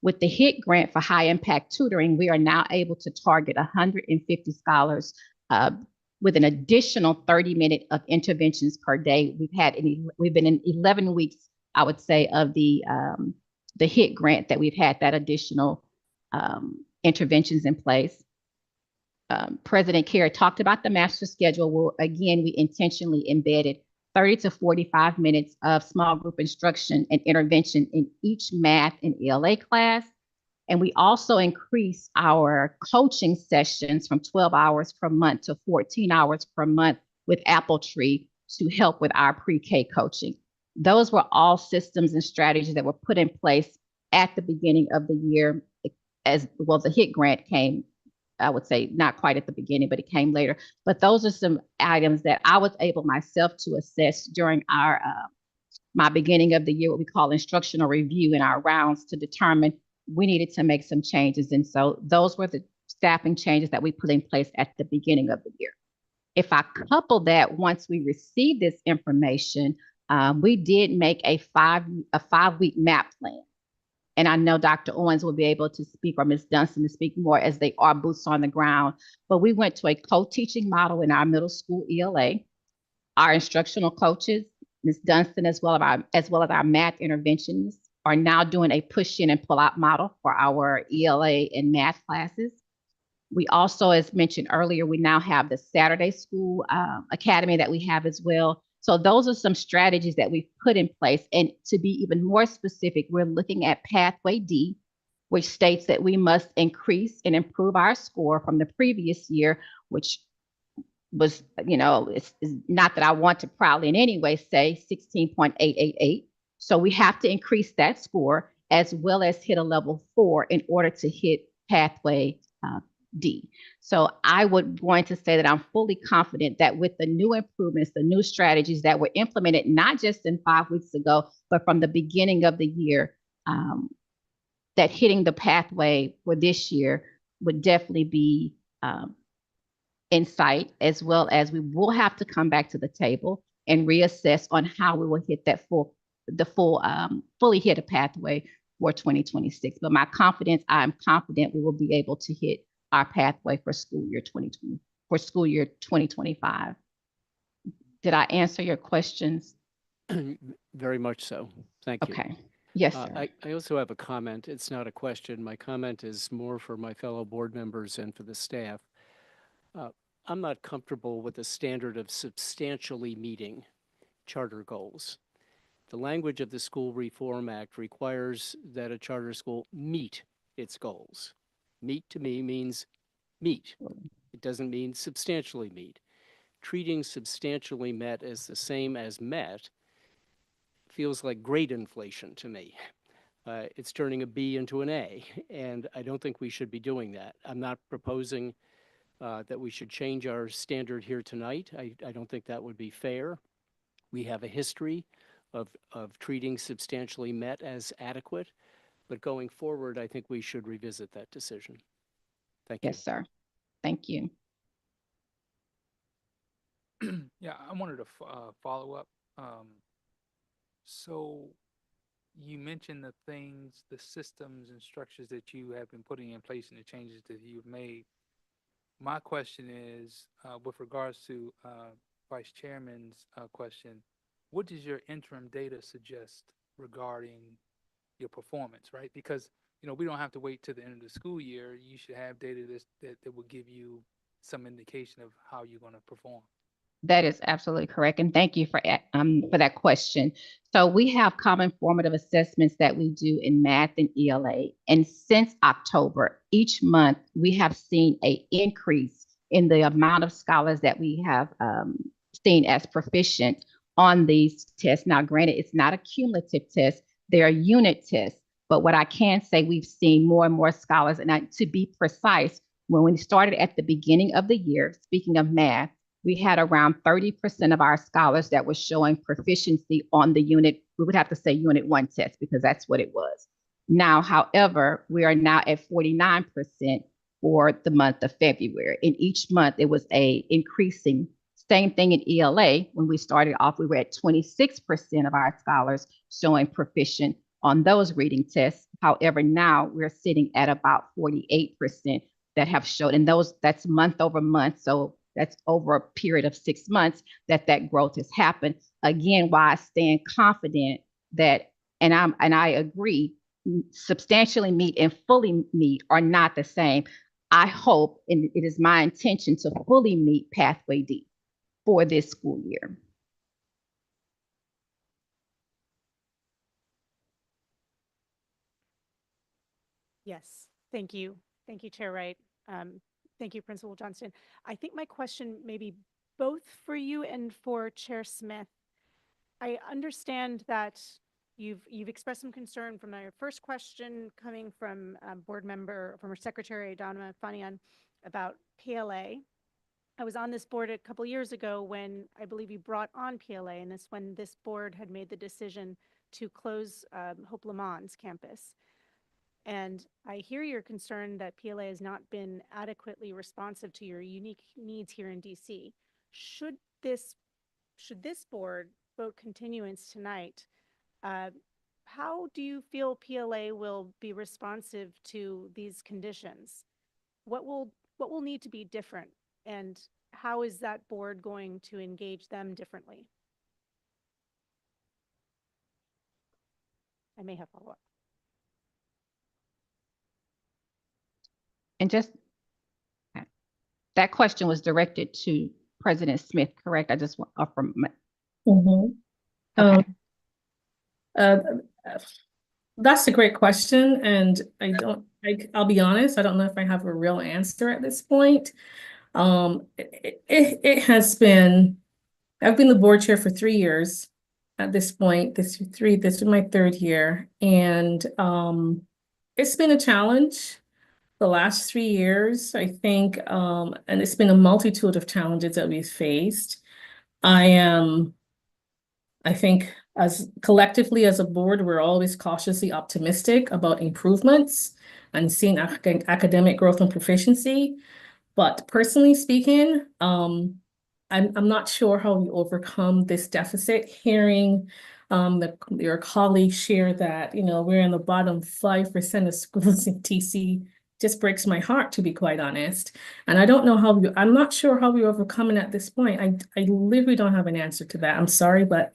With the HIT grant for high impact tutoring, we are now able to target 150 scholars with an additional 30 minutes of interventions per day. We've been in 11 weeks, I would say, of the HIT grant that we've had that additional interventions in place. President Kerr talked about the master schedule. Well, again, we intentionally embedded 30 to 45 minutes of small group instruction and intervention in each math and ELA class. And we also increased our coaching sessions from 12 hours per month to 14 hours per month with Apple Tree to help with our pre-K coaching. Those were all systems and strategies that were put in place at the beginning of the year. As well, the HIT grant came, I would say not quite at the beginning, but it came later. But those are some items that I was able myself to assess during our my beginning of the year, what we call instructional review in our rounds, to determine we needed to make some changes. And so those were the staffing changes that we put in place at the beginning of the year. If I couple that, once we received this information, we did make a 5-week MAP plan. And I know Dr. Owens will be able to speak, or Ms. Dunstan to speak more, as they are boots on the ground. But we went to a co-teaching model in our middle school ELA. Our instructional coaches, Ms. Dunstan, as well as our math interventionists, are now doing a push-in and pull-out model for our ELA and math classes. We also, as mentioned earlier, we now have the Saturday School Academy that we have as well. So those are some strategies that we've put in place. And to be even more specific, we're looking at Pathway D, which states that we must increase and improve our score from the previous year, which was, it's not that I want to proudly in any way say 16.888. So we have to increase that score as well as hit a level 4 in order to hit Pathway D. So I would want to say that I'm fully confident that with the new improvements, the new strategies that were implemented, not just in 5 weeks ago, but from the beginning of the year, that hitting the pathway for this year would definitely be in sight, as well as we will have to come back to the table and reassess on how we will hit that fully hit a pathway for 2026. But I'm confident we will be able to hit our pathway for school year 2020, for school year 2025. Did I answer your questions? Very much so. Thank you. Okay. Yes, sir. I also have a comment. It's not a question. My comment is more for my fellow board members and for the staff. I'm not comfortable with the standard of substantially meeting charter goals. The language of the School Reform Act requires that a charter school meet its goals. Meet to me means meet. It doesn't mean substantially meet. Treating substantially met as the same as met feels like grade inflation to me. It's turning a B into an A, and I don't think we should be doing that. I'm not proposing that we should change our standard here tonight. I don't think that would be fair. We have a history of treating substantially met as adequate, but going forward, I think we should revisit that decision. Thank you. Yes, sir. Thank you. Yeah, I wanted to follow up. So you mentioned the things, the systems and structures that you have been putting in place and the changes that you've made. My question is, with regards to Vice Chairman's question, what does your interim data suggest regarding your performance, right? Because, we don't have to wait till the end of the school year. You should have data that will give you some indication of how you're going to perform. That is absolutely correct. And thank you for that question. So we have common formative assessments that we do in math and ELA. And since October, each month, we have seen an increase in the amount of scholars that we have seen as proficient on these tests. Now, granted, it's not a cumulative test. They are unit tests. But what I can say, we've seen more and more scholars. And to be precise, when we started at the beginning of the year, speaking of math, we had around 30% of our scholars that were showing proficiency on the unit. We would have to say unit 1 test because that's what it was. Now, however, we are now at 49% for the month of February. In each month, it was a increasing. Same thing in ELA. When we started off, we were at 26% of our scholars showing proficient on those reading tests. However, now we're sitting at about 48% that have showed, and that's month over month. So that's over a period of 6 months that growth has happened. Again, why I stand confident that, and I agree, substantially meet and fully meet are not the same. I hope, and it is my intention to fully meet Pathway D for this school year. Yes, thank you. Thank you, Chair Wright. Thank you, Principal Johnston. I think my question may be both for you and for Chair Smith. I understand that you've expressed some concern from your first question coming from board member, former Secretary Donna Fanian about PLA. I was on this board a couple years ago when I believe you brought on PLA, and that's when this board had made the decision to close Hope Lamont's campus. And I hear your concern that PLA has not been adequately responsive to your unique needs here in DC. Should this board vote continuance tonight, how do you feel PLA will be responsive to these conditions? What will need to be different, and how is that board going to engage them differently? I may have follow-up. And just that question was directed to President Smith, correct? I just want from my. Okay. That's a great question, and I'll be honest, I don't know if I have a real answer at this point. It has been, I've been the board chair for 3 years at this point. This is my 3rd year, and it's been a challenge the last 3 years, I think, and it's been a multitude of challenges that we've faced. I think as collectively as a board, we're always cautiously optimistic about improvements and seeing academic growth and proficiency. But personally speaking, I'm not sure how we overcome this deficit. Hearing your colleagues share that, we're in the bottom 5% of schools in DC just breaks my heart, to be quite honest. And I don't know I'm not sure how we overcome it at this point. I literally don't have an answer to that. I'm sorry, but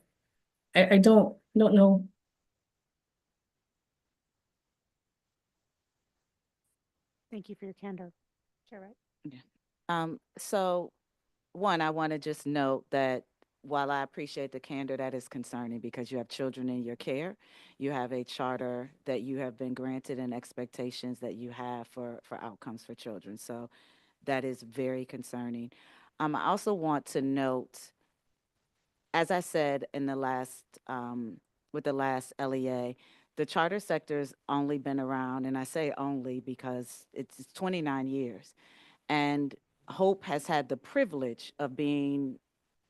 I don't know. Thank you for your candor. Chair Wright? Yeah. So one, I want to just note that while I appreciate the candor, that is concerning because you have children in your care, you have a charter that you have been granted and expectations that you have for outcomes for children. So that is very concerning. I also want to note, as I said in the last, with the last LEA, the charter sector's only been around, and I say only because it's 29 years. And Hope has had the privilege of being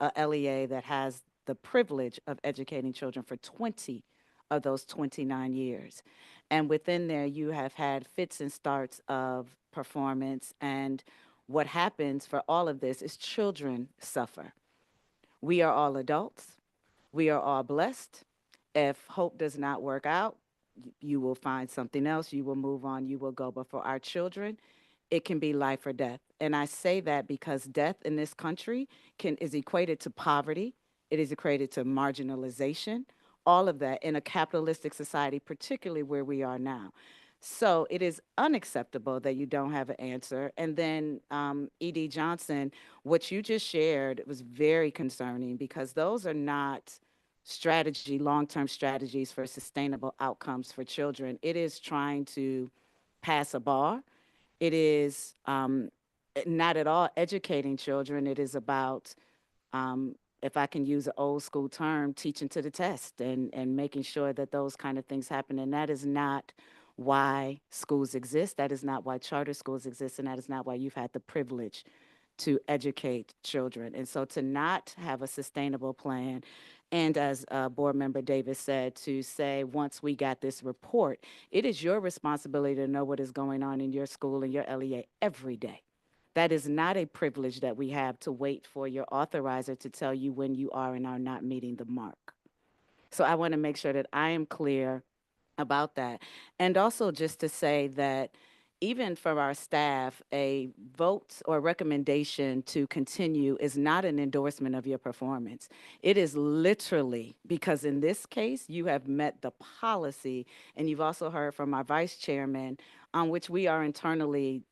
a LEA that has the privilege of educating children for 20 of those 29 years. And within there, you have had fits and starts of performance. And what happens for all of this is children suffer. We are all adults. We are all blessed. If hope does not work out, you will find something else. You will move on. You will go. But for our children, it can be life or death. And I say that because death in this country is equated to poverty. It is equated to marginalization, all of that in a capitalistic society, particularly where we are now. So it is unacceptable that you don't have an answer. And then, E.D. Johnson, what you just shared was very concerning because those are not long-term strategies for sustainable outcomes for children. It is trying to pass a bar. It is not at all educating children. It is about, if I can use an old school term, teaching to the test and making sure that those kind of things happen. And that is not why schools exist. That is not why charter schools exist. And that is not why you've had the privilege to educate children. And so to not have a sustainable plan, and as Board Member Davis said, to say once we got this report, it is your responsibility to know what is going on in your school and your LEA every day. That is not a privilege that we have to wait for your authorizer to tell you when you are and are not meeting the mark. So I want to make sure that I am clear about that. And also just to say that even for our staff, a vote or recommendation to continue is not an endorsement of your performance. It is literally because in this case, you have met the policy, and you've also heard from our vice chairman, on which we are internally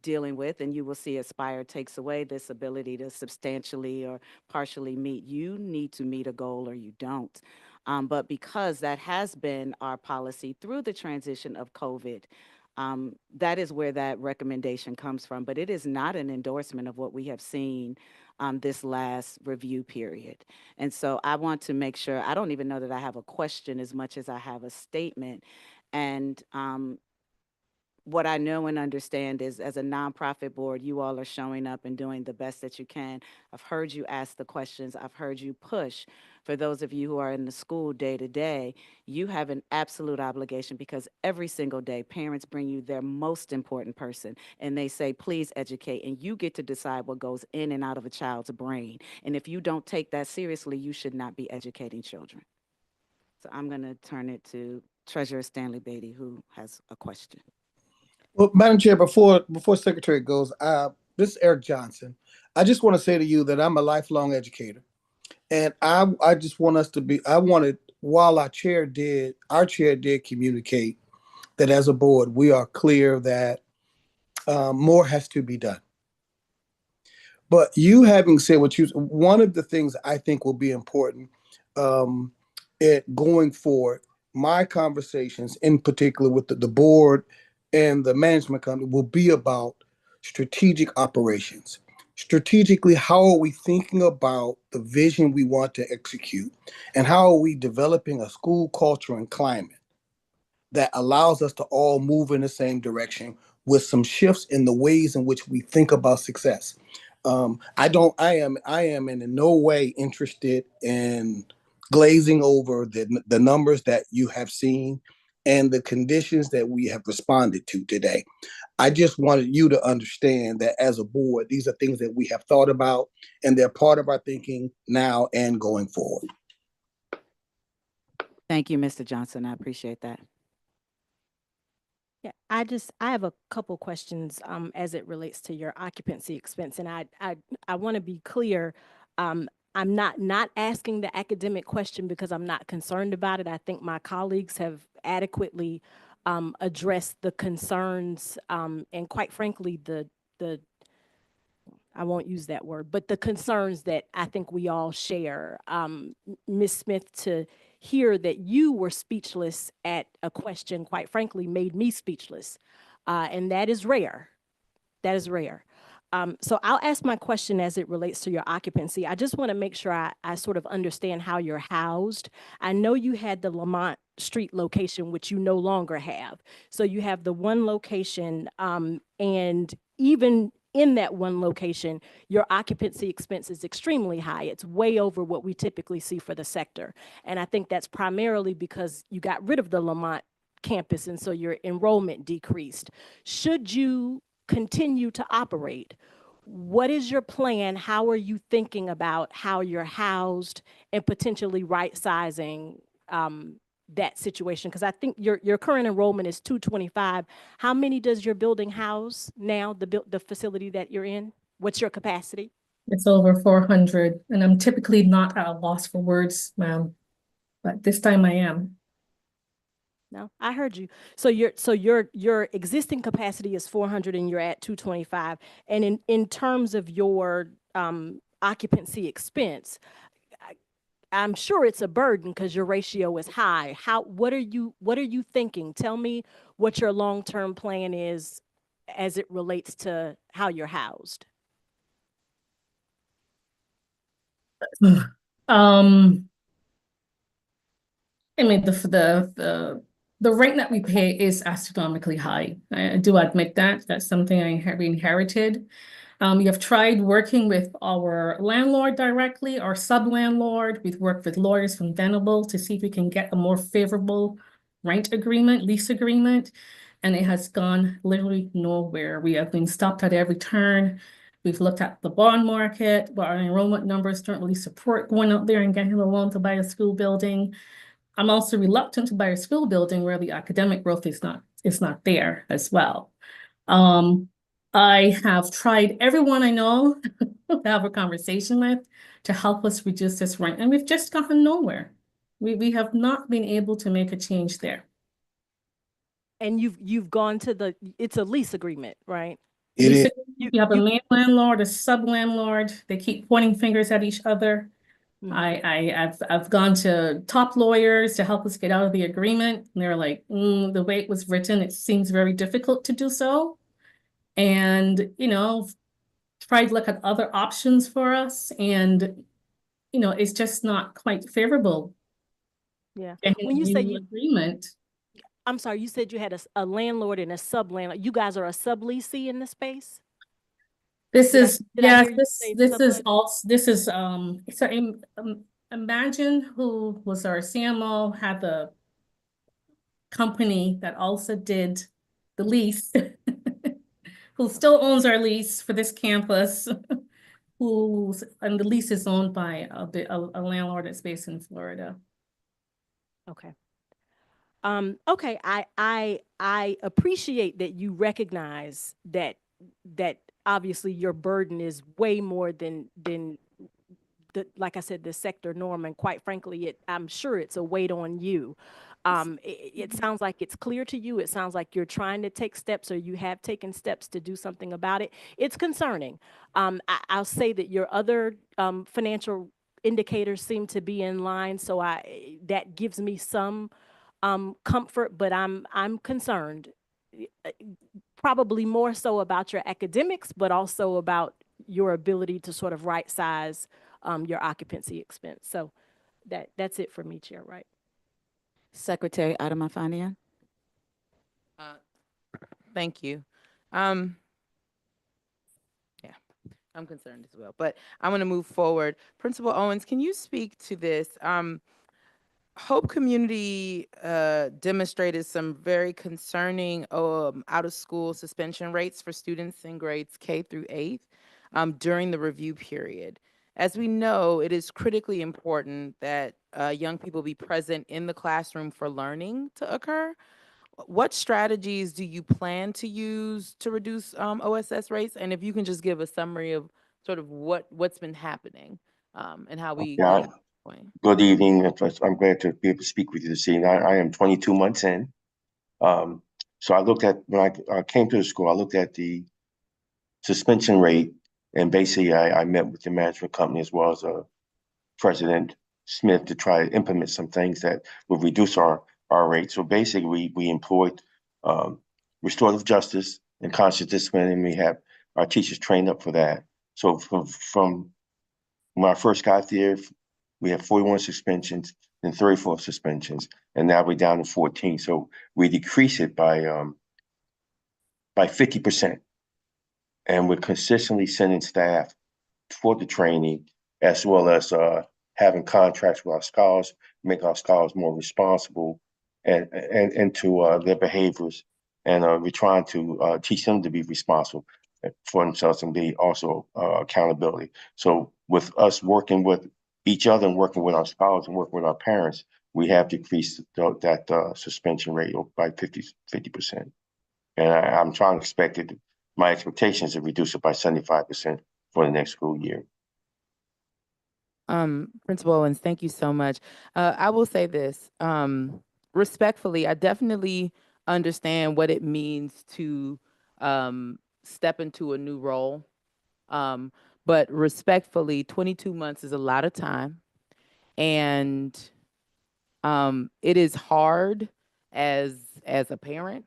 dealing with, and you will see Aspire takes away this ability to substantially or partially meet. You need to meet a goal or you don't. But because that has been our policy through the transition of COVID, that is where that recommendation comes from. But it is not an endorsement of what we have seen this last review period. And so I want to make sure, I don't even know that I have a question as much as I have a statement. And what I know and understand is as a nonprofit board, you all are showing up and doing the best that you can. I've heard you ask the questions. I've heard you push. For those of you who are in the school day to day, you have an absolute obligation because every single day parents bring you their most important person and they say, please educate. And you get to decide what goes in and out of a child's brain. And if you don't take that seriously, you should not be educating children. So I'm going to turn it to Treasurer Stanley Beatty, who has a question. Well, Madam Chair, before Secretary goes, this is Eric Johnson. I just want to say to you that I'm a lifelong educator, and I just want us to be. I wanted while our chair did communicate that as a board we are clear that more has to be done. But you having said one of the things I think will be important going forward, my conversations in particular with the board and the management company will be about strategic operations. Strategically, how are we thinking about the vision we want to execute? And how are we developing a school culture and climate that allows us to all move in the same direction with some shifts in the ways in which we think about success? I am in no way interested in glazing over the numbers that you have seen and the conditions that we have responded to today. I just wanted you to understand that as a board, these are things that we have thought about and they're part of our thinking now and going forward. Thank you, Mr. Johnson. I appreciate that. Yeah, I have a couple questions as it relates to your occupancy expense, and I want to be clear. Um, I'm not asking the academic question because I'm not concerned about it. I think my colleagues have adequately addressed the concerns and, quite frankly, the I won't use that word, but the concerns that I think we all share. Ms. Smith, to hear that you were speechless at a question, quite frankly, made me speechless. And that is rare. That is rare. So I'll ask my question as it relates to your occupancy. I just want to make sure I sort of understand how you're housed. I know you had the Lamont Street location, which you no longer have. So you have the one location, and even in that one location, your occupancy expense is extremely high. It's way over what we typically see for the sector. And I think that's primarily because you got rid of the Lamont campus, and so your enrollment decreased. Should you continue to operate, what is your plan? How are you thinking about how you're housed and potentially right sizing that situation? Because I think your current enrollment is 225. How many does your building house now, the facility that you're in? What's your capacity? It's over 400, and I'm typically not at a loss for words, ma'am, but this time I am. No, I heard you. So your existing capacity is 400 and you're at 225. And in terms of your occupancy expense, I, I'm sure it's a burden because your ratio is high. What are you thinking? Tell me what your long-term plan is as it relates to how you're housed. Um, I mean, the rent that we pay is astronomically high. I do admit that. That's something I have inherited. We have tried working with our landlord directly, our sub-landlord. We've worked with lawyers from Venable to see if we can get a more favorable rent agreement, lease agreement, and it has gone literally nowhere. We have been stopped at every turn. We've looked at the bond market, but our enrollment numbers don't really support going out there and getting a loan to buy a school building. I'm also reluctant to buy a school building where the academic growth is not there as well. Um, I have tried everyone I know to have a conversation with to help us reduce this rent, and we've just gotten nowhere. We have not been able to make a change there. And you've gone to it's a lease agreement, right? It is. You have a main landlord, a sub-landlord. They keep pointing fingers at each other. I've gone to top lawyers to help us get out of the agreement. And they're like, the way it was written, it seems very difficult to do so. And, tried to look at other options for us. And, it's just not quite favorable. Yeah. Getting When a you say new agreement. I'm sorry, you said you had a landlord and a sub-landlord. You guys are a subleasee in the space? This Did I is, did I yes, hear you this say this is sublet? also this is so imagine who was our CMO, had the company that also did the lease, who still owns our lease for this campus, and the lease is owned by a landlord that's based in Florida. Okay. Okay, I appreciate that you recognize that obviously your burden is way more than like I said, the sector norm, and quite frankly, I'm sure it's a weight on you. It sounds like it's clear to you. It sounds like you're trying to take steps, or you have taken steps to do something about it. It's concerning. I'll say that your other financial indicators seem to be in line, so that gives me some comfort, but I'm concerned, uh, probably more so about your academics, but also about your ability to sort of right size your occupancy expense. So that's it for me, Chair Wright. Secretary Adamafanian. Uh, Thank you. Um, yeah, I'm concerned as well, but I'm going to move forward. Principal Owens, can you speak to this? Hope Community demonstrated some very concerning out of school suspension rates for students in grades K through 8th during the review period. As we know, it is critically important that young people be present in the classroom for learning to occur. What strategies do you plan to use to reduce OSS rates? And if you can just give a summary of sort of what's been happening and how we Yeah, get to that point. good evening. I'm glad to be able to speak with you this evening. I am 22 months in. Um, so I looked at, when I came to the school, I looked at the suspension rate, and basically I met with the management company as well as President Smith to try to implement some things that would reduce our rate. So basically, we employed um, restorative justice and conscious discipline, and we have our teachers trained up for that. So from when I first got there, we had 41 suspensions, then 34 suspensions, and now we're down to 14. So we decrease it by 50%, and we're consistently sending staff for the training, as well as having contracts with our scholars, make our scholars more responsible and to their behaviors. And we're trying to teach them to be responsible for themselves and be also accountability. So with us working with each other and working with our scholars and working with our parents, we have decreased that suspension rate by 50%. And I'm trying to expect it, my expectation is to reduce it by 75% for the next school year. Principal Owens, thank you so much. I will say this, respectfully, I definitely understand what it means to step into a new role. But respectfully, 22 months is a lot of time. And it is hard as a parent,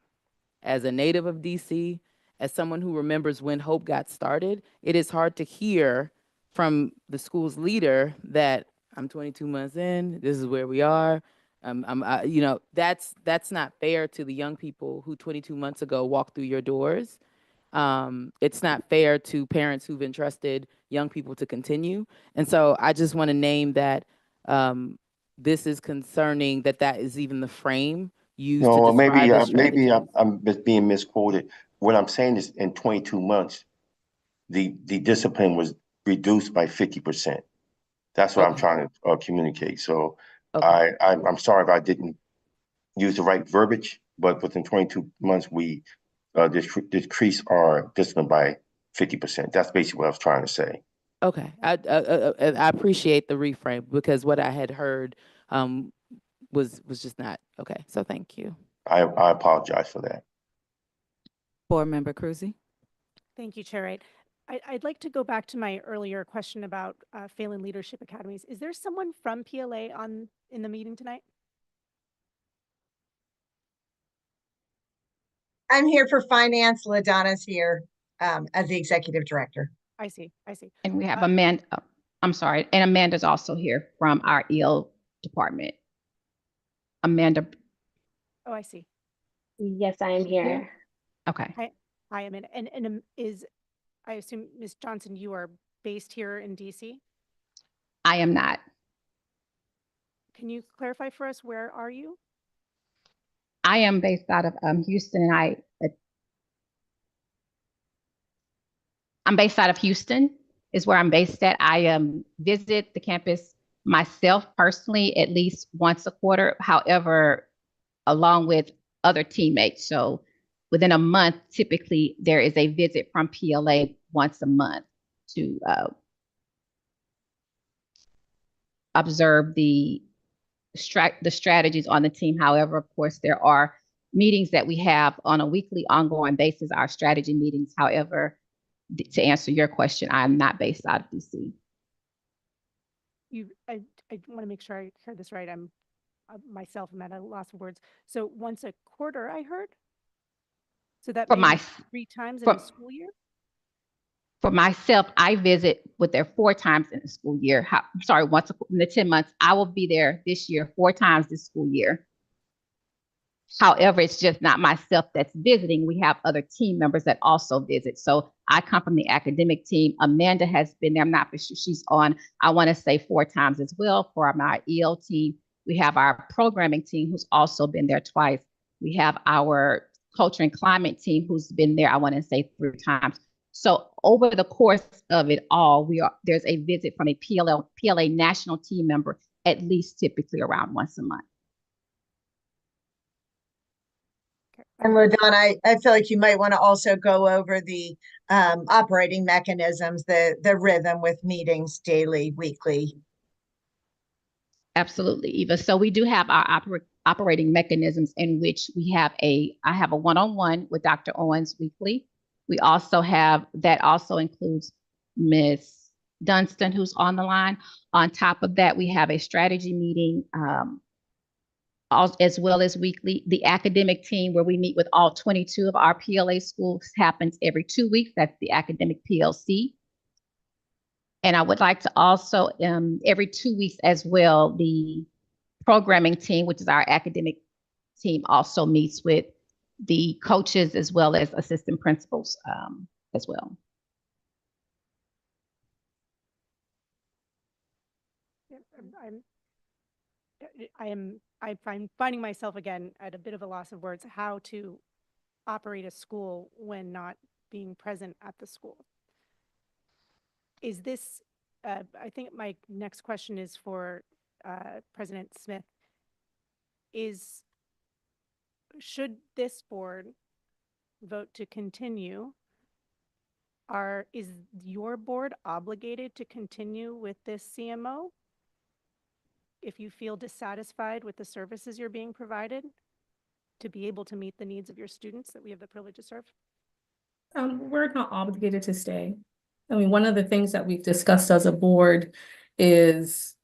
as a native of DC, as someone who remembers when Hope got started. It is hard to hear from the school's leader that I'm 22 months in, this is where we are. That's not fair to the young people who 22 months ago walked through your doors. It's not fair to parents who've entrusted young people to continue. And so I just want to name that this is concerning that is even the frame used to No, describe a maybe strategy. I'm being misquoted. What I'm saying is in 22 months, the discipline was reduced by 50%. That's what I'm Okay. trying to communicate. So Okay. I'm sorry if I didn't use the right verbiage, but within 22 months, we decreased our discipline by 50%. That's basically what I was trying to say. Okay. I appreciate the reframe because what I had heard um, was just not okay. So thank you. I apologize for that. Board Member Cruzy. Thank you, Chair Wright. I'd like to go back to my earlier question about failing leadership academies. Is there someone from PLA in the meeting tonight? I'm here for finance. LaDonna's here as the executive director. I see. And we have Amanda, I'm sorry, and Amanda's also here from our EL department. Amanda. Oh, I see. Yes, I am here. Okay. Hi, Amanda. And I assume, Ms. Johnson, you are based here in DC? I am not. Can you clarify for us, where are you? I am based out of Houston, and I'm based out of Houston is where I'm based at. I visit the campus myself personally at least once a quarter. However, along with other teammates. So within a month, typically there is a visit from PLA once a month to observe the strategies on the team. However, of course, there are meetings that we have on a weekly ongoing basis, our strategy meetings. However, to answer your question, I'm not based out of DC. I want to make sure I heard this right. I'm myself, I'm at a loss of words. So once a quarter, I heard? So that may be 3 times in a school year? For myself, I visit with there 4 times in the school year. Once in the 10 months. I will be there this year 4 times this school year. However, it's just not myself that's visiting. We have other team members that also visit. So I come from the academic team. Amanda has been there. I'm not for sure she's on, I want to say 4 times as well for my EL team. We have our programming team who's also been there twice. We have our culture and climate team who's been there, I want to say 3 times. So over the course of it all, there's a visit from a PLA national team member, at least typically around once a month. And LaDonna, I feel like you might want to also go over the operating mechanisms, the rhythm with meetings daily, weekly. Absolutely, Eva. So we do have our operating mechanisms in which I have a one-on-one with Dr. Owens weekly. We also have, that also includes Ms. Dunstan, who's on the line. On top of that, we have a strategy meeting, as well as weekly. The academic team, where we meet with all 22 of our PLA schools, happens every 2 weeks. That's the academic PLC. And I would like to also, every 2 weeks as well, the programming team, which is our academic team, also meets with the coaches as well as assistant principals as well. I'm finding myself again at a bit of a loss of words how to operate a school when not being present at the school. Is this, I think my next question is for President Smith. Should this board vote to continue, is your board obligated to continue with this CMO if you feel dissatisfied with the services you're being provided to be able to meet the needs of your students that we have the privilege to serve? We're not obligated to stay. I mean, one of the things that we've discussed as a board is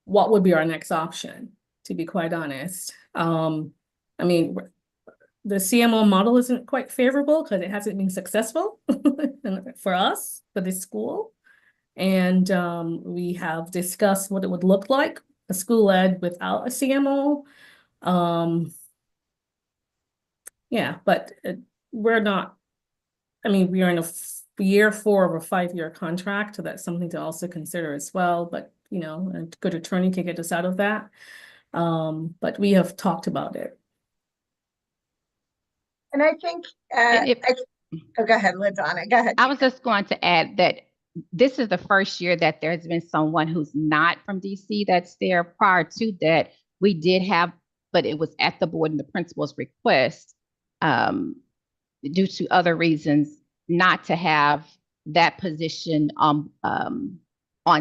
what would be our next option, to be quite honest. I mean, the CMO model isn't quite favorable because it hasn't been successful for us, for this school. And we have discussed what it would look like, a school ed without a CMO. Yeah, but we're not, I mean, we are in a year 4 of a 5-year contract, so that's something to also consider as well. But, you know, a good attorney can get us out of that. But we have talked about it. And I think, go ahead, LaDonna, go ahead. I was just going to add that this is the first year that there's been someone who's not from DC that's there. Prior to that, we did have, but it was at the board and the principal's request, due to other reasons, not to have that position on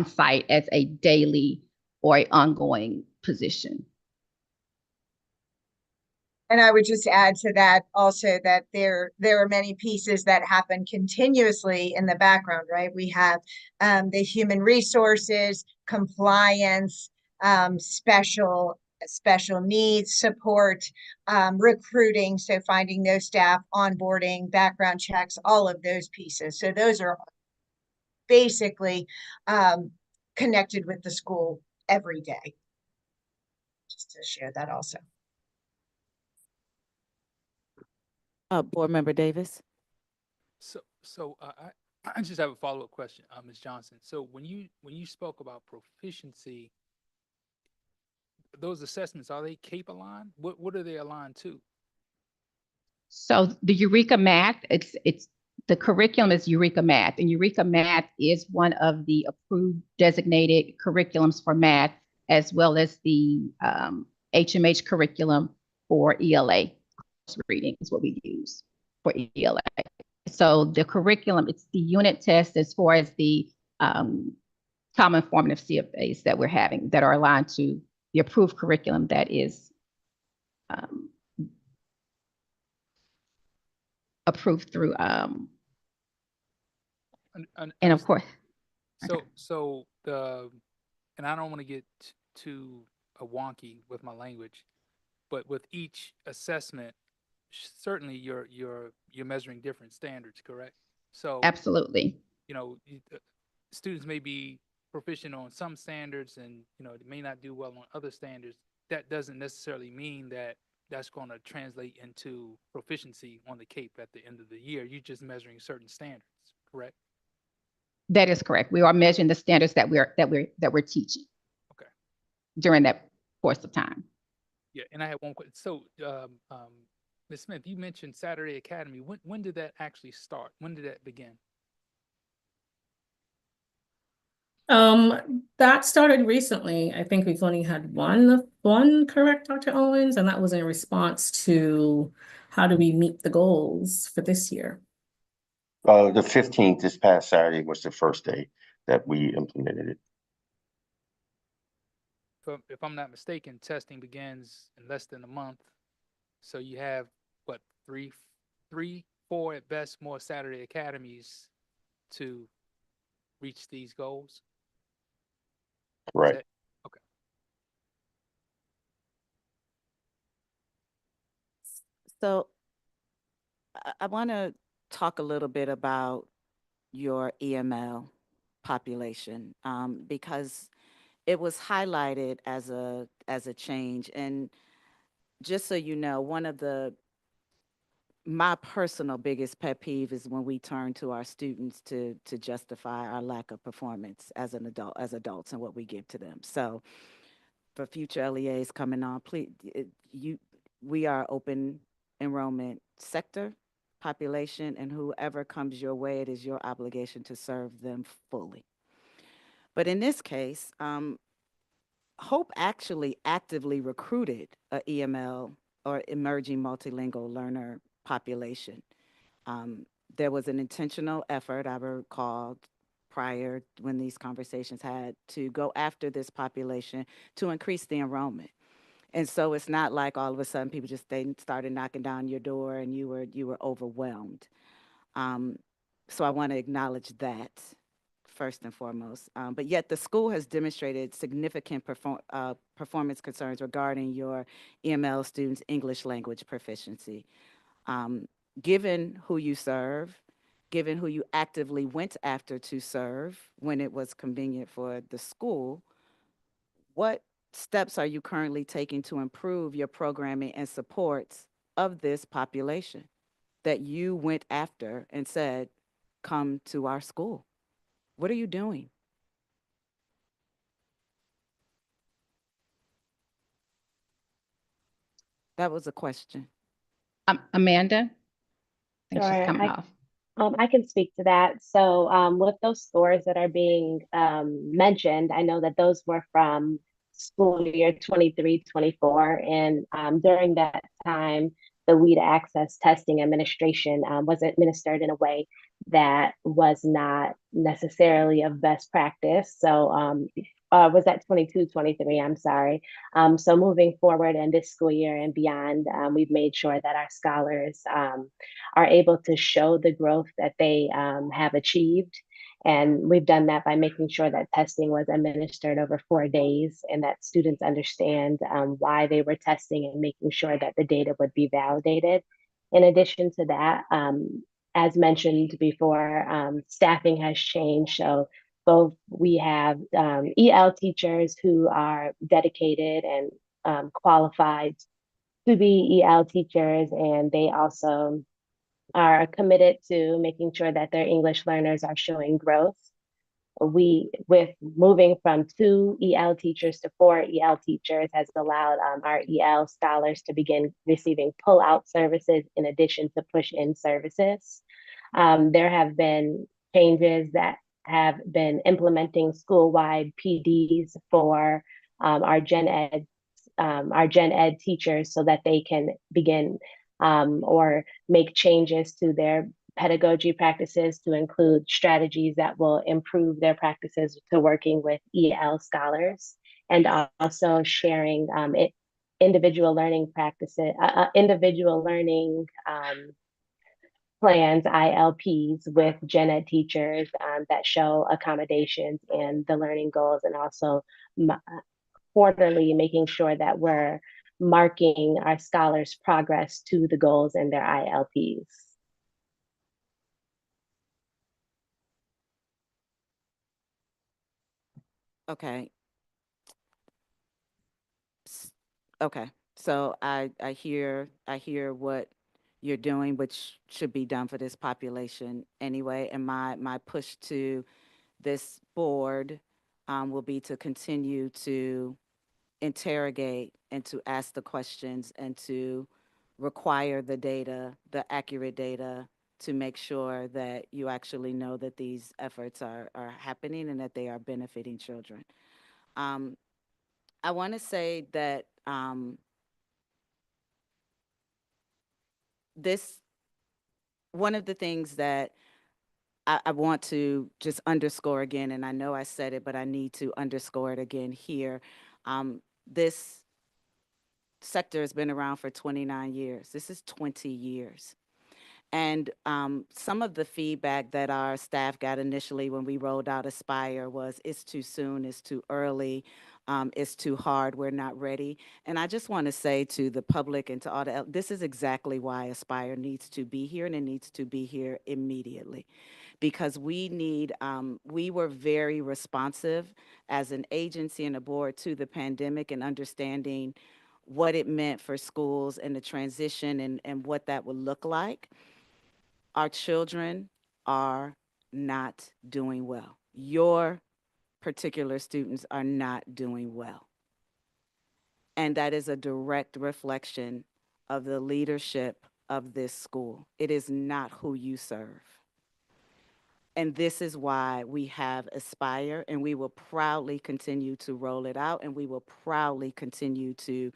site as a daily or an ongoing position. And I would just add to that also that there are many pieces that happen continuously in the background, right? We have the human resources, compliance, special needs support, recruiting, so finding those staff, onboarding, background checks, all of those pieces. So those are basically connected with the school every day. Just to share that also. Board Member Davis. So I just have a follow-up question, Ms. Johnson. So when you spoke about proficiency, those assessments, are they CAPE aligned? What are they aligned to? So the Eureka Math, it's the curriculum is Eureka Math, and Eureka Math is one of the approved designated curriculums for math, as well as the HMH curriculum for ELA. Reading is what we use for ELA. So the curriculum, it's the unit test as far as the common formative CFAs that we're having that are aligned to the approved curriculum that is approved through and of course. So and I don't want to get too wonky with my language, but with each assessment, certainly you're measuring different standards, correct? So absolutely. You know, students may be proficient on some standards and, you know, they may not do well on other standards. That doesn't necessarily mean that that's going to translate into proficiency on the CAPE at the end of the year. You're just measuring certain standards, correct? That is correct. We are measuring the standards that we're teaching. Okay. During that course of time. Yeah, and I have one question. So, Ms. Smith, you mentioned Saturday Academy. When did that actually start? When did that begin? That started recently. I think we've only had one correct, Dr. Owens, and that was in response to how do we meet the goals for this year? The 15th, this past Saturday, was the first day that we implemented it. If I'm not mistaken, testing begins in less than a month. So you have what, three, four at best more Saturday academies to reach these goals? Is Right. that okay? So I want to talk a little bit about your EML population because it was highlighted as a change. And just so you know, one of my personal biggest pet peeve is when we turn to our students to justify our lack of performance as adults and what we give to them. So for future LEAs coming on, please, we are open enrollment sector population, and whoever comes your way, it is your obligation to serve them fully. But in this case, Hope actually actively recruited a EML or emerging multilingual learner population. Um, there was an intentional effort, I recall, prior when these conversations had to go after this population to increase the enrollment. And so it's not like all of a sudden people just they started knocking down your door and you were overwhelmed. Um, so I want to acknowledge that first and foremost. But yet the school has demonstrated significant performance concerns regarding your EML students' English language proficiency. Um, Given who you serve, given who you actively went after to serve when it was convenient for the school, what steps are you currently taking to improve your programming and supports of this population that you went after and said, come to our school? What are you doing? That was a question. Amanda, I think she's Sure. coming off. I can speak to that. So, with those scores that are being mentioned, I know that those were from school year 23, 24. And during that time, the WEDA Access Testing Administration was administered in a way that was not necessarily of best practice. So, was that 22, 23? I'm sorry. So, moving forward in this school year and beyond, we've made sure that our scholars are able to show the growth that they have achieved. And we've done that by making sure that testing was administered over 4 days and that students understand why they were testing and making sure that the data would be validated. In addition to that, as mentioned before, staffing has changed. So both we have EL teachers who are dedicated and qualified to be EL teachers, and they also are committed to making sure that their English learners are showing growth. With moving from 2 EL teachers to 4 EL teachers, has allowed our EL scholars to begin receiving pull-out services in addition to push-in services. There have been changes that have been implementing school-wide PDs for our Gen Ed teachers so that they can begin or make changes to their pedagogy practices to include strategies that will improve their practices to working with EL scholars, and also sharing individual learning practices, individual learning plans, ILPs, with Gen Ed teachers that show accommodations and the learning goals, and also quarterly making sure that we're marking our scholars' progress to the goals in their ILPs. Okay. Okay. So I hear what you're doing, which should be done for this population anyway. And my push to this board will be to continue to interrogate and to ask the questions and to require the data, the accurate data, to make sure that you actually know that these efforts are happening and that they are benefiting children. Um, I want to say that this, one of the things that I want to just underscore again, and I know I said it, but I need to underscore it again here. This sector has been around for 29 years. This is 20 years. And some of the feedback that our staff got initially when we rolled out Aspire was, it's too soon, it's too early, it's too hard, we're not ready. And I just want to say to the public and to all the, this is exactly why Aspire needs to be here, and it needs to be here immediately. Because we need, we were very responsive as an agency and a board to the pandemic and understanding what it meant for schools and the transition and what that would look like. Our children are not doing well. Your particular students are not doing well. And that is a direct reflection of the leadership of this school. It is not who you serve. And this is why we have Aspire, and we will proudly continue to roll it out, and we will proudly continue to,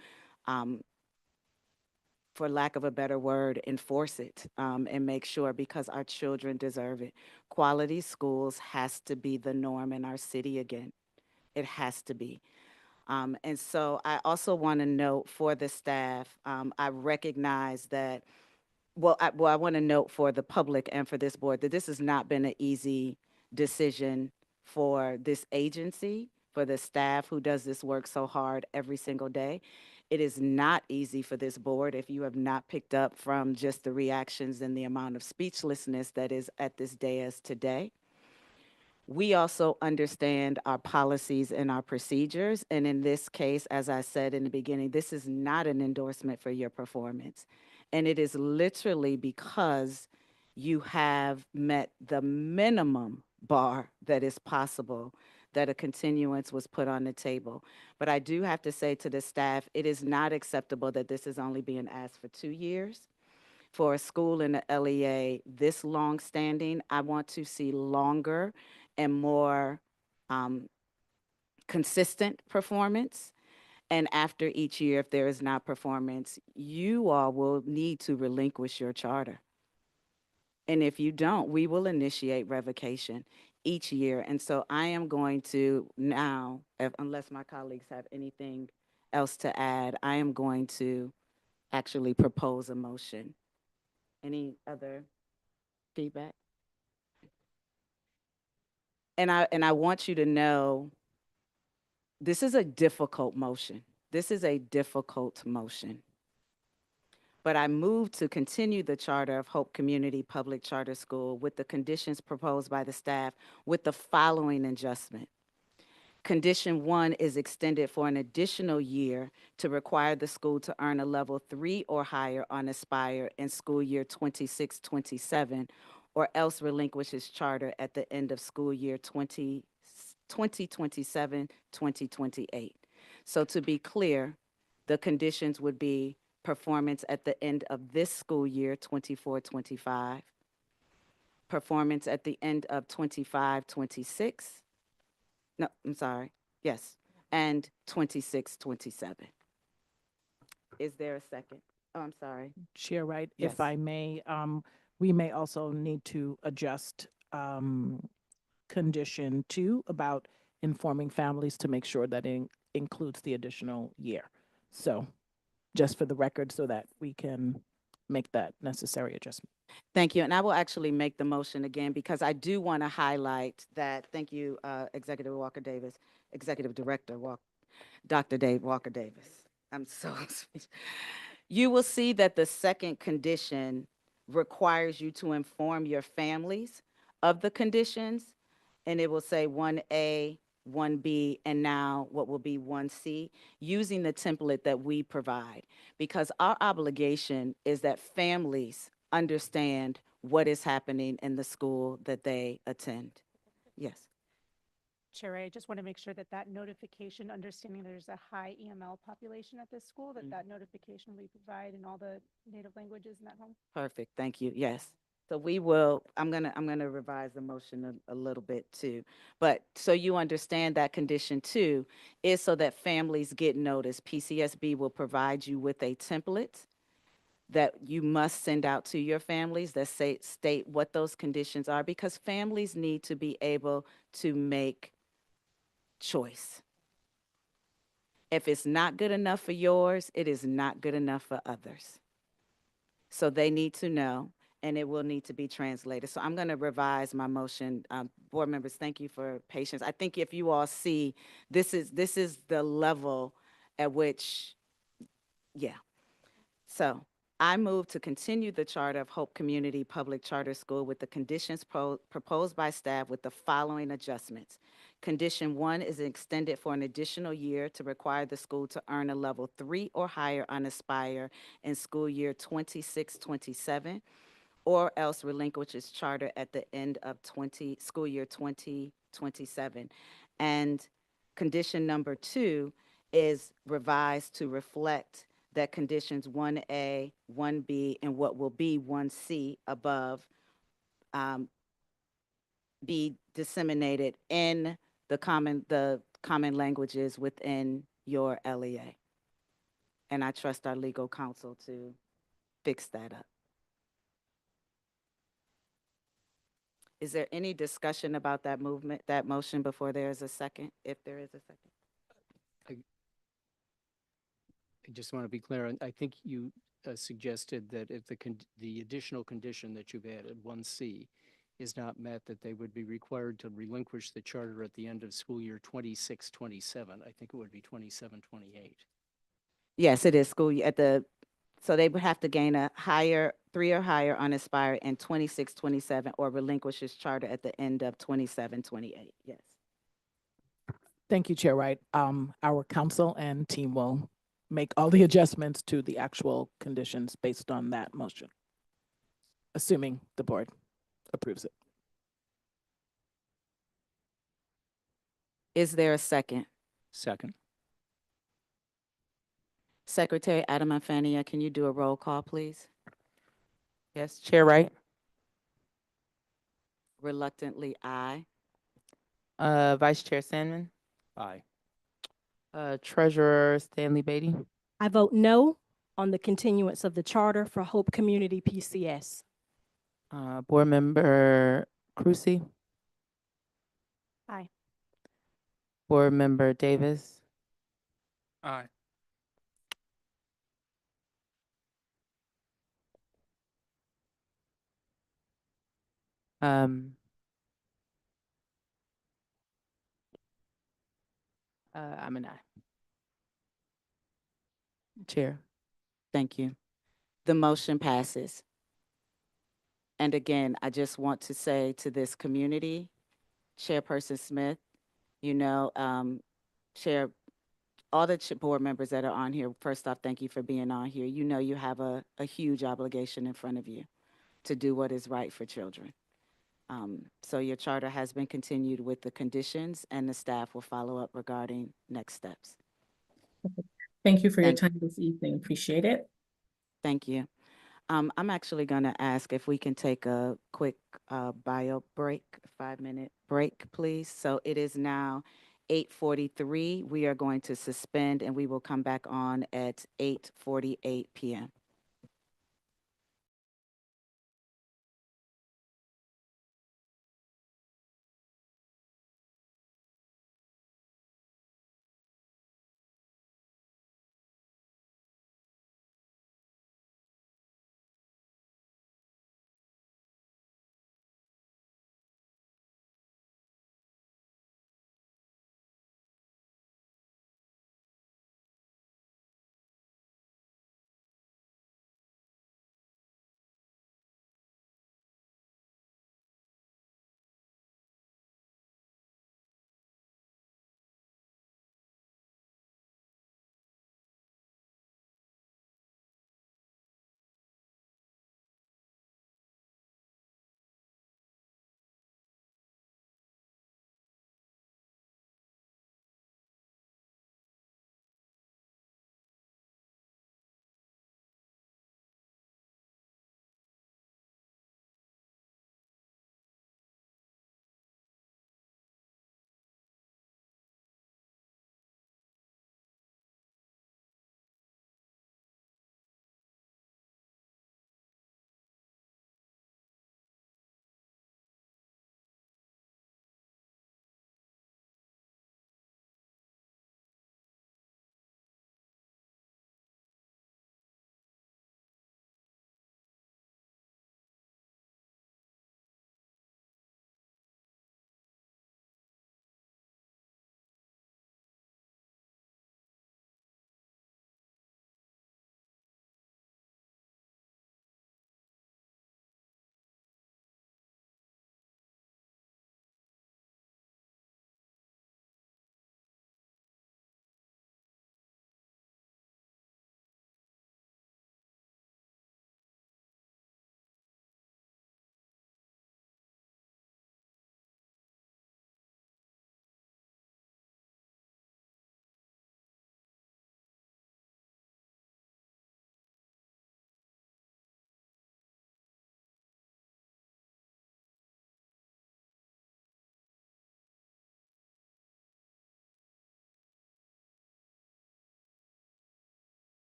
for lack of a better word, enforce it, and make sure, because our children deserve it. Quality schools has to be the norm in our city again. It has to be. And so I also want to note for the staff, I recognize that, I want to note for the public and for this board that this has not been an easy decision for this agency, for the staff who does this work so hard every single day. It is not easy for this board, if you have not picked up from just the reactions and the amount of speechlessness that is at this dais today. We also understand our policies and our procedures. And in this case, as I said in the beginning, this is not an endorsement for your performance. And it is literally because you have met the minimum bar that is possible that a continuance was put on the table. But I do have to say to the staff, it is not acceptable that this is only being asked for 2 years. For a school in the LEA this long-standing, I want to see longer and more consistent performance. And after each year, if there is not performance, you all will need to relinquish your charter. And if you don't, we will initiate revocation each year. And so I am going to now, unless my colleagues have anything else to add, I am going to actually propose a motion. Any other feedback? And I want you to know, this is a difficult motion. This is a difficult motion. But I move to continue the charter of Hope Community Public Charter School with the conditions proposed by the staff with the following adjustment. Condition 1 is extended for an additional year to require the school to earn a level 3 or higher on Aspire in school year 26-27, or else relinquish its charter at the end of school year 2027-2028. So to be clear, the conditions would be performance at the end of this school year, 24-25, performance at the end of 25-26, no, I'm sorry, yes, and 26-27. Is there a second? Oh, I'm sorry. Chair Wright, Yes. if I may, we may also need to adjust condition 2 about informing families to make sure that it includes the additional year. So just for the record, so that we can make that necessary adjustment. Thank you. And I will actually make the motion again, because I do want to highlight that. Thank you, Executive Walker Davis, Executive Director Dr. Dave Walker Davis. I'm so you will see that the second condition requires you to inform your families of the conditions, and it will say 1A, 1B, and now what will be 1C, using the template that we provide. Because our obligation is that families understand what is happening in the school that they attend. Yes. Chair, I just want to make sure that that notification, understanding there's a high EML population at this school, that that notification we provide in all the native languages in that home. Perfect, thank you, yes. So we will, I'm gonna revise the motion a little bit too. But so you understand that condition 2 is so that families get notice. PCSB will provide you with a template that you must send out to your families that state what those conditions are, because families need to be able to make choice. If it's not good enough for yours, it is not good enough for others. So they need to know, and it will need to be translated. So I'm going to revise my motion. Board members, thank you for patience. I think if you all see, this is the level at which, yeah. So I move to continue the charter of Hope Community Public Charter School with the conditions proposed by staff with the following adjustments. Condition 1 is extended for an additional year to require the school to earn a level 3 or higher on Aspire in school year 26-27, or else relinquish its charter at the end of school year 2027. And condition number 2 is revised to reflect that conditions 1A, 1B, and what will be 1C above be disseminated in the common languages within your LEA. And I trust our legal counsel to fix that up. Is there any discussion about that motion before there is a second, if there is a second? I just want to be clear. I think you suggested that if the additional condition that you've added, 1C, is not met, that they would be required to relinquish the charter at the end of school year 26-27. I think it would be 27-28. Yes, it is school year so they would have to gain a higher 3 or higher on Aspire in 26-27, or relinquish its charter at the end of 27-28. Yes. Thank you, Chair Wright. Our council and team will make all the adjustments to the actual conditions based on that motion, assuming the board approves it. Is there a second? Second. Secretary Adam Fania, can you do a roll call, please? Yes, Chair Wright. Reluctantly, aye. Vice Chair Sandman. Aye. Treasurer Stanley Beatty. I vote no on the continuance of the charter for Hope Community PCS. Board Member Crucy. Aye. Board Member Davis. Aye. I'm an aye. Chair. Thank you. The motion passes. And again, I just want to say to this community, Chairperson Smith, Chair, all the board members that are on here, first off, thank you for being on here. You know you have a huge obligation in front of you to do what is right for children. So your charter has been continued with the conditions, and the staff will follow up regarding next steps. Thank you for your time this evening. Appreciate it. Thank you. I'm actually going to ask if we can take a quick bio break, 5-minute break, please. So it is now 8:43. We are going to suspend, and we will come back on at 8:48 p.m.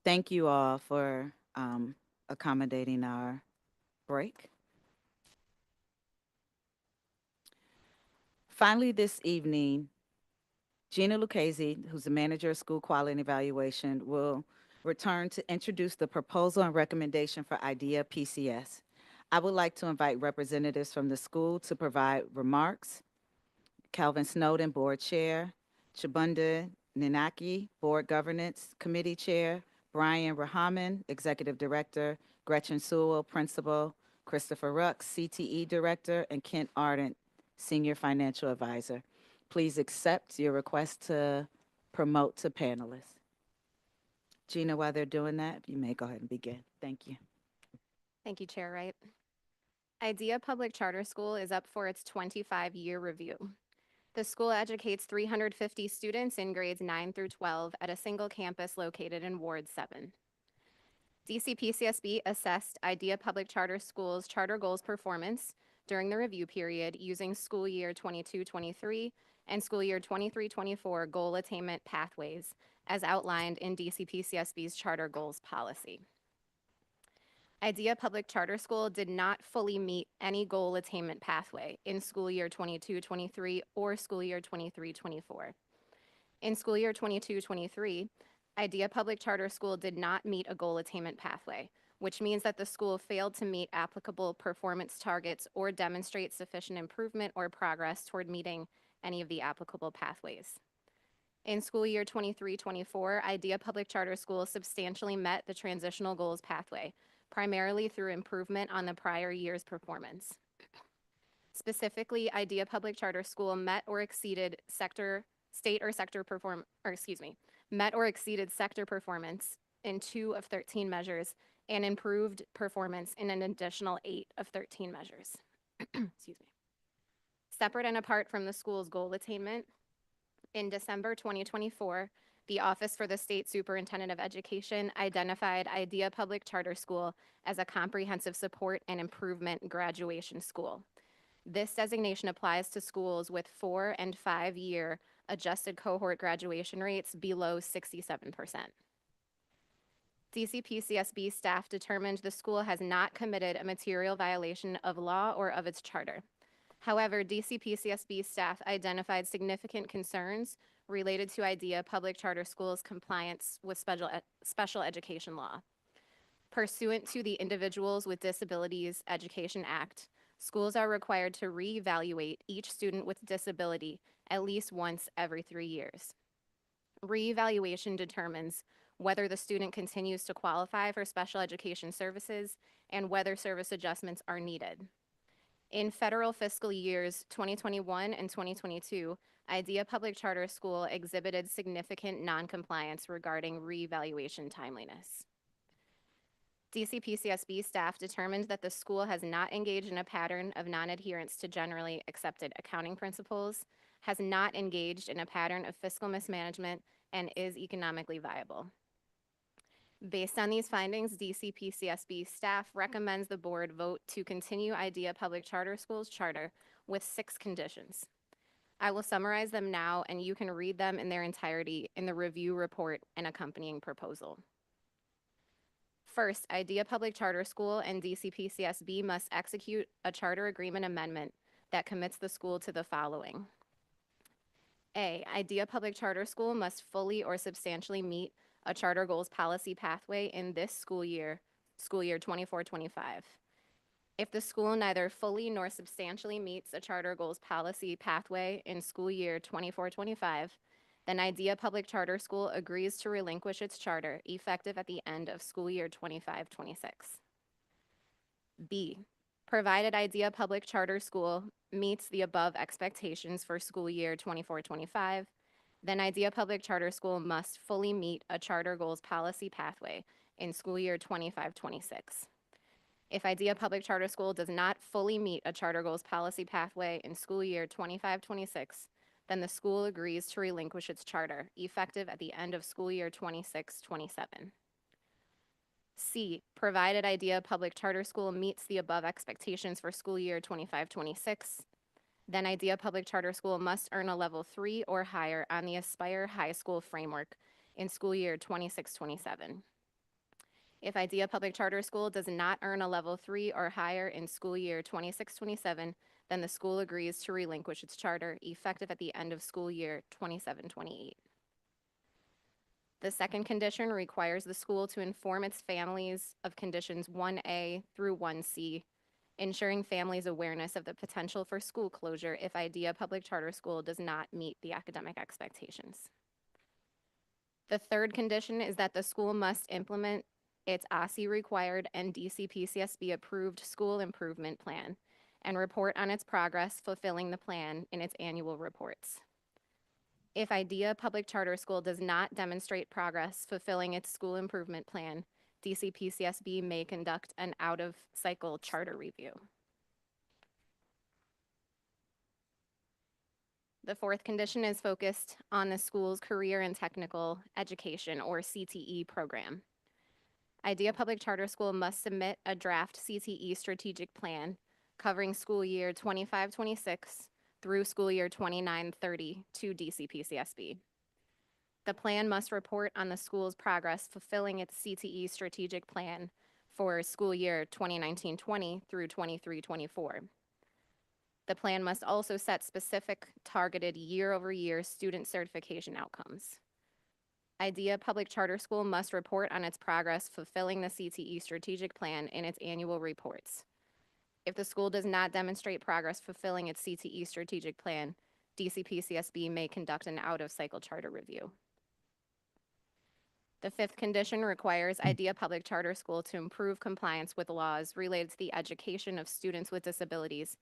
Thank you all for accommodating our break. Finally, this evening, Gina Lucchese, who's the manager of school quality and evaluation, will return to introduce the proposal and recommendation for IDEA PCS. I would like to invite representatives from the school to provide remarks. Calvin Snowden, Board Chair, Chabunda Ninaki, Board Governance Committee Chair, Brian Rahaman, Executive Director, Gretchen Sewell, Principal, Christopher Rux, CTE Director, and Kent Ardent, Senior Financial Advisor. Please accept your request to promote to panelists. Gina, while they're doing that, you may go ahead and begin. Thank you. Thank you, Chair Wright. IDEA Public Charter School is up for its 25-year review. The school educates 350 students in grades 9 through 12 at a single campus located in Ward 7. DCPCSB assessed IDEA Public Charter School's charter goals performance during the review period using school year 22-23 and school year 23-24 goal attainment pathways as outlined in DCPCSB's charter goals policy. IDEA Public Charter School did not fully meet any goal attainment pathway in school year 22-23 or school year 23-24. In school year 22-23, IDEA Public Charter School did not meet a goal attainment pathway, which means that the school failed to meet applicable performance targets or demonstrate sufficient improvement or progress toward meeting any of the applicable pathways. In school year 23-24, IDEA Public Charter School substantially met the transitional goals pathway, primarily through met or exceeded sector performance in 2 of 13 measures and improved performance in an additional 8 of 13 measures. Excuse me. Separate and apart from the school's goal attainment, in December 2024, the Office for the State Superintendent of Education identified IDEA Public Charter School as a comprehensive support and improvement graduation school. This designation applies to schools with 4- and 5-year adjusted cohort graduation rates below 67%. DCPCSB staff determined the school has not committed a material violation of law or of its charter. However, DCPCSB staff identified significant concerns related to IDEA Public Charter Schools' compliance with special education law. Pursuant to the Individuals with Disabilities Education Act, schools are required to reevaluate each student with disability at least once every 3 years. Reevaluation determines whether the student continues to qualify for special education services and whether service adjustments are needed. In federal fiscal years 2021 and 2022, IDEA Public Charter School exhibited significant noncompliance regarding reevaluation timeliness. DCPCSB staff determined that the school has not engaged in a pattern of non-adherence to generally accepted accounting principles, has not engaged in a pattern of fiscal mismanagement, and is economically viable. Based on these findings, DCPCSB staff recommends the board vote to continue IDEA Public Charter School's charter with 6 conditions. I will summarize them now, and you can read them in their entirety in the review report and accompanying proposal. First, IDEA Public Charter School and DCPCSB must execute a charter agreement amendment that commits the school to the following. A, IDEA Public Charter School must fully or substantially meet a charter goals policy pathway in this school year 24-25. If the school neither fully nor substantially meets a charter goals policy pathway in school year 24-25, then IDEA Public Charter School agrees to relinquish its charter effective at the end of school year 25-26. B, provided IDEA Public Charter School meets the above expectations for school year 24-25, then IDEA Public Charter School must fully meet a charter goals policy pathway in school year 25-26. If IDEA Public Charter School does not fully meet a charter goals policy pathway in school year 25-26, then the school agrees to relinquish its charter, effective at the end of school year 26-27. C, provided IDEA Public Charter School meets the above expectations for school year 25-26, then IDEA Public Charter School must earn a level 3 or higher on the Aspire High School framework in school year 26-27. If Idea Public Charter School does not earn a level 3 or higher in school year 26-27, then the school agrees to relinquish its charter effective at the end of school year 27-28. The second condition requires the school to inform its families of conditions 1A through 1C, ensuring families' awareness of the potential for school closure if Idea Public Charter School does not meet the academic expectations. The third condition is that the school must implement its OSSI required and DCPCSB approved school improvement plan and report on its progress fulfilling the plan in its annual reports. If Idea Public Charter School does not demonstrate progress fulfilling its school improvement plan, DCPCSB may conduct an out-of-cycle charter review. The fourth condition is focused on the school's career and technical education, or CTE program. Idea Public Charter School must submit a draft CTE strategic plan covering school year 25-26 through school year 29-30 to DCPCSB. The plan must report on the school's progress fulfilling its CTE strategic plan for school year 2019-20 through 23-24. The plan must also set specific targeted year-over-year student certification outcomes. Idea Public Charter School must report on its progress fulfilling the CTE strategic plan in its annual reports. If the school does not demonstrate progress fulfilling its CTE strategic plan, DCPCSB may conduct an out-of-cycle charter review. The fifth condition requires Idea Public Charter School to improve compliance with laws related to the education of students with disabilities,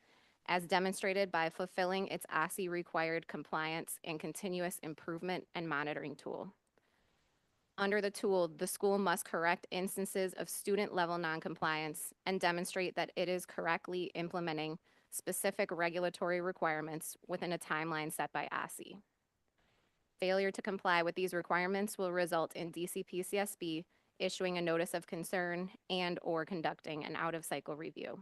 as demonstrated by fulfilling its OSSI required compliance and continuous improvement and monitoring tool. Under the tool, the school must correct instances of student-level noncompliance and demonstrate that it is correctly implementing specific regulatory requirements within a timeline set by OSSI. Failure to comply with these requirements will result in DCPCSB issuing a notice of concern and/or conducting an out-of-cycle review.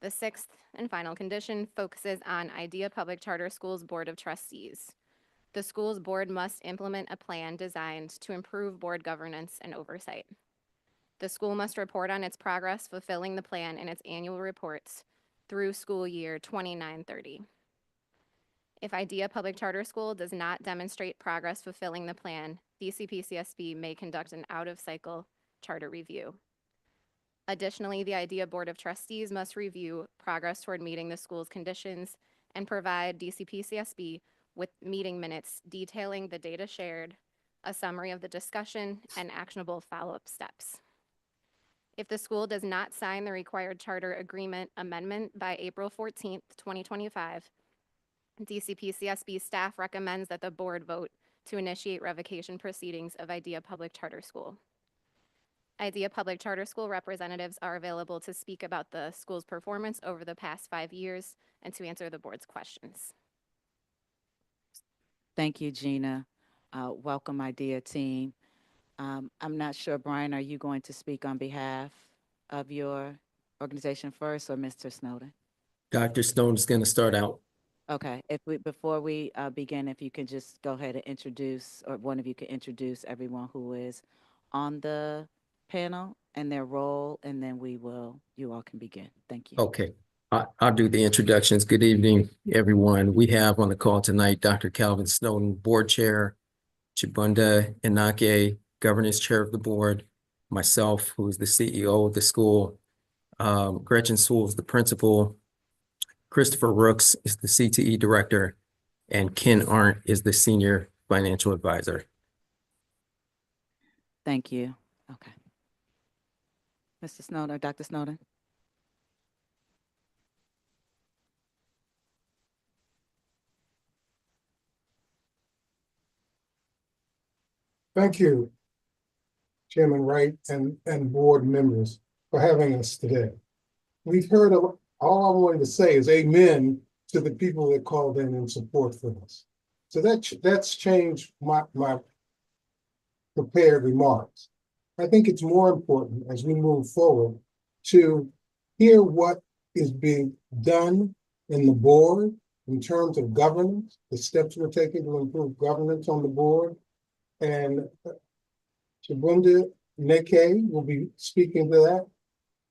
The sixth and final condition focuses on Idea Public Charter School's Board of Trustees. The school's board must implement a plan designed to improve board governance and oversight. The school must report on its progress fulfilling the plan in its annual reports through school year 29-30. If Idea Public Charter School does not demonstrate progress fulfilling the plan, DCPCSB may conduct an out-of-cycle charter review. Additionally, the Idea Board of Trustees must review progress toward meeting the school's conditions and provide DCPCSB with meeting minutes detailing the data shared, a summary of the discussion, and actionable follow-up steps. If the school does not sign the required charter agreement amendment by April 14th, 2025, DCPCSB staff recommends that the board vote to initiate revocation proceedings of Idea Public Charter School. Idea Public Charter School representatives are available to speak about the school's performance over the past 5 years and to answer the board's questions. Thank you, Gina. Welcome, Idea team. I'm not sure, Brian, are you going to speak on behalf of your organization first, or Mr. Snowden? Dr. Snowden's going to start out. Okay, before we begin, if you can just go ahead and introduce, or one of you can introduce everyone who is on the panel and their role, and then you all can begin. Thank you. Okay, I'll do the introductions. Good evening, everyone. We have on the call tonight Dr. Calvin Snowden, Board Chair, Chibunda Inake, Governance Chair of the Board, myself, who is the CEO of the school, Gretchen Sewell is the Principal, Christopher Rooks is the CTE Director, and Ken Arndt is the Senior Financial Advisor. Thank you. Okay. Mr. Snowden, Dr. Snowden. Thank you, Chairman Wright and board members, for having us today. We've heard of, all I wanted to say is amen to the people that called in support for us. So that's changed my prepared remarks. I think it's more important as we move forward to hear what is being done in the board in terms of governance, the steps we're taking to improve governance on the board. And Chibunda Neke will be speaking to that.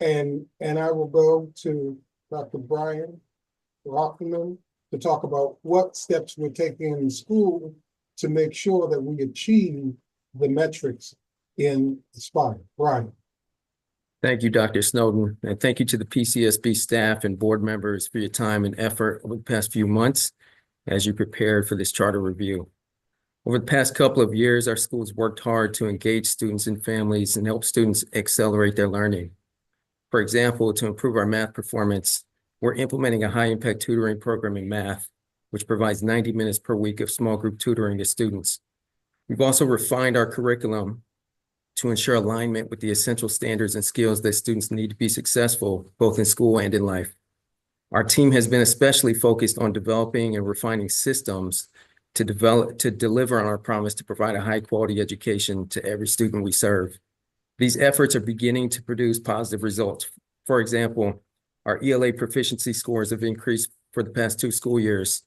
And I will go to Dr. Brian Rockman to talk about what steps we're taking in the school to make sure that we achieve the metrics in Aspire. Brian. Thank you, Dr. Snowden, and thank you to the PCSB staff and board members for your time and effort over the past few months as you prepared for this charter review. Over the past couple of years, our schools worked hard to engage students and families and help students accelerate their learning. For example, to improve our math performance, we're implementing a high-impact tutoring program in math, which provides 90 minutes per week of small group tutoring to students. We've also refined our curriculum to ensure alignment with the essential standards and skills that students need to be successful, both in school and in life. Our team has been especially focused on developing and refining systems to deliver on our promise to provide a high-quality education to every student we serve. These efforts are beginning to produce positive results. For example, our ELA proficiency scores have increased for the past 2 school years.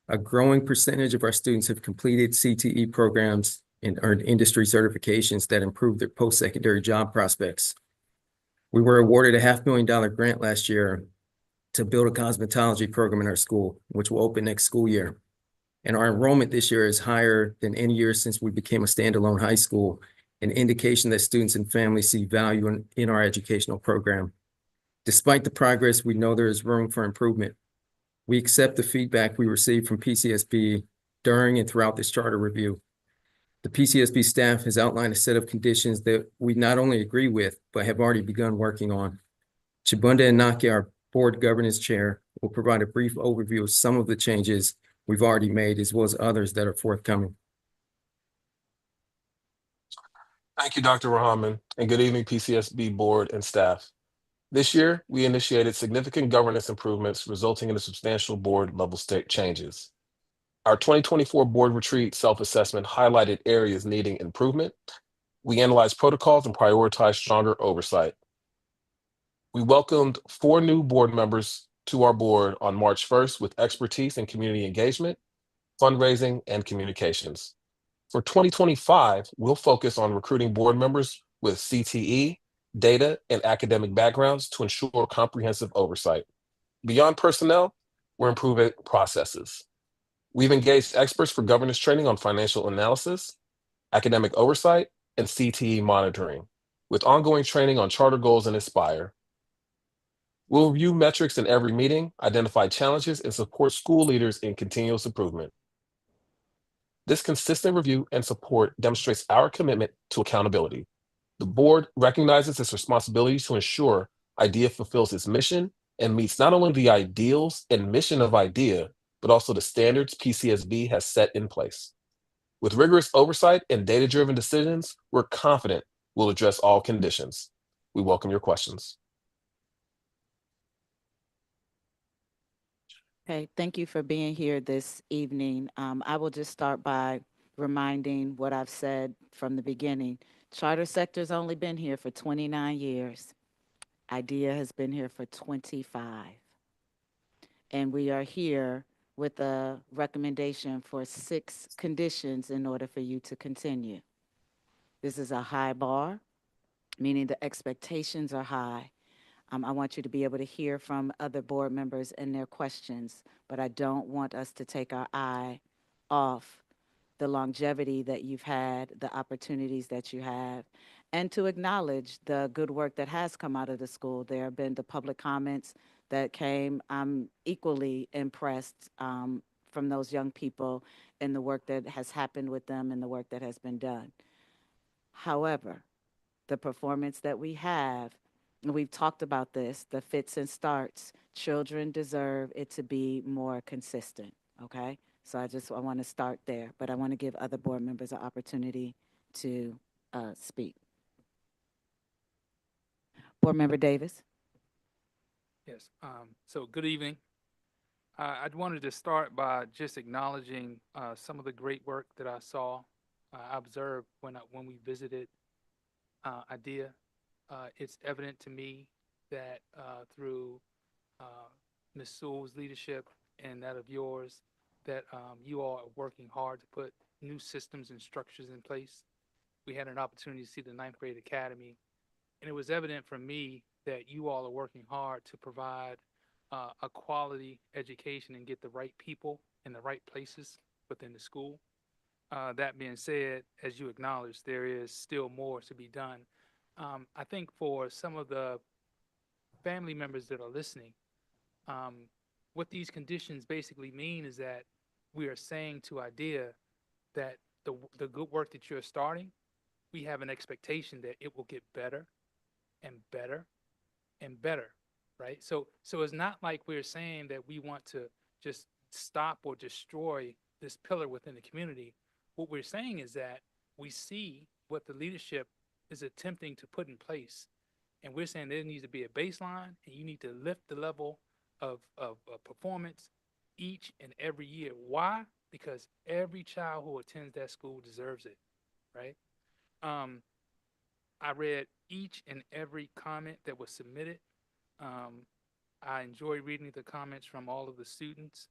A growing percentage of our students have completed CTE programs and earned industry certifications that improve their post-secondary job prospects. We were awarded a $500,000 grant last year to build a cosmetology program in our school, which will open next school year. And our enrollment this year is higher than any year since we became a standalone high school, an indication that students and families see value in our educational program. Despite the progress, we know there is room for improvement. We accept the feedback we received from PCSB during and throughout this charter review. The PCSB staff has outlined a set of conditions that we not only agree with, but have already begun working on. Chibunda Inaki, our board governance chair, will provide a brief overview of some of the changes we've already made, as well as others that are forthcoming. Thank you, Dr. Rahman, and good evening, PCSB board and staff. This year, we initiated significant governance improvements, resulting in a substantial board level state changes. Our 2024 board retreat self-assessment highlighted areas needing improvement. We analyzed protocols and prioritized stronger oversight. We welcomed 4 new board members to our board on March 1st with expertise in community engagement, fundraising, and communications. For 2025, we'll focus on recruiting board members with CTE, data, and academic backgrounds to ensure comprehensive oversight. Beyond personnel, we're improving processes. We've engaged experts for governance training on financial analysis, academic oversight, and CTE monitoring, with ongoing training on charter goals and Aspire. We'll review metrics in every meeting, identify challenges, and support school leaders in continuous improvement. This consistent review and support demonstrates our commitment to accountability. The board recognizes its responsibility to ensure IDEA fulfills its mission and meets not only the ideals and mission of IDEA, but also the standards PCSB has set in place. With rigorous oversight and data-driven decisions, we're confident we'll address all conditions. We welcome your questions. Okay, thank you for being here this evening. I will just start by reminding what I've said from the beginning. Charter sector's only been here for 29 years. IDEA has been here for 25. And we are here with a recommendation for 6 conditions in order for you to continue. This is a high bar, meaning the expectations are high. I want you to be able to hear from other board members and their questions, but I don't want us to take our eye off the longevity that you've had, the opportunities that you have, and to acknowledge the good work that has come out of the school. There have been the public comments that came. I'm equally impressed from those young people and the work that has happened with them and the work that has been done. However, the performance that we have, and we've talked about this, the fits and starts, children deserve it to be more consistent, okay? So I want to start there, but I want to give other board members an opportunity to speak. Board Member Davis. Yes, so good evening. I wanted to start by just acknowledging some of the great work that I saw, I observed when we visited IDEA. It's evident to me that through Ms. Sewell's leadership and that of yours, that you all are working hard to put new systems and structures in place. we had an opportunity to see the ninth grade academy, and it was evident for me that you all are working hard to provide a quality education and get the right people in the right places within the school. That being said, as you acknowledge, there is still more to be done. I think for some of the family members that are listening, um, what these conditions basically mean is that we are saying to IDEA that the good work that you're starting, we have an expectation that it will get better and better and better, right? So it's not like we're saying that we want to just stop or destroy this pillar within the community. What we're saying is that we see what the leadership is attempting to put in place, and we're saying there needs to be a baseline, and you need to lift the level of performance each and every year. Why? Because every child who attends that school deserves it, right? Um, I read each and every comment that was submitted. Um, I enjoy reading the comments from all of the students,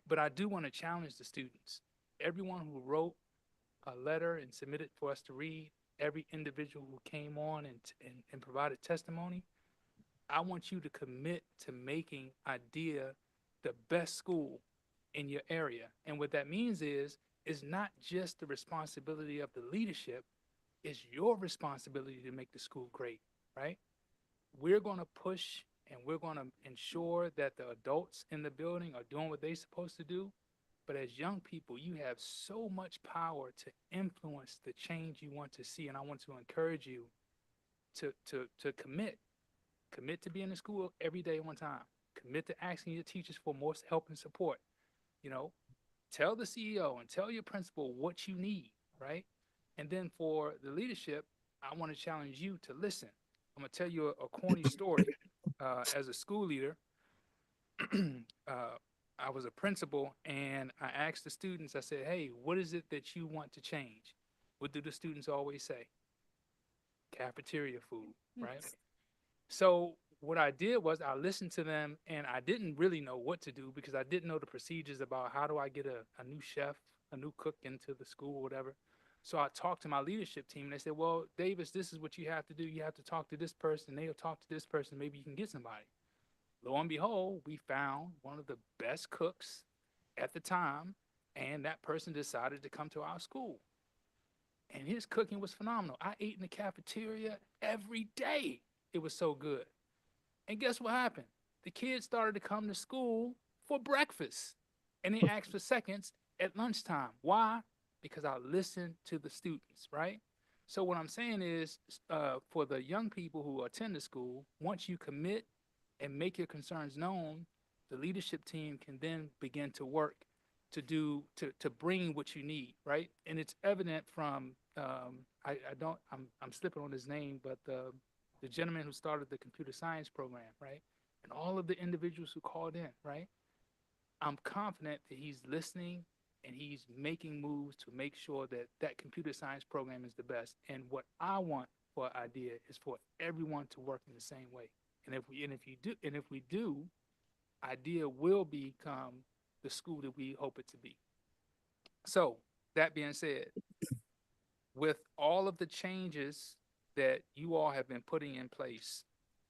but I do want to challenge the students. Everyone who wrote a letter and submitted for us to read, every individual who came on and provided testimony, I want you to commit to making IDEA the best school in your area. And what that means is, it's not just the responsibility of the leadership, it's your responsibility to make the school great, right? We're going to push and we're going to ensure that the adults in the building are doing what they're supposed to do. But as young people, you have so much power to influence the change you want to see. And I want to encourage you to commit to being in school every day on time, commit to asking your teachers for more help and support. You know, tell the CEO and tell your principal what you need, right? And then for the leadership, I want to challenge you to listen. I'm gonna tell you a corny story. As a school leader, I was a principal, and I asked the students. I said, "Hey, what is it that you want to change?" What do the students always say? Cafeteria food, right? So what I did was I listened to them, and I didn't really know what to do because I didn't know the procedures about how do I get a new chef, a new cook into the school, whatever. So I talked to my leadership team, and they said, "Well, Davis, this is what you have to do. You have to talk to this person. They'll talk to this person. Maybe you can get somebody." Lo and behold, we found one of the best cooks at the time, and that person decided to come to our school. And his cooking was phenomenal. I ate in the cafeteria every day. It was so good. And guess what happened? The kids started to come to school for breakfast, and they asked for seconds at lunchtime. Why? Because I listened to the students, right? So what I'm saying is, for the young people who attend the school, once you commit and make your concerns known, the leadership team can then begin to work to bring what you need, right? And it's evident from I'm slipping on his name, but the gentleman who started the computer science program, right? And all of the individuals who called in, right? I'm confident that he's listening and he's making moves to make sure that that computer science program is the best. And what I want for IDEA is for everyone to work in the same way. And if we do, IDEA will become the school that we hope it to be. So that being said, with all of the changes that you all have been putting in place,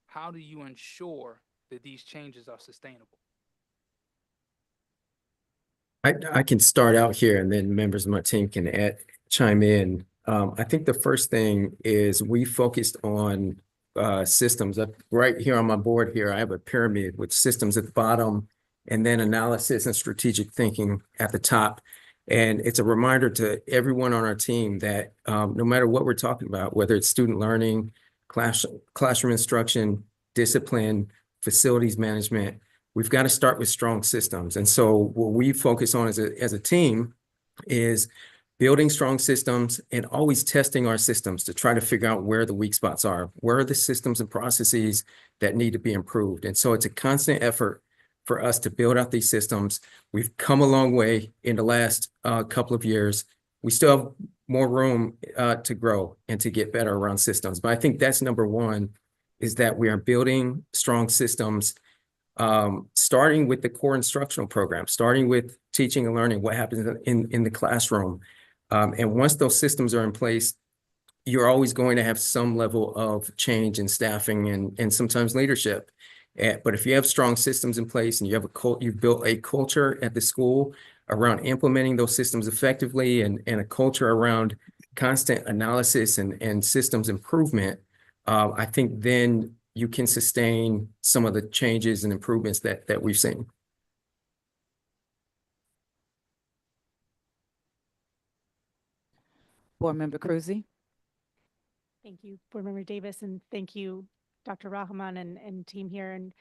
how do you ensure that these changes are sustainable? I can start out here and then members of my team can chime in. I think the first thing is we focused on systems. Right here on my board here, I have a pyramid with systems at the bottom and then analysis and strategic thinking at the top. And it's a reminder to everyone on our team that no matter what we're talking about, whether it's student learning, classroom instruction, discipline, facilities management, we've got to start with strong systems. And so what we focus on as a team is building strong systems and always testing our systems to try to figure out where the weak spots are. Where are the systems and processes that need to be improved? And so it's a constant effort for us to build out these systems. We've come a long way in the last couple of years. We still have more room to grow and to get better around systems. But I think that's number one, is that we are building strong systems, starting with the core instructional program, starting with teaching and learning, what happens in the classroom, And once those systems are in place, you're always going to have some level of change in staffing and sometimes leadership. But if you have strong systems in place and you have you've built a culture at the school around implementing those systems effectively and a culture around constant analysis and systems improvement, I think then you can sustain some of the changes and improvements that we've seen. Board Member Cruzy. Thank you, Board Member Davis, and thank you, Dr. Rahman and team here. And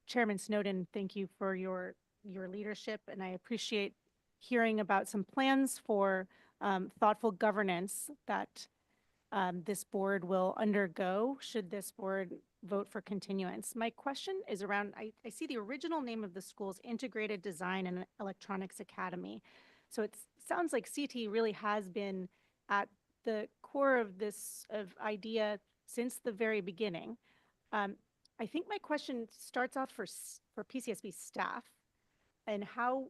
Chairman Snowden, thank you for your leadership. And I appreciate hearing about some plans for thoughtful governance that this board will undergo should this board vote for continuance. My question is around, I see the original name of the school's Integrated Design and Electronics Academy. So it sounds like CT really has been at the core of this idea since the very beginning. I think my question starts off for PCSB staff and how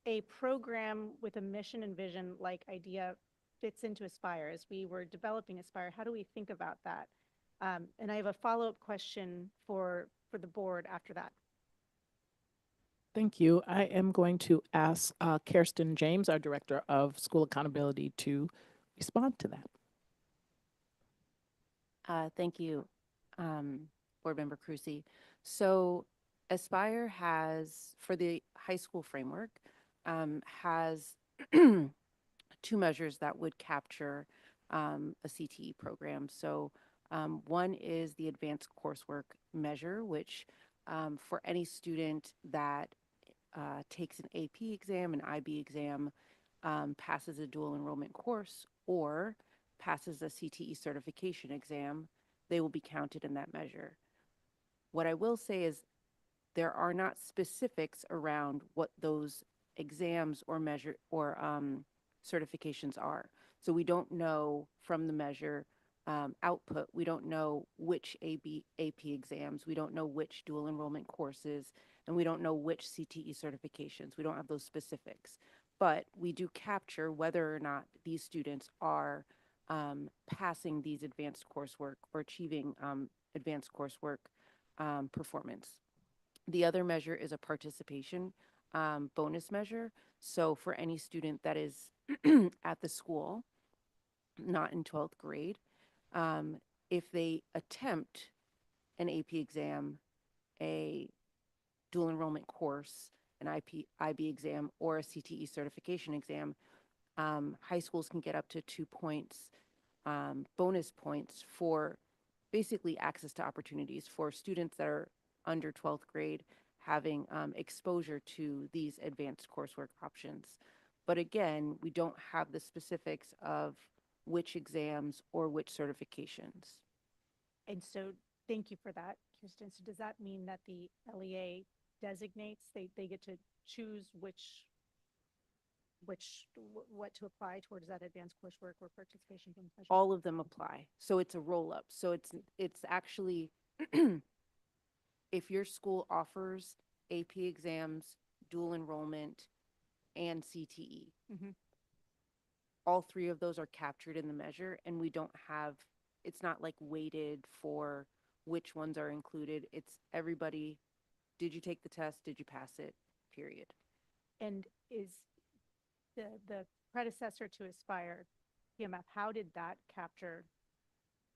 a program with a mission and vision like idea fits into Aspire. As we were developing Aspire, how do we think about that? And I have a follow-up question for the board after that. Thank you. I am going to ask Kirsten James, our Director of School Accountability, to respond to that. Thank you, Board Member Cruzy. So Aspire has, for the high school framework, has two measures that would capture a CTE program. So one is the advanced coursework measure, which for any student that takes an AP exam, an IB exam, passes a dual enrollment course, or passes a CTE certification exam, they will be counted in that measure. What I will say is there are not specifics around what those exams or measure or certifications are. So we don't know from the measure output, we don't know which AP exams, we don't know which dual enrollment courses, and we don't know which CTE certifications. We don't have those specifics. But we do capture whether or not these students are passing these advanced coursework or achieving advanced coursework performance. The other measure is a participation bonus measure. So for any student that is at the school, not in 12th grade, if they attempt an AP exam, a dual enrollment course, an IB exam, or a CTE certification exam, high schools can get up to 2 points, bonus points for basically access to opportunities for students that are under 12th grade having exposure to these advanced coursework options. But again, we don't have the specifics of which exams or which certifications. And so thank you for that, Kirsten. So does that mean that the LEA designates, they get to choose what to apply towards that advanced coursework or participation measure? All of them apply. So it's a roll-up. So it's actually, if your school offers AP exams, dual enrollment, and CTE, all three of those are captured in the measure, and we don't have, it's not like weighted for which ones are included. It's everybody, did you take the test? Did you pass it? Period. And is the predecessor to Aspire, PMF, how did that capture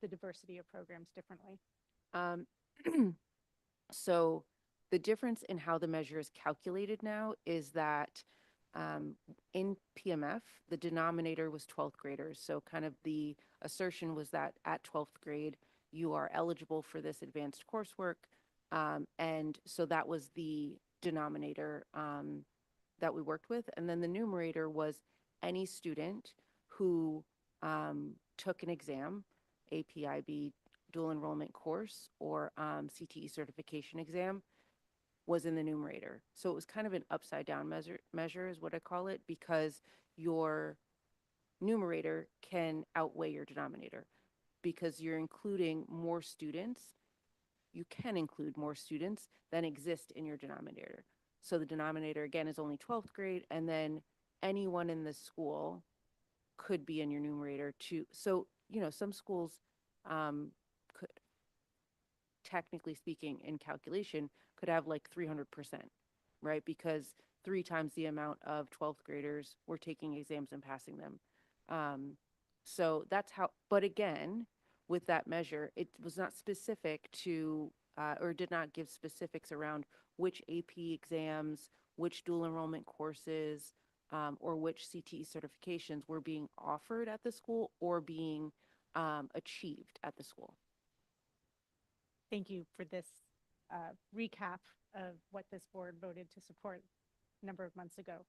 the diversity of programs differently? So the difference in how the measure is calculated now is that in PMF, the denominator was 12th graders. So kind of the assertion was that at 12th grade, you are eligible for this advanced coursework. And so that was the denominator that we worked with. And then the numerator was any student who took an exam, APIB dual enrollment course or CTE certification exam, was in the numerator. So it was kind of an upside down measure is what I call it, because your numerator can outweigh your denominator because you're including more students. You can include more students than exist in your denominator. So the denominator again is only 12th grade, and then anyone in the school could be in your numerator too. So, some schools could, technically speaking, in calculation, could have like 300%, right? Because 3 times the amount of 12th graders were taking exams and passing them. So that's how, but again, with that measure, it was not specific to, or did not give specifics around which AP exams, which dual enrollment courses, or which CTE certifications were being offered at the school or being achieved at the school. Thank you for this recap of what this board voted to support a number of months ago.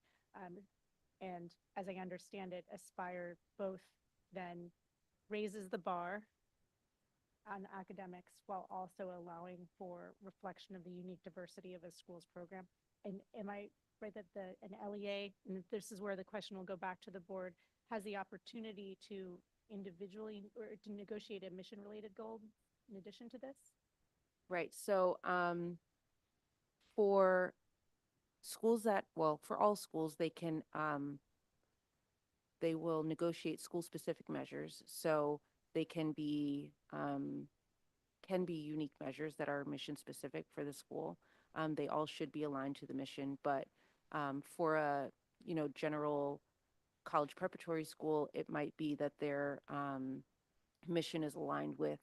And as I understand it, Aspire both then raises the bar on academics while also allowing for reflection of the unique diversity of a school's program. And am I right that an LEA, and this is where the question will go back to the board, has the opportunity to individually or to negotiate a mission-related goal in addition to this? Right. So for schools for all schools, they will negotiate school-specific measures. So they can be unique measures that are mission-specific for the school. They all should be aligned to the mission, but for a general college preparatory school, it might be that their mission is aligned with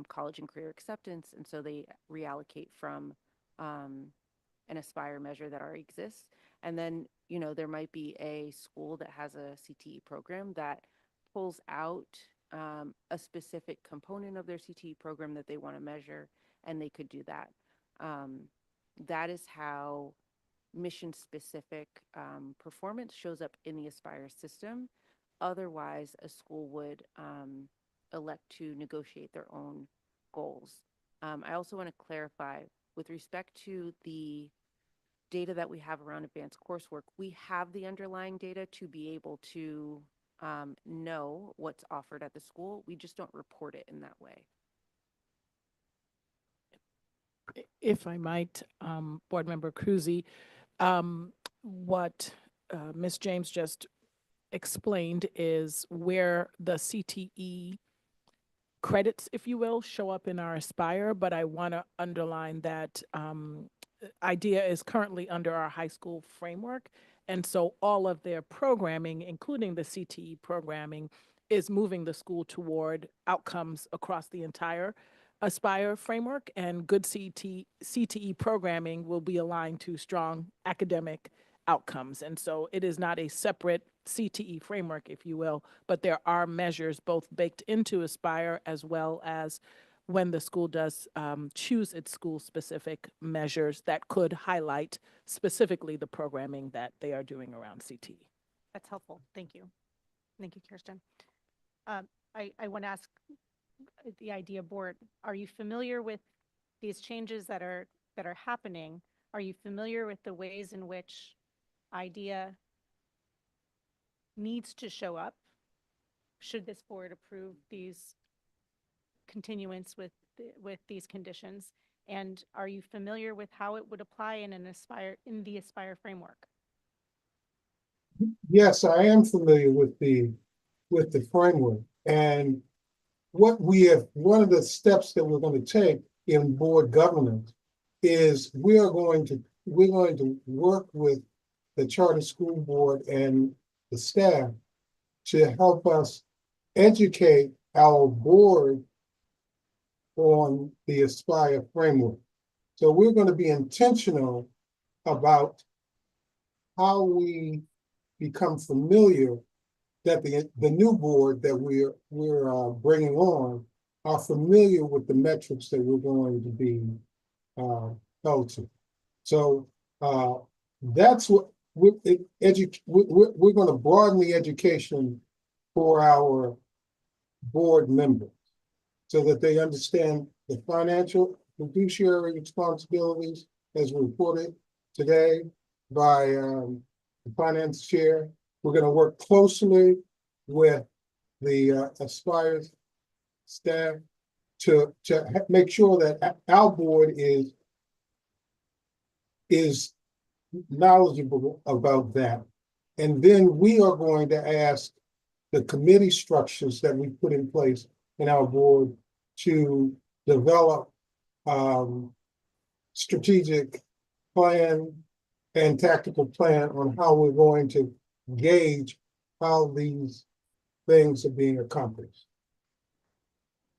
college and career acceptance, and so they reallocate from an Aspire measure that already exists. And then, there might be a school that has a CTE program that pulls out a specific component of their CTE program that they want to measure, and they could do that. That is how mission-specific performance shows up in the Aspire system. Otherwise, a school would elect to negotiate their own goals. I also want to clarify, with respect to the data that we have around advanced coursework, we have the underlying data to be able to know what's offered at the school. We just don't report it in that way. If I might, Board Member Cruzy, what Ms. James just explained is where the CTE credits, if you will, show up in our Aspire, but I want to underline that IDEA is currently under our high school framework, and so all of their programming, including the CTE programming, is moving the school toward outcomes across the entire Aspire framework, and good CTE programming will be aligned to strong academic outcomes. And so it is not a separate CTE framework, if you will, but there are measures both baked into Aspire as well as when the school does choose its school-specific measures that could highlight specifically the programming that they are doing around CTE. That's helpful. Thank you. Thank you, Kirsten. I want to ask the IDEA board, are you familiar with these changes that are happening? Are you familiar with the ways in which IDEA needs to show up should this board approve these continuance with these conditions? And are you familiar with how it would apply in the Aspire framework? Yes, I am familiar with the framework. And one of the steps that we're going to take in board governance is we're going to work with the charter school board and the staff to help us educate our board on the Aspire framework. So we're going to be intentional about how we become familiar, that the new board that we're bringing on are familiar with the metrics that we're going to be held to. So that's what we're going to broaden the education for our board members so that they understand the financial fiduciary responsibilities as reported today by the finance chair. We're going to work closely with the Aspire staff to make sure that our board is knowledgeable about that. And then we are going to ask the committee structures that we put in place in our board to develop strategic plan and tactical plan on how we're going to gauge how these things are being accomplished.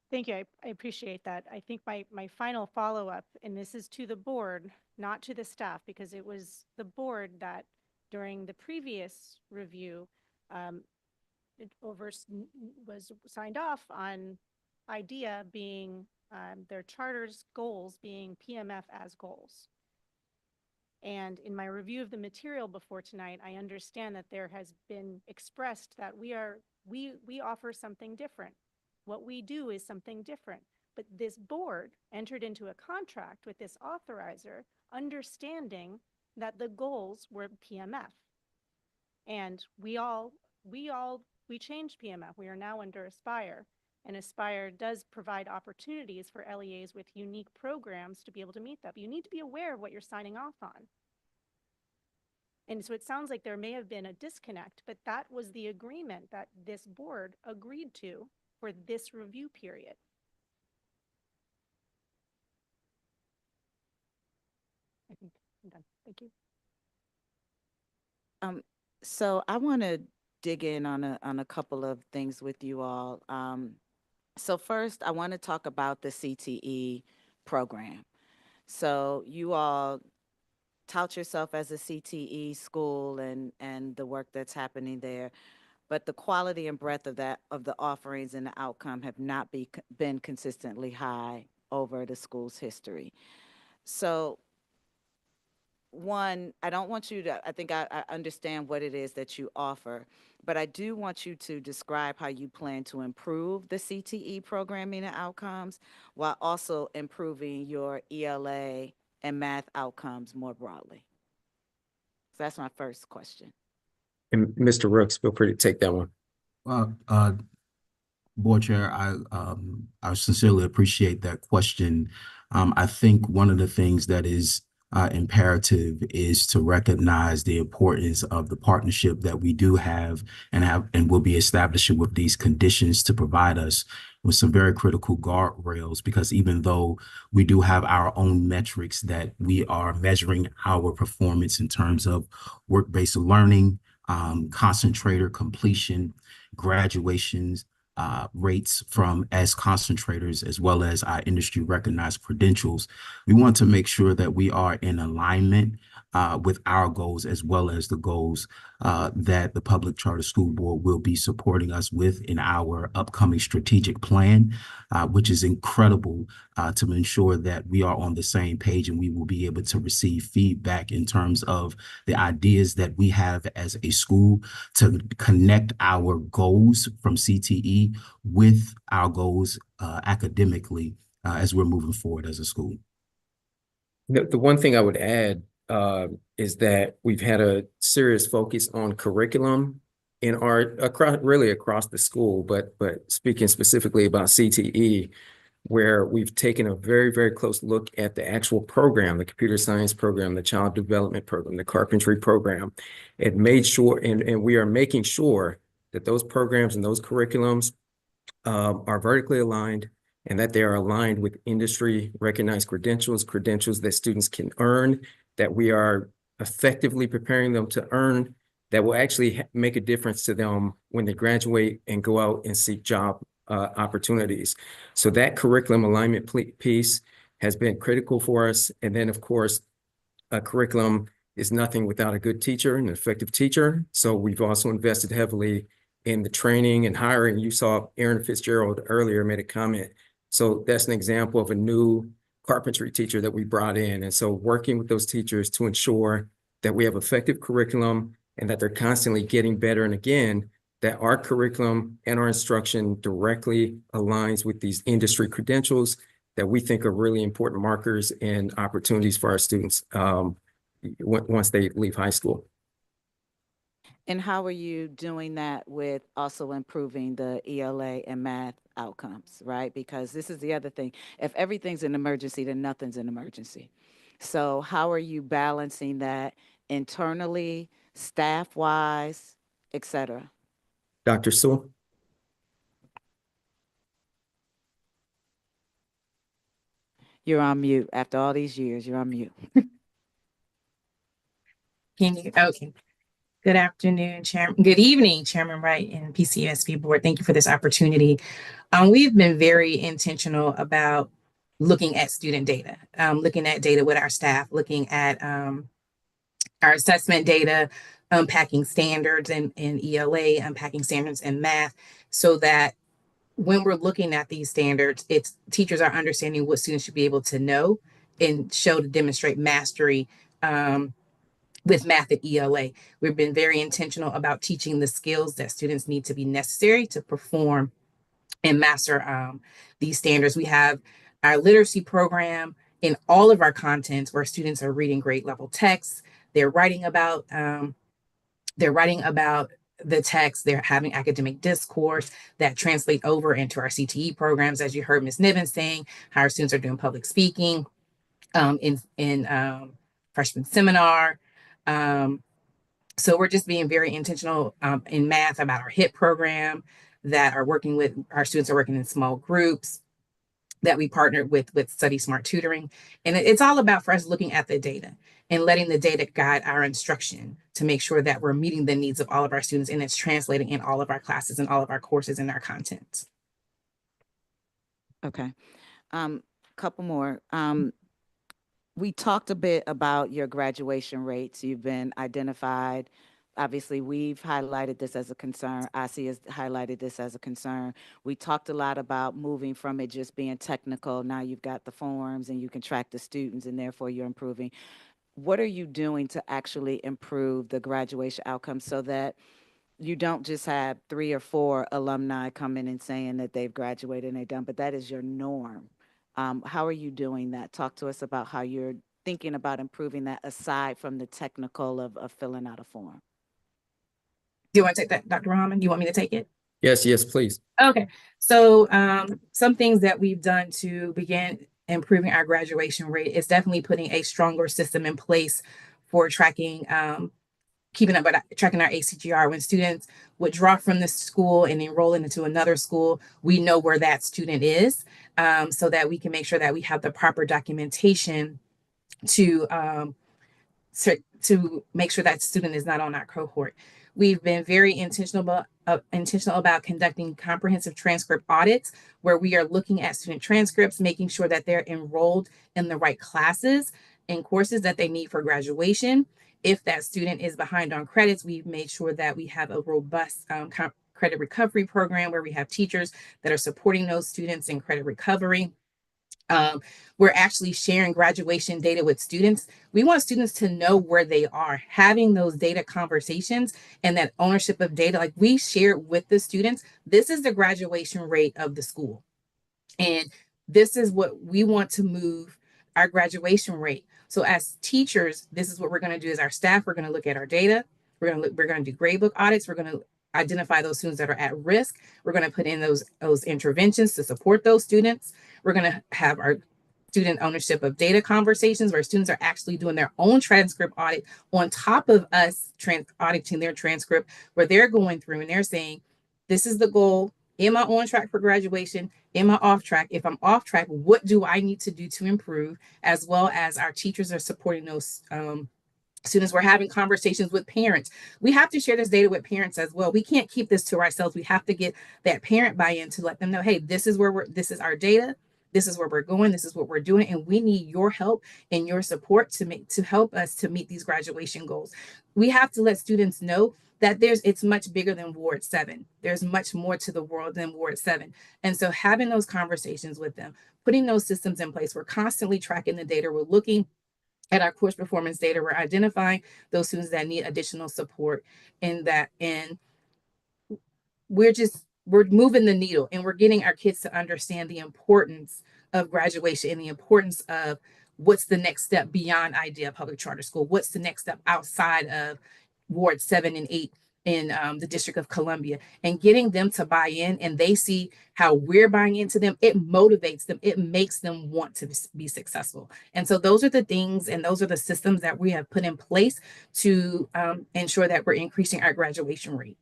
Thank you. I appreciate that. I think my final follow-up, and this is to the board, not to the staff, because it was the board that during the previous review, it was signed off on IDEA being their charter's goals being PMF as goals. And in my review of the material before tonight, I understand that there has been expressed that we offer something different. What we do is something different. But this board entered into a contract with this authorizer, understanding that the goals were PMF. And we changed PMF. We are now under Aspire. And Aspire does provide opportunities for LEAs with unique programs to be able to meet that. But you need to be aware of what you're signing off on. And so it sounds like there may have been a disconnect, but that was the agreement that this board agreed to for this review period. I think I'm done. Thank you. So I want to dig in on a couple of things with you all. So first, I want to talk about the CTE program. So you all tout yourself as a CTE school and the work that's happening there, but the quality and breadth of the offerings and the outcome have not been consistently high over the school's history. So one, I don't want you to, I think I understand what it is that you offer, but I do want you to describe how you plan to improve the CTE programming and outcomes while also improving your ELA and math outcomes more broadly. So that's my first question. And Mr. Rooks, feel free to take that one. Board Chair, I sincerely appreciate that question. I think one of the things that is imperative is to recognize the importance of the partnership that we do have and will be establishing with these conditions to provide us with some very critical guardrails, because even though we do have our own metrics that we are measuring our performance in terms of work-based learning, concentrator completion, graduations, rates from as concentrators, as well as our industry recognized credentials. We want to make sure that we are in alignment with our goals, as well as the goals that the Public Charter School Board will be supporting us with in our upcoming strategic plan, which is incredible to ensure that we are on the same page and we will be able to receive feedback in terms of the ideas that we have as a school to connect our goals from CTE with our goals academically as we're moving forward as a school. The one thing I would add is that we've had a serious focus on curriculum in across the school, but speaking specifically about CTE, where we've taken a very, very close look at the actual program, the computer science program, the child development program, the carpentry program, and made sure, and we are making sure that those programs and those curriculums are vertically aligned and that they are aligned with industry recognized credentials that students can earn, that we are effectively preparing them to earn, that will actually make a difference to them when they graduate and go out and seek job opportunities. So that curriculum alignment piece has been critical for us. And then, of course, a curriculum is nothing without a good teacher, an effective teacher. So we've also invested heavily in the training and hiring. You saw Aaron Fitzgerald earlier made a comment. So that's an example of a new carpentry teacher that we brought in. And so working with those teachers to ensure that we have effective curriculum and that they're constantly getting better. And again, that our curriculum and our instruction directly aligns with these industry credentials that we think are really important markers and opportunities for our students once they leave high school. And how are you doing that with also improving the ELA and math outcomes, right? Because this is the other thing. If everything's an emergency, then nothing's an emergency. So how are you balancing that internally, staff-wise, et cetera? Dr. Sewell? You're on mute. After all these years, you're on mute. Can you, okay. Good afternoon, Chairman. Good evening, Chairman Wright and PCSB Board. Thank you for this opportunity. We've been very intentional about looking at student data, looking at data with our staff, looking at our assessment data, unpacking standards in ELA, unpacking standards in math, so that when we're looking at these standards, it's teachers are understanding what students should be able to know and show to demonstrate mastery with math at ELA. We've been very intentional about teaching the skills that students need to be necessary to perform and master these standards. We have our literacy program in all of our contents where students are reading grade level texts. They're writing about the text. They're having academic discourse that translate over into our CTE programs, as you heard Ms. Niven saying, how our students are doing public speaking in freshman seminar. So we're just being very intentional in math about our HIT program, that are working with our students are working in small groups, that we partnered with Study Smart Tutoring. And it's all about for us looking at the data and letting the data guide our instruction to make sure that we're meeting the needs of all of our students and it's translating in all of our classes and all of our courses and our content. Okay. Couple more. We talked a bit about your graduation rates. You've been identified. Obviously, we've highlighted this as a concern. IC has highlighted this as a concern. We talked a lot about moving from it just being technical. Now you've got the forms and you can track the students and therefore you're improving. What are you doing to actually improve the graduation outcomes so that you don't just have 3 or 4 alumni come in and saying that they've graduated and they're done, but that is your norm? How are you doing that? Talk to us about how you're thinking about improving that aside from the technical of filling out a form. Do you want to take that, Dr. Rahman? Do you want me to take it? Yes, yes, please. Okay. So some things that we've done to begin improving our graduation rate is definitely putting a stronger system in place for tracking tracking our ACGR. When students withdraw from the school and enroll into another school, we know where that student is, so that we can make sure that we have the proper documentation to make sure that student is not on our cohort. We've been very intentional about conducting comprehensive transcript audits where we are looking at student transcripts, making sure that they're enrolled in the right classes and courses that they need for graduation. If that student is behind on credits, we've made sure that we have a robust credit recovery program where we have teachers that are supporting those students in credit recovery. We're actually sharing graduation data with students. We want students to know where they are, having those data conversations and that ownership of data. Like we share with the students, this is the graduation rate of the school. And this is what we want to move our graduation rate. So as teachers, this is what we're going to do as our staff. We're going to look at our data. We're going to do gradebook audits. We're going to identify those students that are at risk. We're going to put in those interventions to support those students. We're going to have our student ownership of data conversations where students are actually doing their own transcript audit on top of us auditing their transcript, where they're going through and they're saying, this is the goal. Am I on track for graduation? Am I off track? If I'm off track, what do I need to do to improve? As well as our teachers are supporting those students. We're having conversations with parents. We have to share this data with parents as well. We can't keep this to ourselves. We have to get that parent buy-in to let them know, hey, this is our data. This is where we're going. This is what we're doing. And we need your help and your support to help us to meet these graduation goals. We have to let students know that it's much bigger than Ward 7. There's much more to the world than Ward 7. And so having those conversations with them, putting those systems in place, we're constantly tracking the data. We're looking at our course performance data. We're identifying those students that need additional support and we're moving the needle and we're getting our kids to understand the importance of graduation and the importance of what's the next step beyond IDEA Public Charter School. What's the next step outside of Ward 7 and 8 in the District of Columbia, and getting them to buy in, and they see how we're buying into them, it motivates them, it makes them want to be successful. And so those are the things and those are the systems that we have put in place to ensure that we're increasing our graduation rate.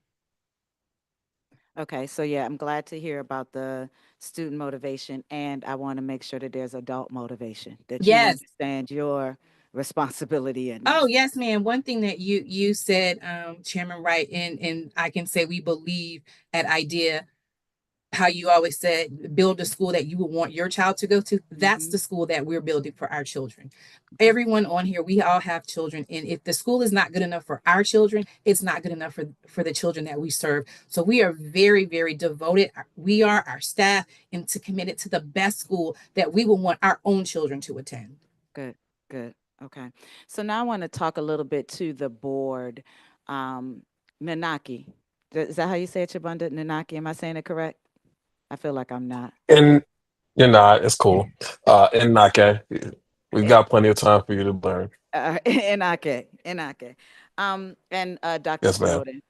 Okay, so yeah, I'm glad to hear about the student motivation, and I want to make sure that there's adult motivation, that you Yes. understand your responsibility in Oh, this. yes, ma'am. One thing that you said, Chairman Wright, and I can say we believe at IDEA, how you always said, build a school that you would want your child to go to. That's the school that we're building for our children. Everyone on here, we all have children. And if the school is not good enough for our children, it's not good enough for the children that we serve. So we are very, very devoted. We are, our staff, and to committed to the best school that we will want our own children to attend. Good, good. Okay. So now I want to talk a little bit to the board. Nanaki. Is that how you say it, Chabunda? Nanaki, am I saying it correct? I feel like I'm not. And you're not, it's cool. And Nake, we've got plenty of time for you to learn. Inake, Inake. And Dr. Yes, ma'am. Snowden.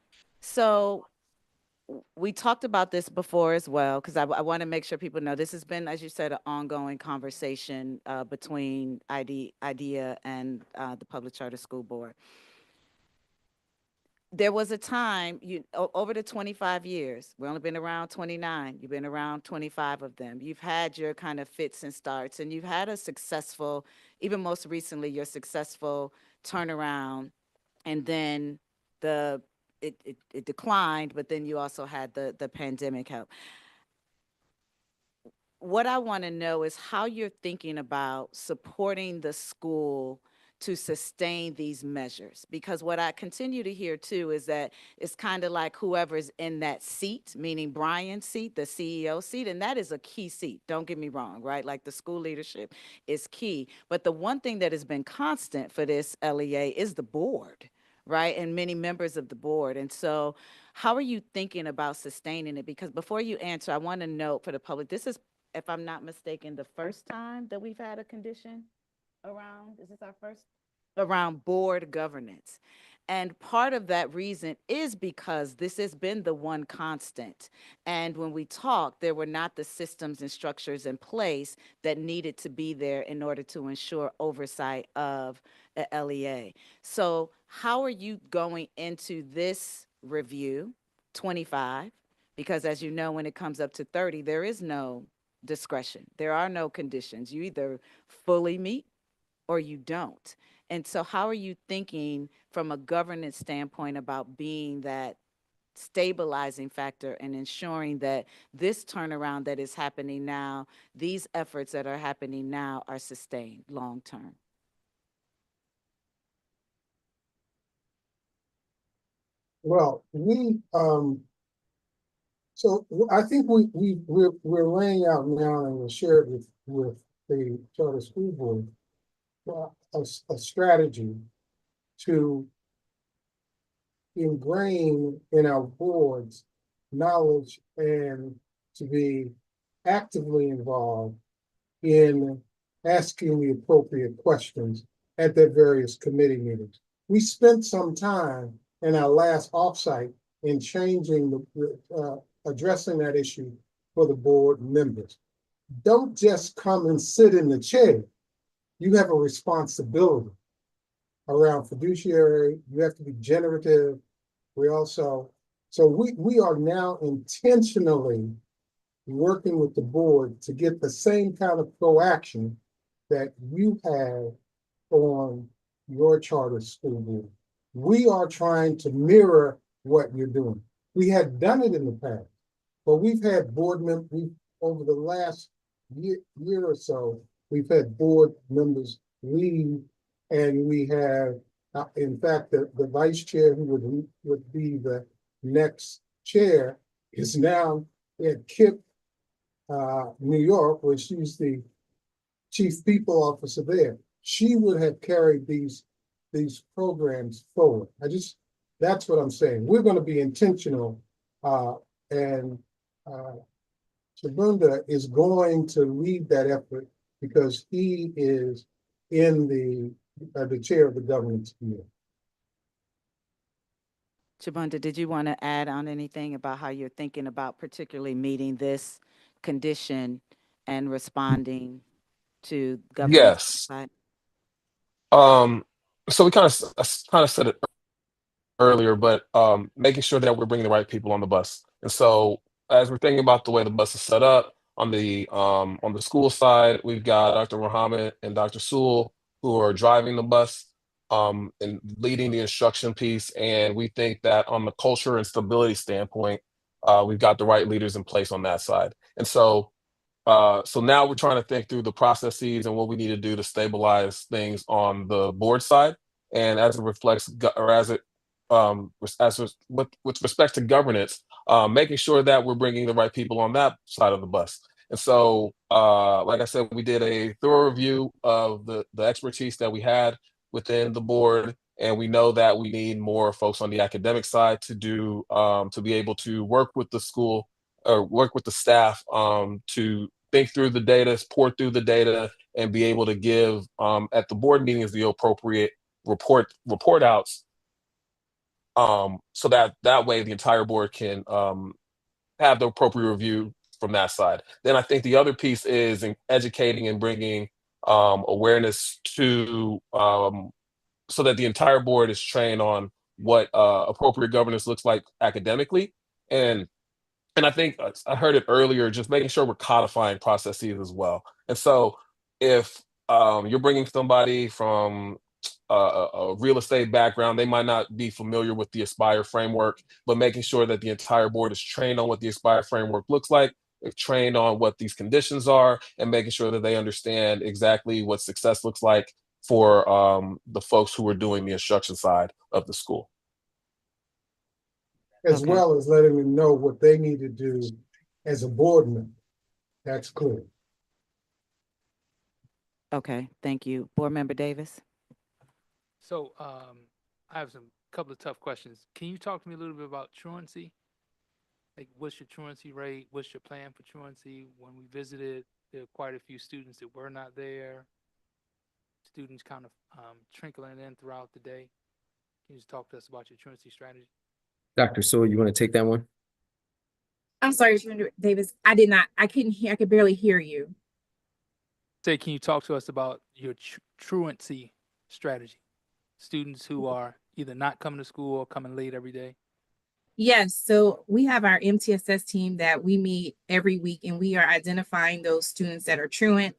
So we talked about this before as well, because I want to make sure people know this has been, as you said, an ongoing conversation between IDEA and the Public Charter School Board. There was a time, over the 25 years, we've only been around 29, you've been around 25 of them. You've had your kind of fits and starts, and you've had a successful, even most recently, your successful turnaround, and then it declined, but then you also had the pandemic help. What I want to know is how you're thinking about supporting the school to sustain these measures, because what I continue to hear too is that it's kind of like whoever's in that seat, meaning Brian's seat, the CEO seat, and that is a key seat, don't get me wrong, right? Like the school leadership is key, but the one thing that has been constant for this LEA is the board, right? And many members of the board. And so how are you thinking about sustaining it? Because before you answer, I want to note for the public, this is, if I'm not mistaken, the first time that we've had a condition around, is this our first? Around board governance. And part of that reason is because this has been the one constant. And when we talked, there were not the systems and structures in place that needed to be there in order to ensure oversight of a LEA. So how are you going into this review, 25? Because as you know, when it comes up to 30, there is no discretion. There are no conditions. You either fully meet or you don't. And so how are you thinking from a governance standpoint about being that stabilizing factor and ensuring that this turnaround that is happening now, these efforts that are happening now are sustained long term? Well, I think we're laying out now, and we'll share it with the charter school board, a strategy to ingrain in our boards knowledge and to be actively involved in asking the appropriate questions at their various committee meetings. We spent some time in our last offsite in changing addressing that issue for the board members. Don't just come and sit in the chair. You have a responsibility around fiduciary. You have to be generative. So we are now intentionally working with the board to get the same kind of proaction that you have on your charter school board. We are trying to mirror what you're doing. We had done it in the past, but we've had board members over the last year or so. We've had board members leave, and we have, in fact, the vice chair who would be the next chair is now at KIP, New York, where she's the chief people officer there. She would have carried these programs forward. That's what I'm saying. We're going to be intentional, and Shabunda is going to lead that effort because he is in the chair of the governance committee. Chabunda, did you want to add on anything about how you're thinking about particularly meeting this condition and responding to governance Yes. side? Um, so we kind of said it earlier, but making sure that we're bringing the right people on the bus. And so as we're thinking about the way the bus is set up on the school side, we've got Dr. Muhammad and Dr. Sewell who are driving the bus and leading the instruction piece. And we think that on the culture and stability standpoint, we've got the right leaders in place on that side. And so now we're trying to think through the processes and what we need to do to stabilize things on the board side. And as it reflects, or as it, with respect to governance, making sure that we're bringing the right people on that side of the bus. And so, like I said, we did a thorough review of the expertise that we had within the board, and we know that we need more folks on the academic side to be able to work with the school or work with the staff to think through the data, pour through the data, and be able to give at the board meetings the appropriate report outs, so that way the entire board can have the appropriate review from that side. Then I think the other piece is in educating and bringing awareness to so that the entire board is trained on what appropriate governance looks like academically. And I think I heard it earlier, just making sure we're codifying processes as well. And so if you're bringing somebody from a real estate background, they might not be familiar with the Aspire framework, but making sure that the entire board is trained on what the Aspire framework looks like, trained on what these conditions are, and making sure that they understand exactly what success looks like for the folks who are doing the instruction side of the school. As Okay. well as letting them know what they need to do as a board member. That's clear. Okay, thank you. Board Member Davis? So I have some couple of tough questions. Can you talk to me a little bit about truancy? Like, what's your truancy rate? What's your plan for truancy? When we visited, there were quite a few students that were not there. Students kind of trickling in throughout the day. Can you just talk to us about your truancy strategy? Dr. Sewell, you want to take that one? I'm sorry, Davis. I couldn't hear, I could barely hear you. Say, can you talk to us about your truancy strategy? Students who are either not coming to school or coming late every day. Yes, so we have our MTSS team that we meet every week, and we are identifying those students that are truant.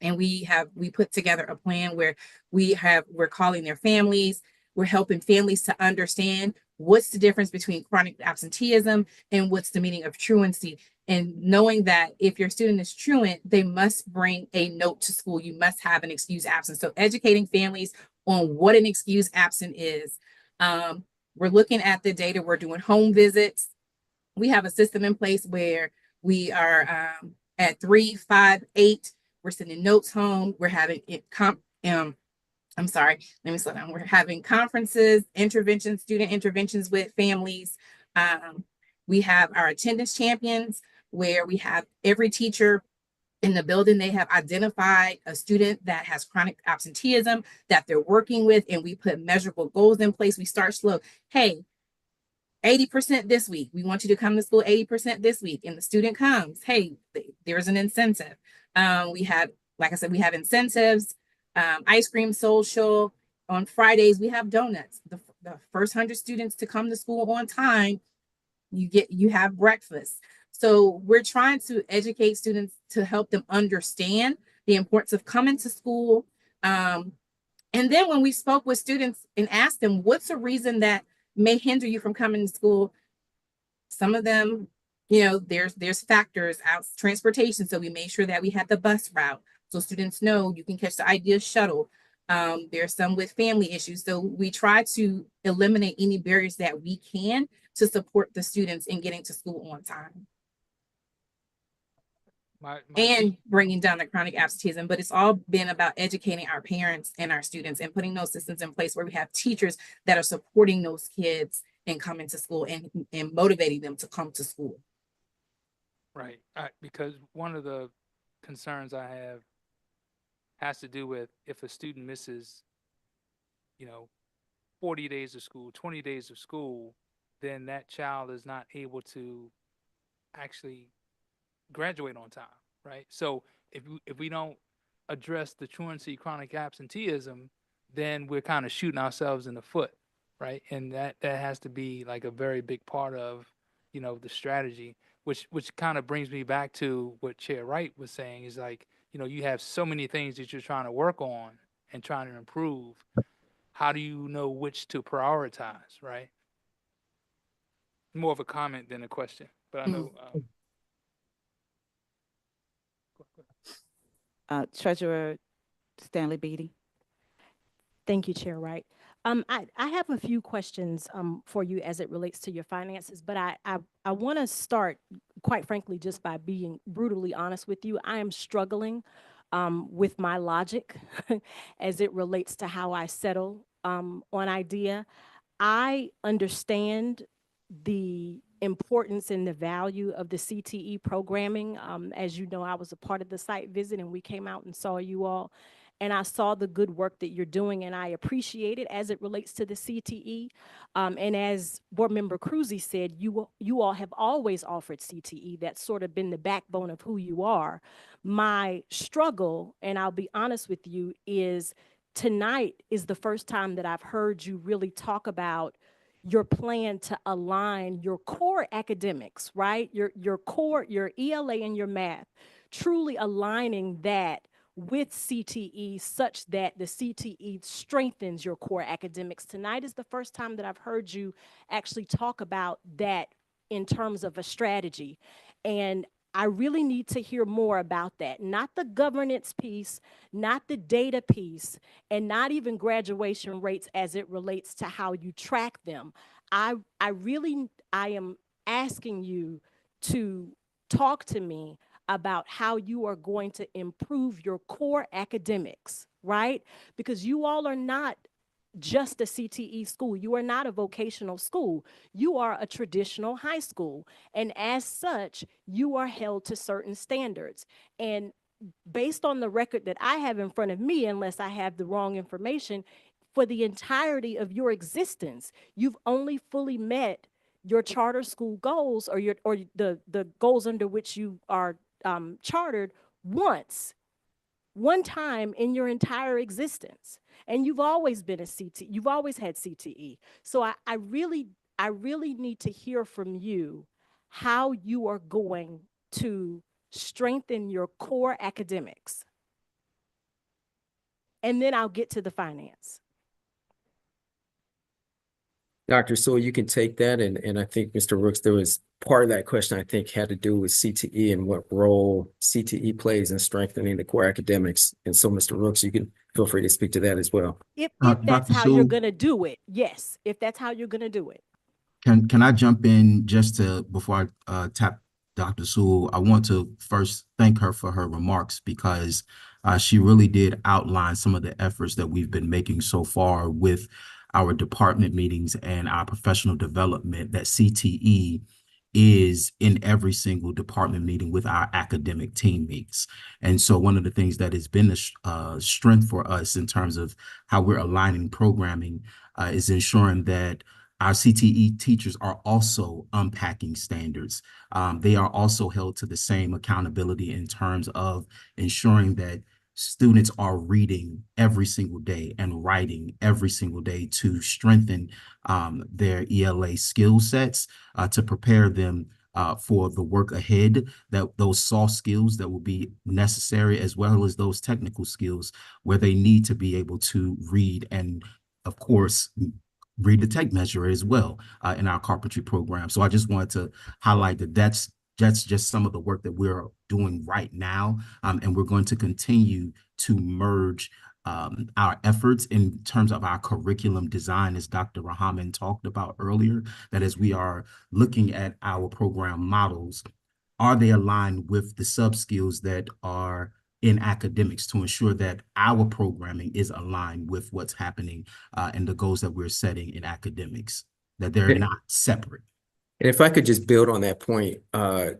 And we put together a plan where we're calling their families, we're helping families to understand what's the difference between chronic absenteeism and what's the meaning of truancy. And knowing that if your student is truant, they must bring a note to school. You must have an excused absence. So educating families on what an excused absent is. We're looking at the data. We're doing home visits. We have a system in place where we are at 3, 5, 8. We're sending notes home. We're having I'm sorry, let me slow down. We're having conferences, interventions, student interventions with families. We have our attendance champions where we have every teacher in the building. They have identified a student that has chronic absenteeism that they're working with, and we put measurable goals in place. We start slow. Hey, 80% this week. We want you to come to school 80% this week. And the student comes, hey, there's an incentive. We have, like I said, we have incentives, ice cream social. On Fridays, we have donuts. The first 100 students to come to school on time, you have breakfast. So we're trying to educate students to help them understand the importance of coming to school. And then when we spoke with students and asked them, what's a reason that may hinder you from coming to school? Some of them, there's factors out, transportation. So we made sure that we had the bus route. So students know you can catch the IDEA shuttle. There's some with family issues. So we try to eliminate any barriers that we can to support the students in getting to school on time. And bringing down the chronic absenteeism, but it's all been about educating our parents and our students and putting those systems in place where we have teachers that are supporting those kids and coming to school and motivating them to come to school. Right. Because one of the concerns I have has to do with if a student misses, 40 days of school, 20 days of school, then that child is not able to actually graduate on time, right? So if we don't address the truancy, chronic absenteeism, then we're kind of shooting ourselves in the foot, right? And that has to be like a very big part of, the strategy, which kind of brings me back to what Chair Wright was saying is like, you have so many things that you're trying to work on and trying to improve. How do you know which to prioritize, right? More of a comment than a question, but I know. Treasurer Stanley Beatty. Thank you, Chair Wright. I have a few questions for you as it relates to your finances, but I want to start, quite frankly, just by being brutally honest with you. I am struggling with my logic as it relates to how I settle on IDEA. I understand the importance and the value of the CTE programming. As you know, I was a part of the site visit and we came out and saw you all. And I saw the good work that you're doing, and I appreciate it as it relates to the CTE. And as Board Member Cruzy said, you all have always offered CTE. That's sort of been the backbone of who you are. My struggle, and I'll be honest with you, is tonight is the first time that I've heard you really talk about your plan to align your core academics, right? Your core, your ELA and your math, truly aligning that with CTE such that the CTE strengthens your core academics. Tonight is the first time that I've heard you actually talk about that in terms of a strategy. And I really need to hear more about that, not the governance piece, not the data piece, and not even graduation rates as it relates to how you track them. I am asking you to talk to me about how you are going to improve your core academics, right? Because you all are not just a CTE school. You are not a vocational school. You are a traditional high school. And as such, you are held to certain standards. And based on the record that I have in front of me, unless I have the wrong information, for the entirety of your existence, you've only fully met your charter school goals or the goals under which you are chartered one time in your entire existence. And you've always been a CTE, you've always had CTE. So I really need to hear from you how you are going to strengthen your core academics. And then I'll get to the finance. Dr. Sewell, you can take that. And I think Mr. Rooks, there was part of that question I think had to do with CTE and what role CTE plays in strengthening the core academics. And so, Mr. Rooks, you can feel free to speak to that as well. If that's Dr. how you're Sewell, going to do it, yes, if that's how you're going to do it. can I jump in just to before I tap Dr. Sewell? I want to first thank her for her remarks because she really did outline some of the efforts that we've been making so far with our department meetings and our professional development, that CTE is in every single department meeting with our academic teammates. And so one of the things that has been a strength for us in terms of how we're aligning programming is ensuring that our CTE teachers are also unpacking standards. They are also held to the same accountability in terms of ensuring that students are reading every single day and writing every single day to strengthen their ELA skill sets, to prepare them for the work ahead, that those soft skills that will be necessary, as well as those technical skills where they need to be able to read and, of course, read the tape measure as well in our carpentry program. So I just wanted to highlight that that's just some of the work that we're doing right now. And we're going to continue to merge our efforts in terms of our curriculum design, as Dr. Rahman talked about earlier, that as we are looking at our program models, are they aligned with the sub skills that are in academics to ensure that our programming is aligned with what's happening and the goals that we're setting in academics, that they're not separate. And if I could just build on that point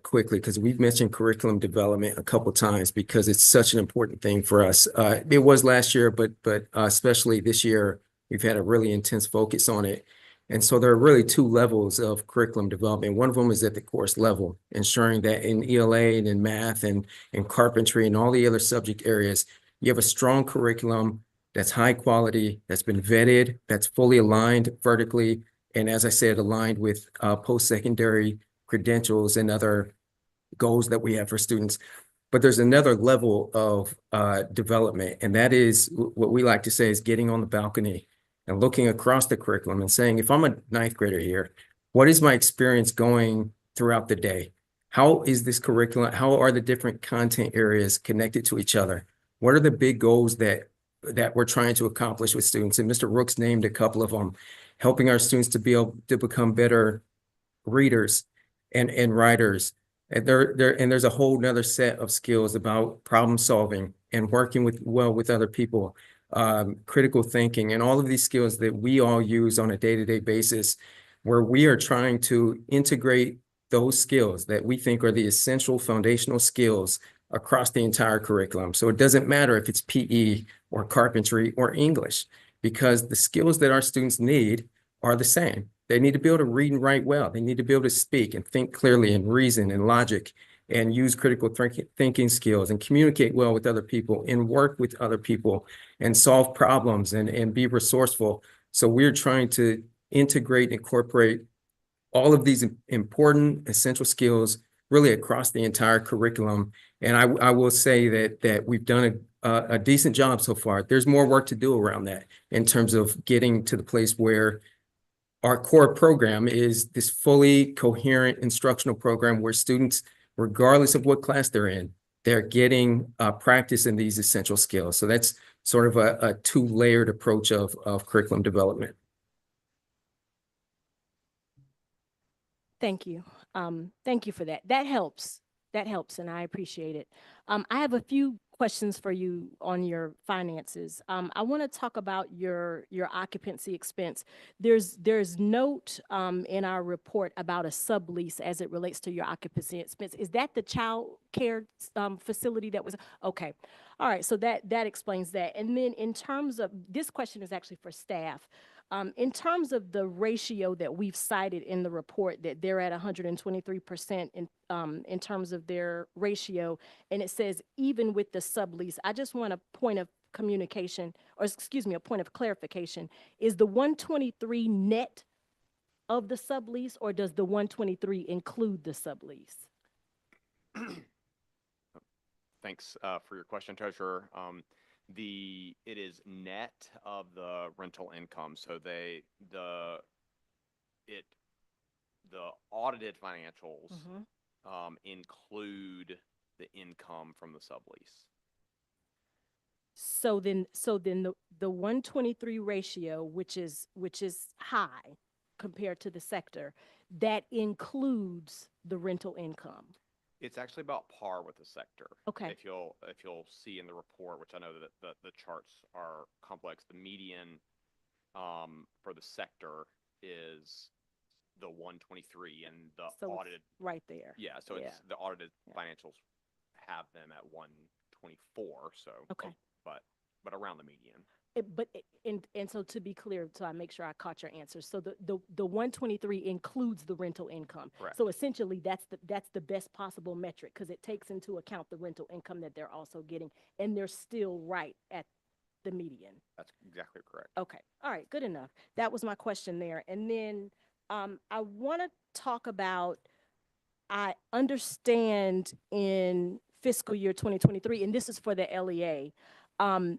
quickly, because we've mentioned curriculum development a couple of times because it's such an important thing for us. It was last year, but especially this year, We've had a really intense focus on it. And so there are really two levels of curriculum development. One of them is at the course level, ensuring that in ELA and in math and in carpentry and all the other subject areas, you have a strong curriculum that's high quality, that's been vetted, that's fully aligned vertically, and as I said, aligned with post-secondary credentials and other goals that we have for students. But there's another level of development, and that is what we like to say is getting on the balcony and looking across the curriculum and saying, if I'm a ninth grader here, what is my experience going throughout the day? How is this curriculum? How are the different content areas connected to each other? What are the big goals that we're trying to accomplish with students? And Mr. Rooks named a couple of them, helping our students to be able to become better readers and writers. And there's a whole nother set of skills about problem solving and working with other people, critical thinking, and all of these skills that we all use on a day-to-day basis, where we are trying to integrate those skills that we think are the essential foundational skills across the entire curriculum. So it doesn't matter if it's PE or carpentry or English, because the skills that our students need are the same. They need to be able to read and write well. They need to be able to speak and think clearly and reason and logic and use critical thinking skills and communicate well with other people and work with other people and solve problems and be resourceful. So we're trying to integrate, incorporate all of these important essential skills really across the entire curriculum. And I will say that we've done a decent job so far. There's more work to do around that in terms of getting to the place where our core program is this fully coherent instructional program where students, regardless of what class they're in, they're getting practice in these essential skills. So that's sort of a two-layered approach of curriculum development. Thank you. Thank you for that. That helps. That helps, and I appreciate it. I have a few questions for you on your finances. I want to talk about your occupancy expense. There's note in our report about a sublease as it relates to your occupancy expense. Is that the child care facility that was okay? All right, so that explains that. And then in terms of this question is actually for staff. In terms of the ratio that we've cited in the report, that they're at 123% in terms of their ratio, and it says even with the sublease, I just want a point of communication, or excuse me, a point of clarification. Is the 123 net of the sublease, or does the 123 include the sublease? Thanks for your question, Treasurer. It is net of the rental income. So the audited financials include the income from the sublease. So then the 123 ratio, which is high compared to the sector, that includes the rental income. It's actually about par with the sector. Okay. If you'll see in the report, which I know that the charts are complex, the median for the sector is the 123, and the audited right there. Yeah, so it's the audited financials have them at 124. So okay, but around the median. And so to be clear, so I make sure I caught your answer. So the 123 includes the rental income. Correct. So essentially that's the best possible metric, because it takes into account the rental income that they're also getting, and they're still right at the median. That's exactly correct. Okay. All right. Good enough. That was my question there. And then I want to talk about, I understand in fiscal year 2023, and this is for the LEA,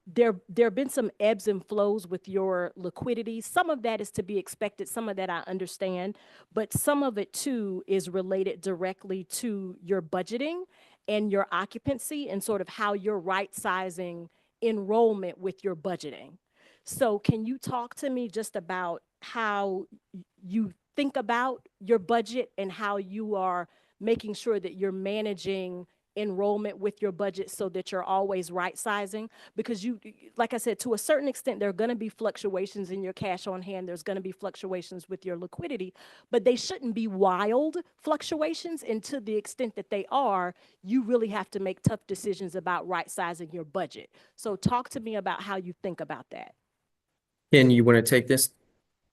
there have been some ebbs and flows with your liquidity. Some of that is to be expected. Some of that I understand, but some of it too is related directly to your budgeting and your occupancy and sort of how you're right sizing enrollment with your budgeting. So can you talk to me just about how you think about your budget and how you are making sure that you're managing enrollment with your budget so that you're always right sizing? Because you, like I said, to a certain extent, there are going to be fluctuations in your cash on hand. There's going to be fluctuations with your liquidity, but they shouldn't be wild fluctuations. And to the extent that they are, you really have to make tough decisions about right sizing your budget. So talk to me about how you think about that. Ken, you want to take this?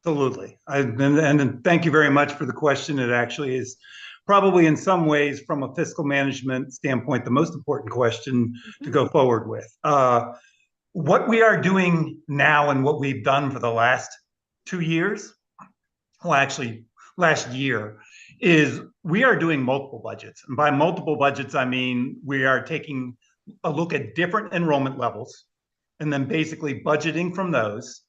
Absolutely. And thank you very much for the question. It actually is probably in some ways, from a fiscal management standpoint, the most important question to go forward with. What we are doing now and what we've done for the last 2 years, well, actually last year, is we are doing multiple budgets. And by multiple budgets, I mean we are taking a look at different enrollment levels and then basically budgeting from those.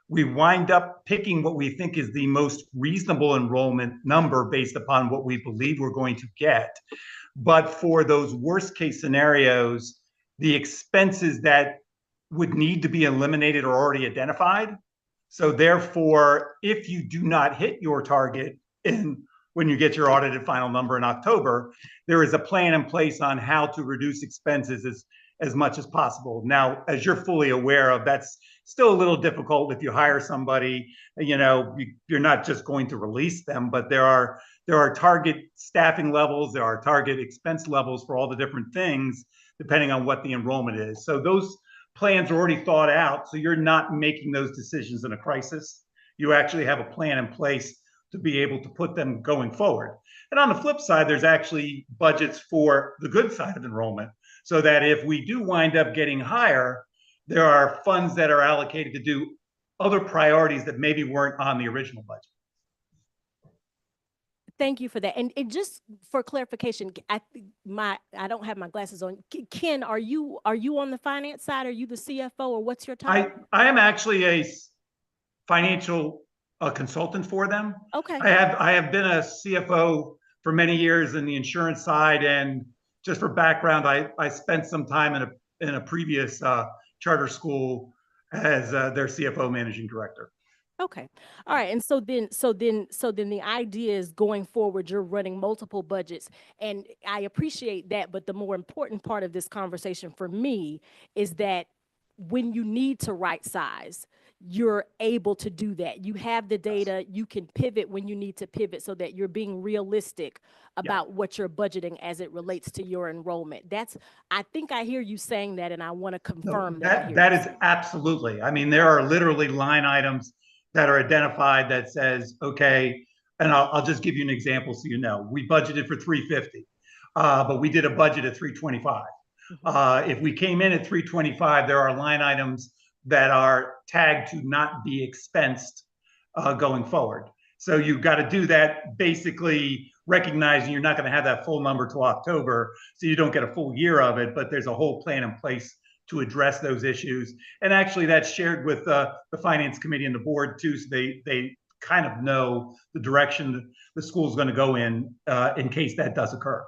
We wind up picking what we think is the most reasonable enrollment number based upon what we believe we're going to get. But for those worst case scenarios, the expenses that would need to be eliminated are already identified. So therefore, if you do not hit your target when you get your audited final number in October, there is a plan in place on how to reduce expenses as much as possible. Now, as you're fully aware of, that's still a little difficult. If you hire somebody, you're not just going to release them, but there are target staffing levels, there are target expense levels for all the different things, depending on what the enrollment is. So those plans are already thought out. So you're not making those decisions in a crisis. You actually have a plan in place to be able to put them going forward. And on the flip side, there's actually budgets for the good side of enrollment, so that if we do wind up getting higher, there are funds that are allocated to do other priorities that maybe weren't on the original budget. Thank you for that. And just for clarification, I don't have my glasses on. Ken, are you on the finance side? Are you the CFO, or what's your title? I am actually a financial consultant for them. Okay. I have been a CFO for many years in the insurance side, and just for background, I spent some time in a previous charter school as their CFO managing director. Okay. All right. And so then the idea is going forward, you're running multiple budgets, and I appreciate that. But the more important part of this conversation for me is that when you need to right size, you're able to do that. You have the data, you can pivot when you need to pivot, so that you're being realistic about what you're budgeting as it relates to your enrollment. I think I hear you saying that, and I want to confirm that is absolutely. I mean, there are literally line items that are identified that says, okay, and I'll just give you an example so you know. We budgeted for 350, but we did a budget at 325. If we came in at 325, there are line items that are tagged to not be expensed going forward. So you've got to do that, basically recognizing you're not going to have that full number till October, so you don't get a full year of it, but there's a whole plan in place to address those issues. And actually that's shared with the finance committee and the board too, so they kind of know the direction the school's going to go in case that does occur.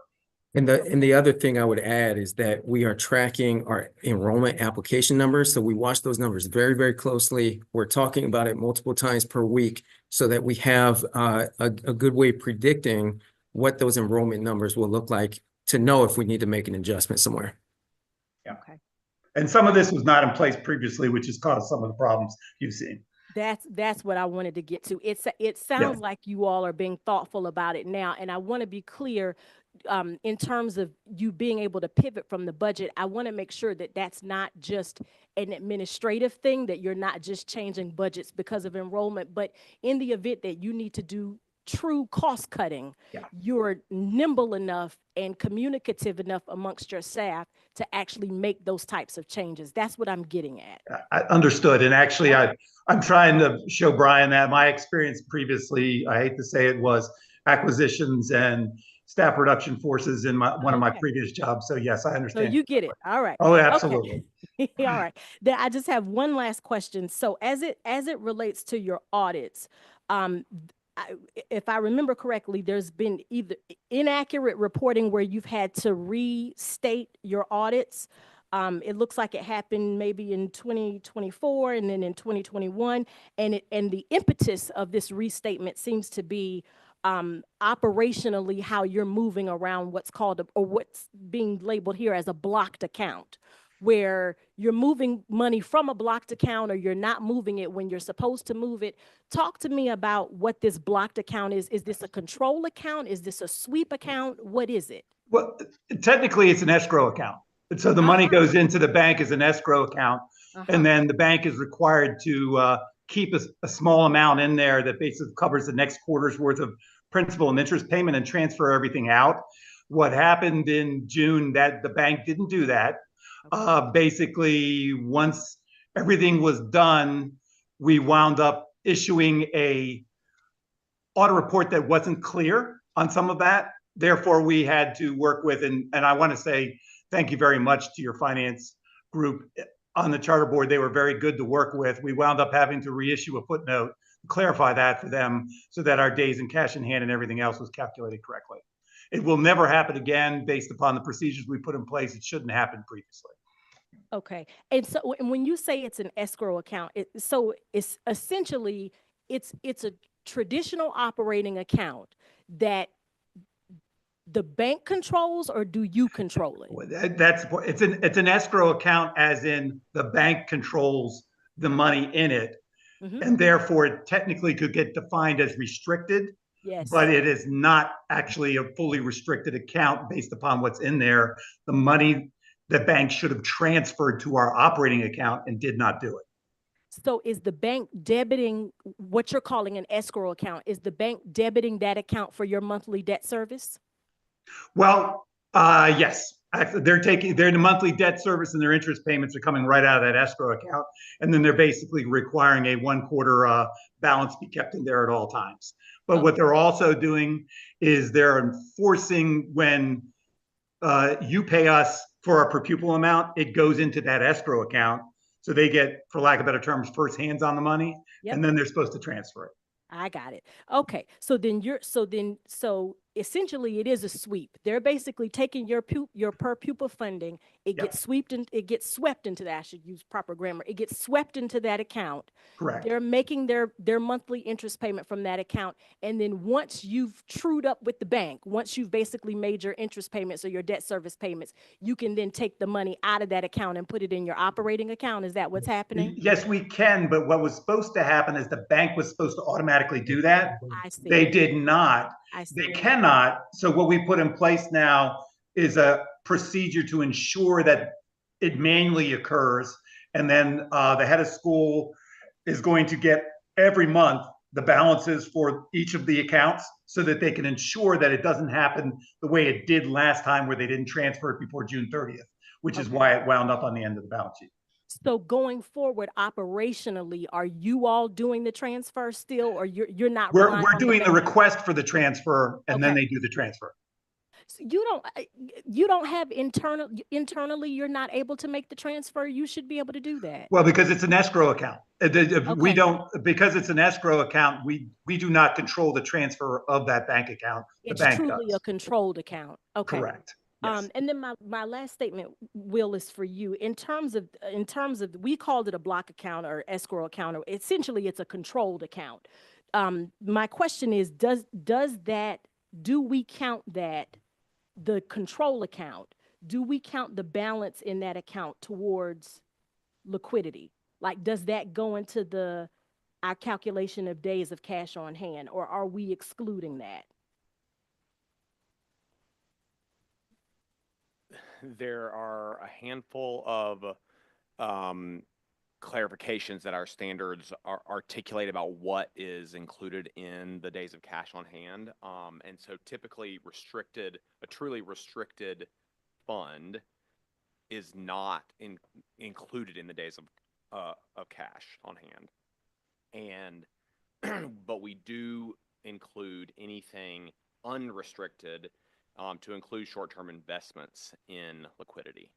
And the other thing I would add is that we are tracking our enrollment application numbers. So we watch those numbers very, very closely. We're talking about it multiple times per week, so that we have a good way of predicting what those enrollment numbers will look like, to know if we need to make an adjustment somewhere. Yeah. Okay. And some of this was not in place previously, which has caused some of the problems you've seen. That's what I wanted to get to. It sounds like you all are being thoughtful about it now, and I want to be clear. In terms of you being able to pivot from the budget, I want to make sure that that's not just an administrative thing, that you're not just changing budgets because of enrollment, but in the event that you need to do true cost cutting, you're nimble enough and communicative enough amongst your staff to actually make those types of changes. That's what I'm getting at. I understood. And actually, I'm trying to show Brian that my experience previously, I hate to say it, was acquisitions and staff reduction forces in one of my previous jobs. So yes, I understand. So you get it. All right. Oh, absolutely. Okay. All right. Then I just have one last question. So as it relates to your audits, if I remember correctly, there's been either inaccurate reporting where you've had to restate your audits. It looks like it happened maybe in 2024 and then in 2021. And the impetus of this restatement seems to be operationally how you're moving around what's called or what's being labeled here as a blocked account, where you're moving money from a blocked account, or you're not moving it when you're supposed to move it. Talk to me about what this blocked account is. Is this a control account? Is this a sweep account? What is it? Well, technically it's an escrow account. And so the money goes into the bank as an escrow account, and then the bank is required to keep a small amount in there that basically covers the next quarter's worth of principal and interest payment and transfer everything out. What happened in June, that the bank didn't do that. Basically, once everything was done, we wound up issuing a audit report that wasn't clear on some of that. Therefore, we had to work with, and I want to say thank you very much to your finance group on the charter board. They were very good to work with. We wound up having to reissue a footnote to clarify that for them so that our days in cash in hand and everything else was calculated correctly. It will never happen again based upon the procedures we put in place. It shouldn't happen previously. Okay. And so and when you say it's an escrow account, so it's essentially it's a traditional operating account that the bank controls, or do you control it? It's an escrow account, as in the bank controls the money in it, and therefore it technically could get defined as restricted. Yes. But it is not actually a fully restricted account based upon what's in there. The money the bank should have transferred to our operating account and did not do it. So is the bank debiting what you're calling an escrow account? Is the bank debiting that account for your monthly debt service? Well, yes. Actually, they're the monthly debt service, and their interest payments are coming right out of that escrow account. And then they're basically requiring a 1/4 balance be kept in there at all times. But what they're also doing is they're enforcing when you pay us for our per pupil amount, it goes into that escrow account. So they get, for lack of better terms, first hands on the money, and then they're supposed to transfer it. I got it. Okay. So essentially it is a sweep. They're basically taking your per pupil funding. It gets swept into that. I should use proper grammar. It gets swept into that account. Correct. They're making their monthly interest payment from that account. And then once you've trued up with the bank, once you've basically made your interest payments or your debt service payments, you can then take the money out of that account and put it in your operating account. Is that what's happening? Yes, we can. But what was supposed to happen is the bank was supposed to automatically do that. I see. They did not. I see. They cannot. So what we put in place now is a procedure to ensure that it manually occurs. And then the head of school is going to get every month the balances for each of the accounts so that they can ensure that it doesn't happen the way it did last time, where they didn't transfer it before June 30th, which is why it wound up on the end of the balance sheet. So going forward, operationally, are you all doing the transfer still, or you're not? We're doing the request for the transfer, and then they do the transfer. So you don't have internally, you're not able to make the transfer. You should be able to do that. Well, because it's an escrow account. We don't, because it's an escrow account, we do not control the transfer of that bank account. The It's bank truly does. a controlled account. Okay. Correct. Yes. And then my last statement, Will, is for you. In terms of, we called it a block account or escrow account, or essentially it's a controlled account. My question is, do we count that, the control account, do we count the balance in that account towards liquidity? Like, does that go into our calculation of days of cash on hand, or are we excluding that? There are a handful of clarifications that our standards articulate about what is included in the days of cash on hand. And so typically a truly restricted fund is not included in the days of cash on hand. But we do include anything unrestricted to include short-term investments in liquidity.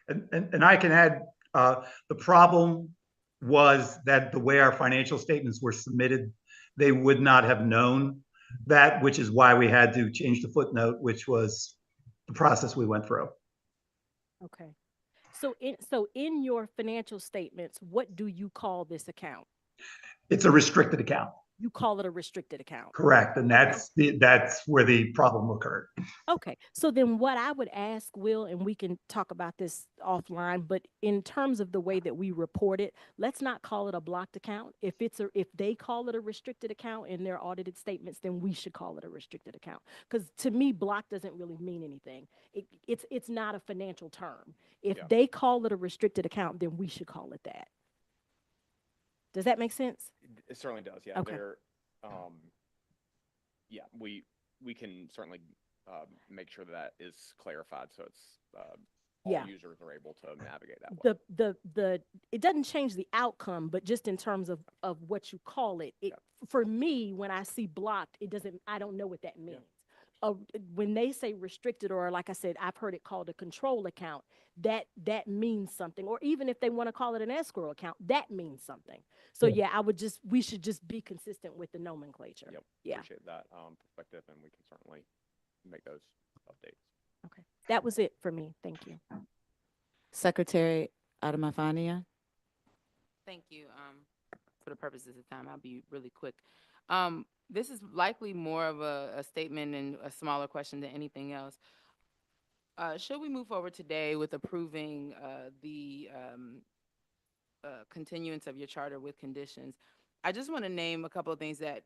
And I can add, the problem was that the way our financial statements were submitted, they would not have known that, which is why we had to change the footnote, which was the process we went through. Okay. So in your financial statements, what do you call this account? It's a restricted account. You call it a restricted account. Correct. And that's where the problem occurred. Okay. So then what I would ask, Will, and we can talk about this offline, but in terms of the way that we report it, let's not call it a blocked account. If they call it a restricted account in their audited statements, then we should call it a restricted account. Because to me, block doesn't really mean anything. It's not a financial term. If they call it a restricted account, then we should call it that. Does that make sense? It certainly does. Yeah. Okay. Yeah, we can certainly make sure that is clarified so it's all Yeah. users are able to navigate that way. The it doesn't change the outcome, but just in terms of what you call it, for me, when I see blocked, it doesn't, I don't know what that means. When they say restricted, or like I said, I've heard it called a control account, that means something. Or even if they want to call it an escrow account, that means something. So yeah, we should just be consistent with the nomenclature. Yep. Yeah. Appreciate that perspective, and we can certainly make those updates. Okay. That was it for me. Thank you. Secretary Adamafania. Thank you. For the purposes of time, I'll be really quick. This is likely more of a statement and a smaller question than anything else. Should we move forward today with approving the continuance of your charter with conditions? I just want to name a couple of things that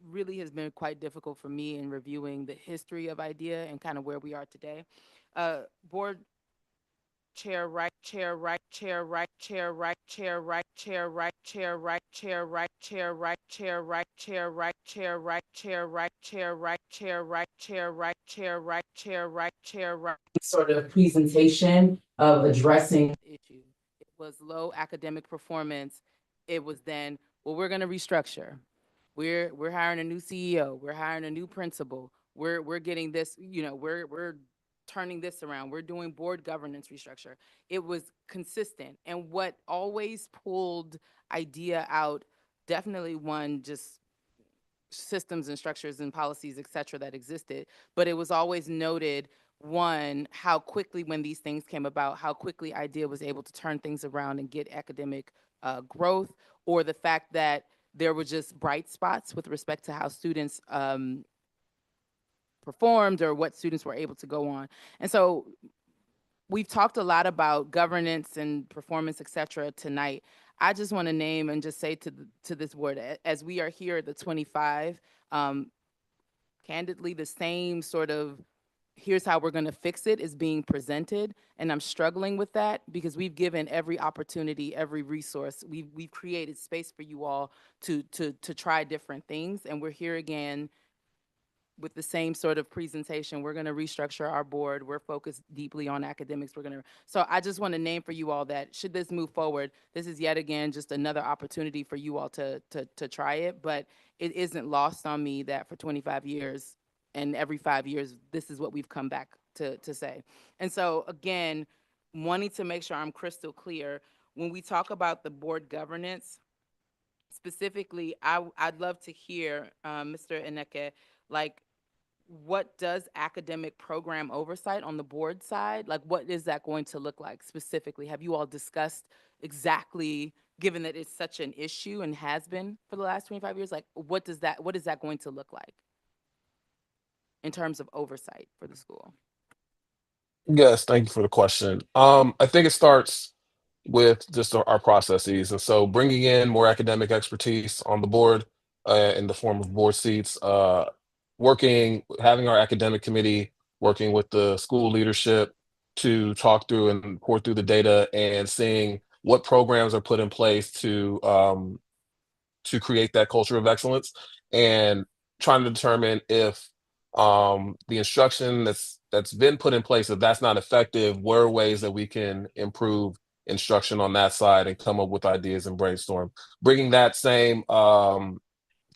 really has been quite difficult for me in reviewing the history of IDEA and kind of where we are today. Board Chair right, chair right, chair right, chair right, chair right, chair right, chair right, chair right, chair right, chair right, chair right, chair right, chair right, chair right, chair right, chair right, chair right, chair right, chair right. Sort of presentation of addressing issue. It was low academic performance. It was then, well, we're going to restructure. We're hiring a new CEO. We're hiring a new principal. We're getting this, we're turning this around. We're doing board governance restructure. It was consistent. And what always pulled IDEA out, definitely one, just systems and structures and policies, et cetera, that existed. But it was always noted, one, how quickly when these things came about, how quickly IDEA was able to turn things around and get academic growth, or the fact that there were just bright spots with respect to how students performed or what students were able to go on. And so we've talked a lot about governance and performance, et cetera, tonight. I just want to name and just say to this board, as we are here at the 25, candidly, the same sort of here's how we're going to fix it is being presented, and I'm struggling with that because we've given every opportunity, every resource. We've created space for you all to try different things, and we're here again with the same sort of presentation. We're going to restructure our board. We're focused deeply on academics. So I just want to name for you all that should this move forward, this is yet again just another opportunity for you all to try it. But it isn't lost on me that for 25 years and every 5 years, this is what we've come back to say. And so again, wanting to make sure I'm crystal clear, when we talk about the board governance, specifically, I'd love to hear, Mr. Eneke, like, what does academic program oversight on the board side, like what is that going to look like specifically? Have you all discussed exactly, given that it's such an issue and has been for the last 25 years, like what is that going to look like in terms of oversight for the school? Yes, thank you for the question. I think it starts with just our processes. And so bringing in more academic expertise on the board in the form of board seats, having our academic committee working with the school leadership to talk through and pour through the data and seeing what programs are put in place to create that culture of excellence, and trying to determine if the instruction that's been put in place, if that's not effective, where are ways that we can improve instruction on that side and come up with ideas and brainstorm. Bringing that same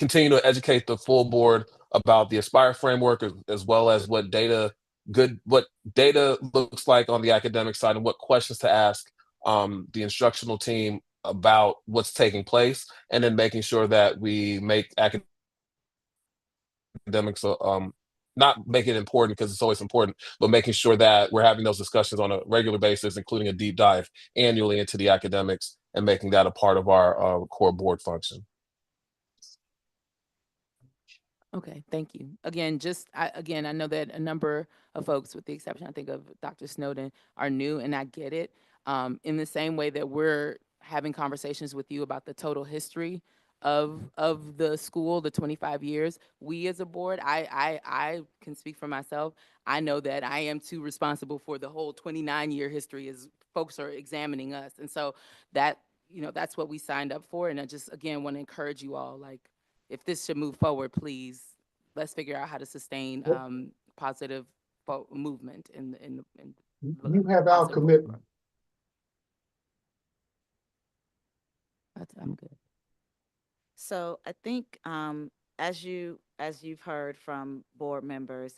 continue to educate the full board about the Aspire framework, as well as what data looks like on the academic side and what questions to ask the instructional team about what's taking place, and then making sure that we make academics not make it important because it's always important, but making sure that we're having those discussions on a regular basis, including a deep dive annually into the academics and making that a part of our core board function. Okay, thank you. Again, I know that a number of folks, with the exception, I think, of Dr. Snowden, are new, and I get it. In the same way that we're having conversations with you about the total history of the school, the 25 years, we as a board, I can speak for myself. I know that I am too responsible for the whole 29-year history as folks are examining us. And so that, that's what we signed up for. And I just, again, want to encourage you all, like, if this should move forward, please, let's figure out how to sustain positive movement in You have our commitment. I'm good. So I think as you've heard from board members,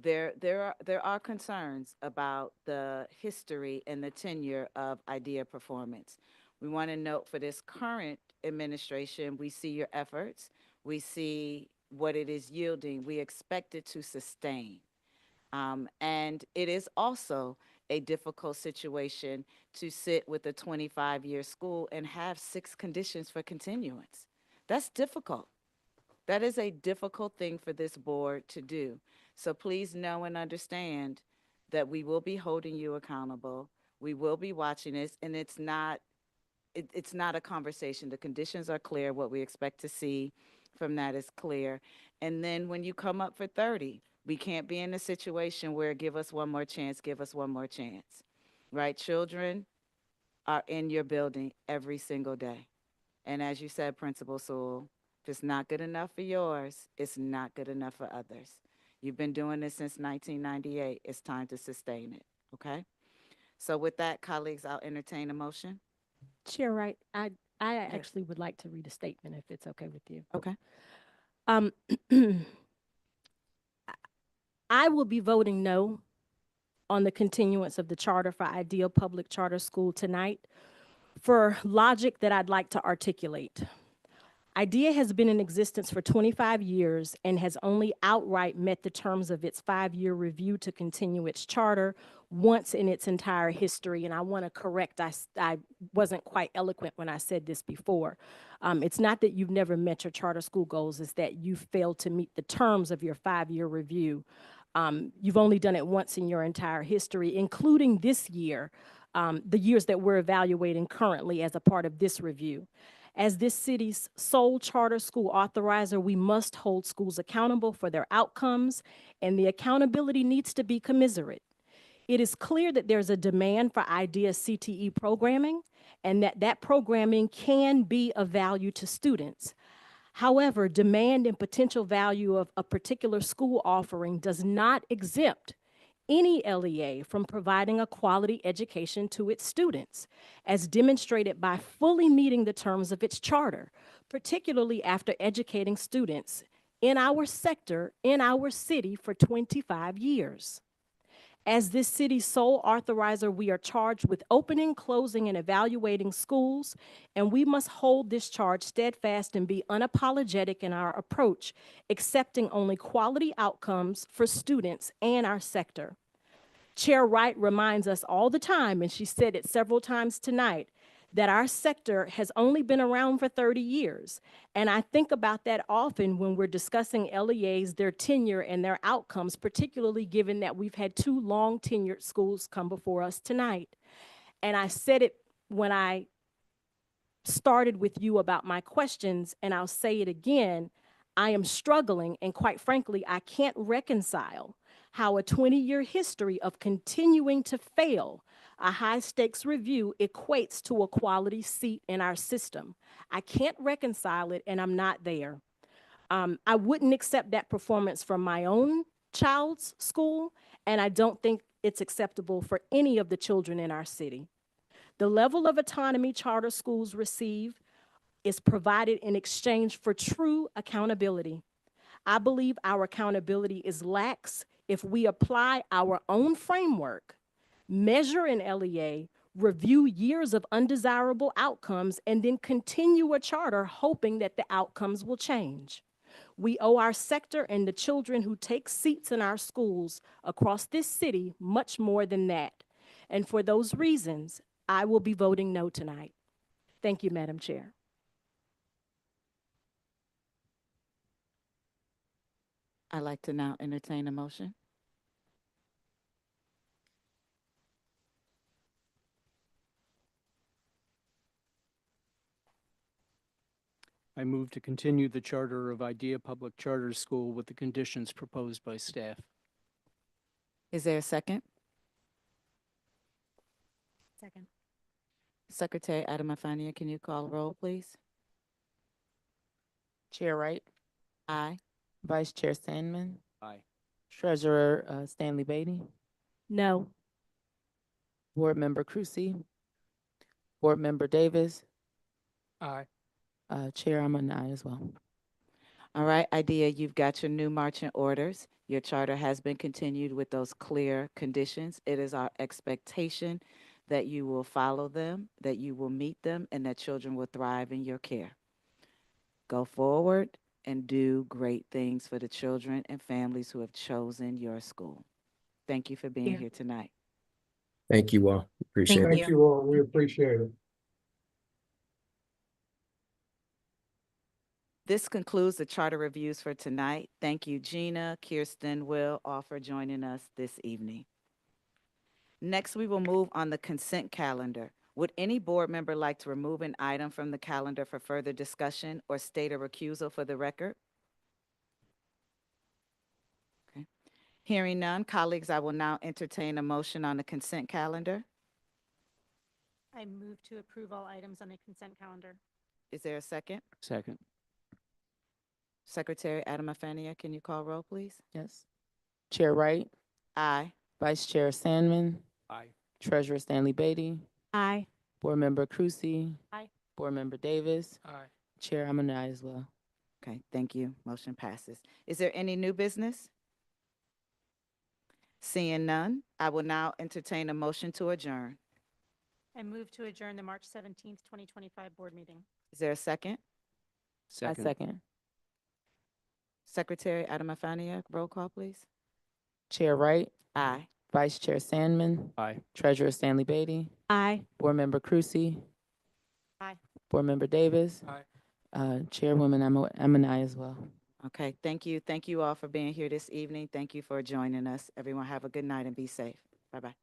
there are concerns about the history and the tenure of IDEA performance. We want to note for this current administration, we see your efforts, we see what it is yielding, we expect it to sustain. And it is also a difficult situation to sit with a 25-year school and have 6 conditions for continuance. That's difficult. That is a difficult thing for this board to do. So please know and understand that we will be holding you accountable. We will be watching this, and it's not a conversation. The conditions are clear. What we expect to see from that is clear. And then when you come up for 30, we can't be in a situation where give us one more chance, give us one more chance, right? Children are in your building every single day. And as you said, Principal Sewell, if it's not good enough for yours, it's not good enough for others. You've been doing this since 1998. It's time to sustain it, okay? So with that, colleagues, I'll entertain a motion. Chair Wright, I actually would like to read a statement if it's okay with you. Okay. I will be voting no on the continuance of the charter for Ideal Public Charter School tonight for logic that I'd like to articulate. IDEA has been in existence for 25 years and has only outright met the terms of its 5-year review to continue its charter once in its entire history. And I want to correct, I wasn't quite eloquent when I said this before. It's not that you've never met your charter school goals, it's that you failed to meet the terms of your 5-year review. You've only done it once in your entire history, including this year, the years that we're evaluating currently as a part of this review. As this city's sole charter school authorizer, we must hold schools accountable for their outcomes, and the accountability needs to be commensurate. It is clear that there's a demand for IDEA CTE programming, and that programming can be of value to students. However, demand and potential value of a particular school offering does not exempt any LEA from providing a quality education to its students, as demonstrated by fully meeting the terms of its charter, particularly after educating students in our sector, in our city for 25 years. As this city's sole authorizer, we are charged with opening, closing, and evaluating schools, and we must hold this charge steadfast and be unapologetic in our approach, accepting only quality outcomes for students and our sector. Chair Wright reminds us all the time, and she said it several times tonight, that our sector has only been around for 30 years. And I think about that often when we're discussing LEAs, their tenure and their outcomes, particularly given that we've had 2 long tenured schools come before us tonight. And I said it when I started with you about my questions, and I'll say it again. I am struggling, and quite frankly, I can't reconcile how a 20-year history of continuing to fail a high-stakes review equates to a quality seat in our system. I can't reconcile it, and I'm not there. I wouldn't accept that performance from my own child's school, and I don't think it's acceptable for any of the children in our city. The level of autonomy charter schools receive is provided in exchange for true accountability. I believe our accountability is lax if we apply our own framework, measure an LEA, review years of undesirable outcomes, and then continue a charter hoping that the outcomes will change. We owe our sector and the children who take seats in our schools across this city much more than that. And for those reasons, I will be voting no tonight. Thank you, Madam Chair. I'd like to now entertain a motion. I move to continue the charter of IDEA Public Charter School with the conditions proposed by staff. Is there a second? Second. Secretary Adamafania, can you call roll, please? Chair Wright, Aye. Vice Chair Sandman, Aye. Treasurer Stanley Beatty, No. Board Member Crucy, Board Member Davis, Aye. Chair, I'm an aye as well. All right, IDEA, you've got your new marching orders. Your charter has been continued with those clear conditions. It is our expectation that you will follow them, that you will meet them, and that children will thrive in your care. Go forward and do great things for the children and families who have chosen your school. Thank you for being here tonight. Thank you all. Appreciate it. Thank you all. We appreciate it. This concludes the charter reviews for tonight. Thank you, Gina, Kirsten, Will, all for joining us this evening. Next, we will move on the consent calendar. Would any board member like to remove an item from the calendar for further discussion or state a recusal for the record? Okay. Hearing none, colleagues, I will now entertain a motion on the consent calendar. I move to approve all items on the consent calendar. Is there a second? Second. Secretary Adamafania, can you call roll, please? Yes. Chair Wright, Aye. Vice Chair Sandman, Aye. Treasurer Stanley Beatty, Aye. Board Member Crucy, Aye. Board Member Davis, Aye. Chair, I'm an aye as well. Okay, thank you. Motion passes. Is there any new business? Seeing none, I will now entertain a motion to adjourn. I move to adjourn the March 17th, 2025 board meeting. Is there a second? Second. Second. Secretary Adamafania, roll call, please. Chair Wright, Aye. Vice Chair Sandman, Aye. Treasurer Stanley Beatty, Aye. Board Member Crucy, Aye. Board Member Davis, Aye. Chairwoman, I'm an aye as well. Okay, thank you. Thank you all for being here this evening. Thank you for joining us. Everyone have a good night and be safe. Bye-bye.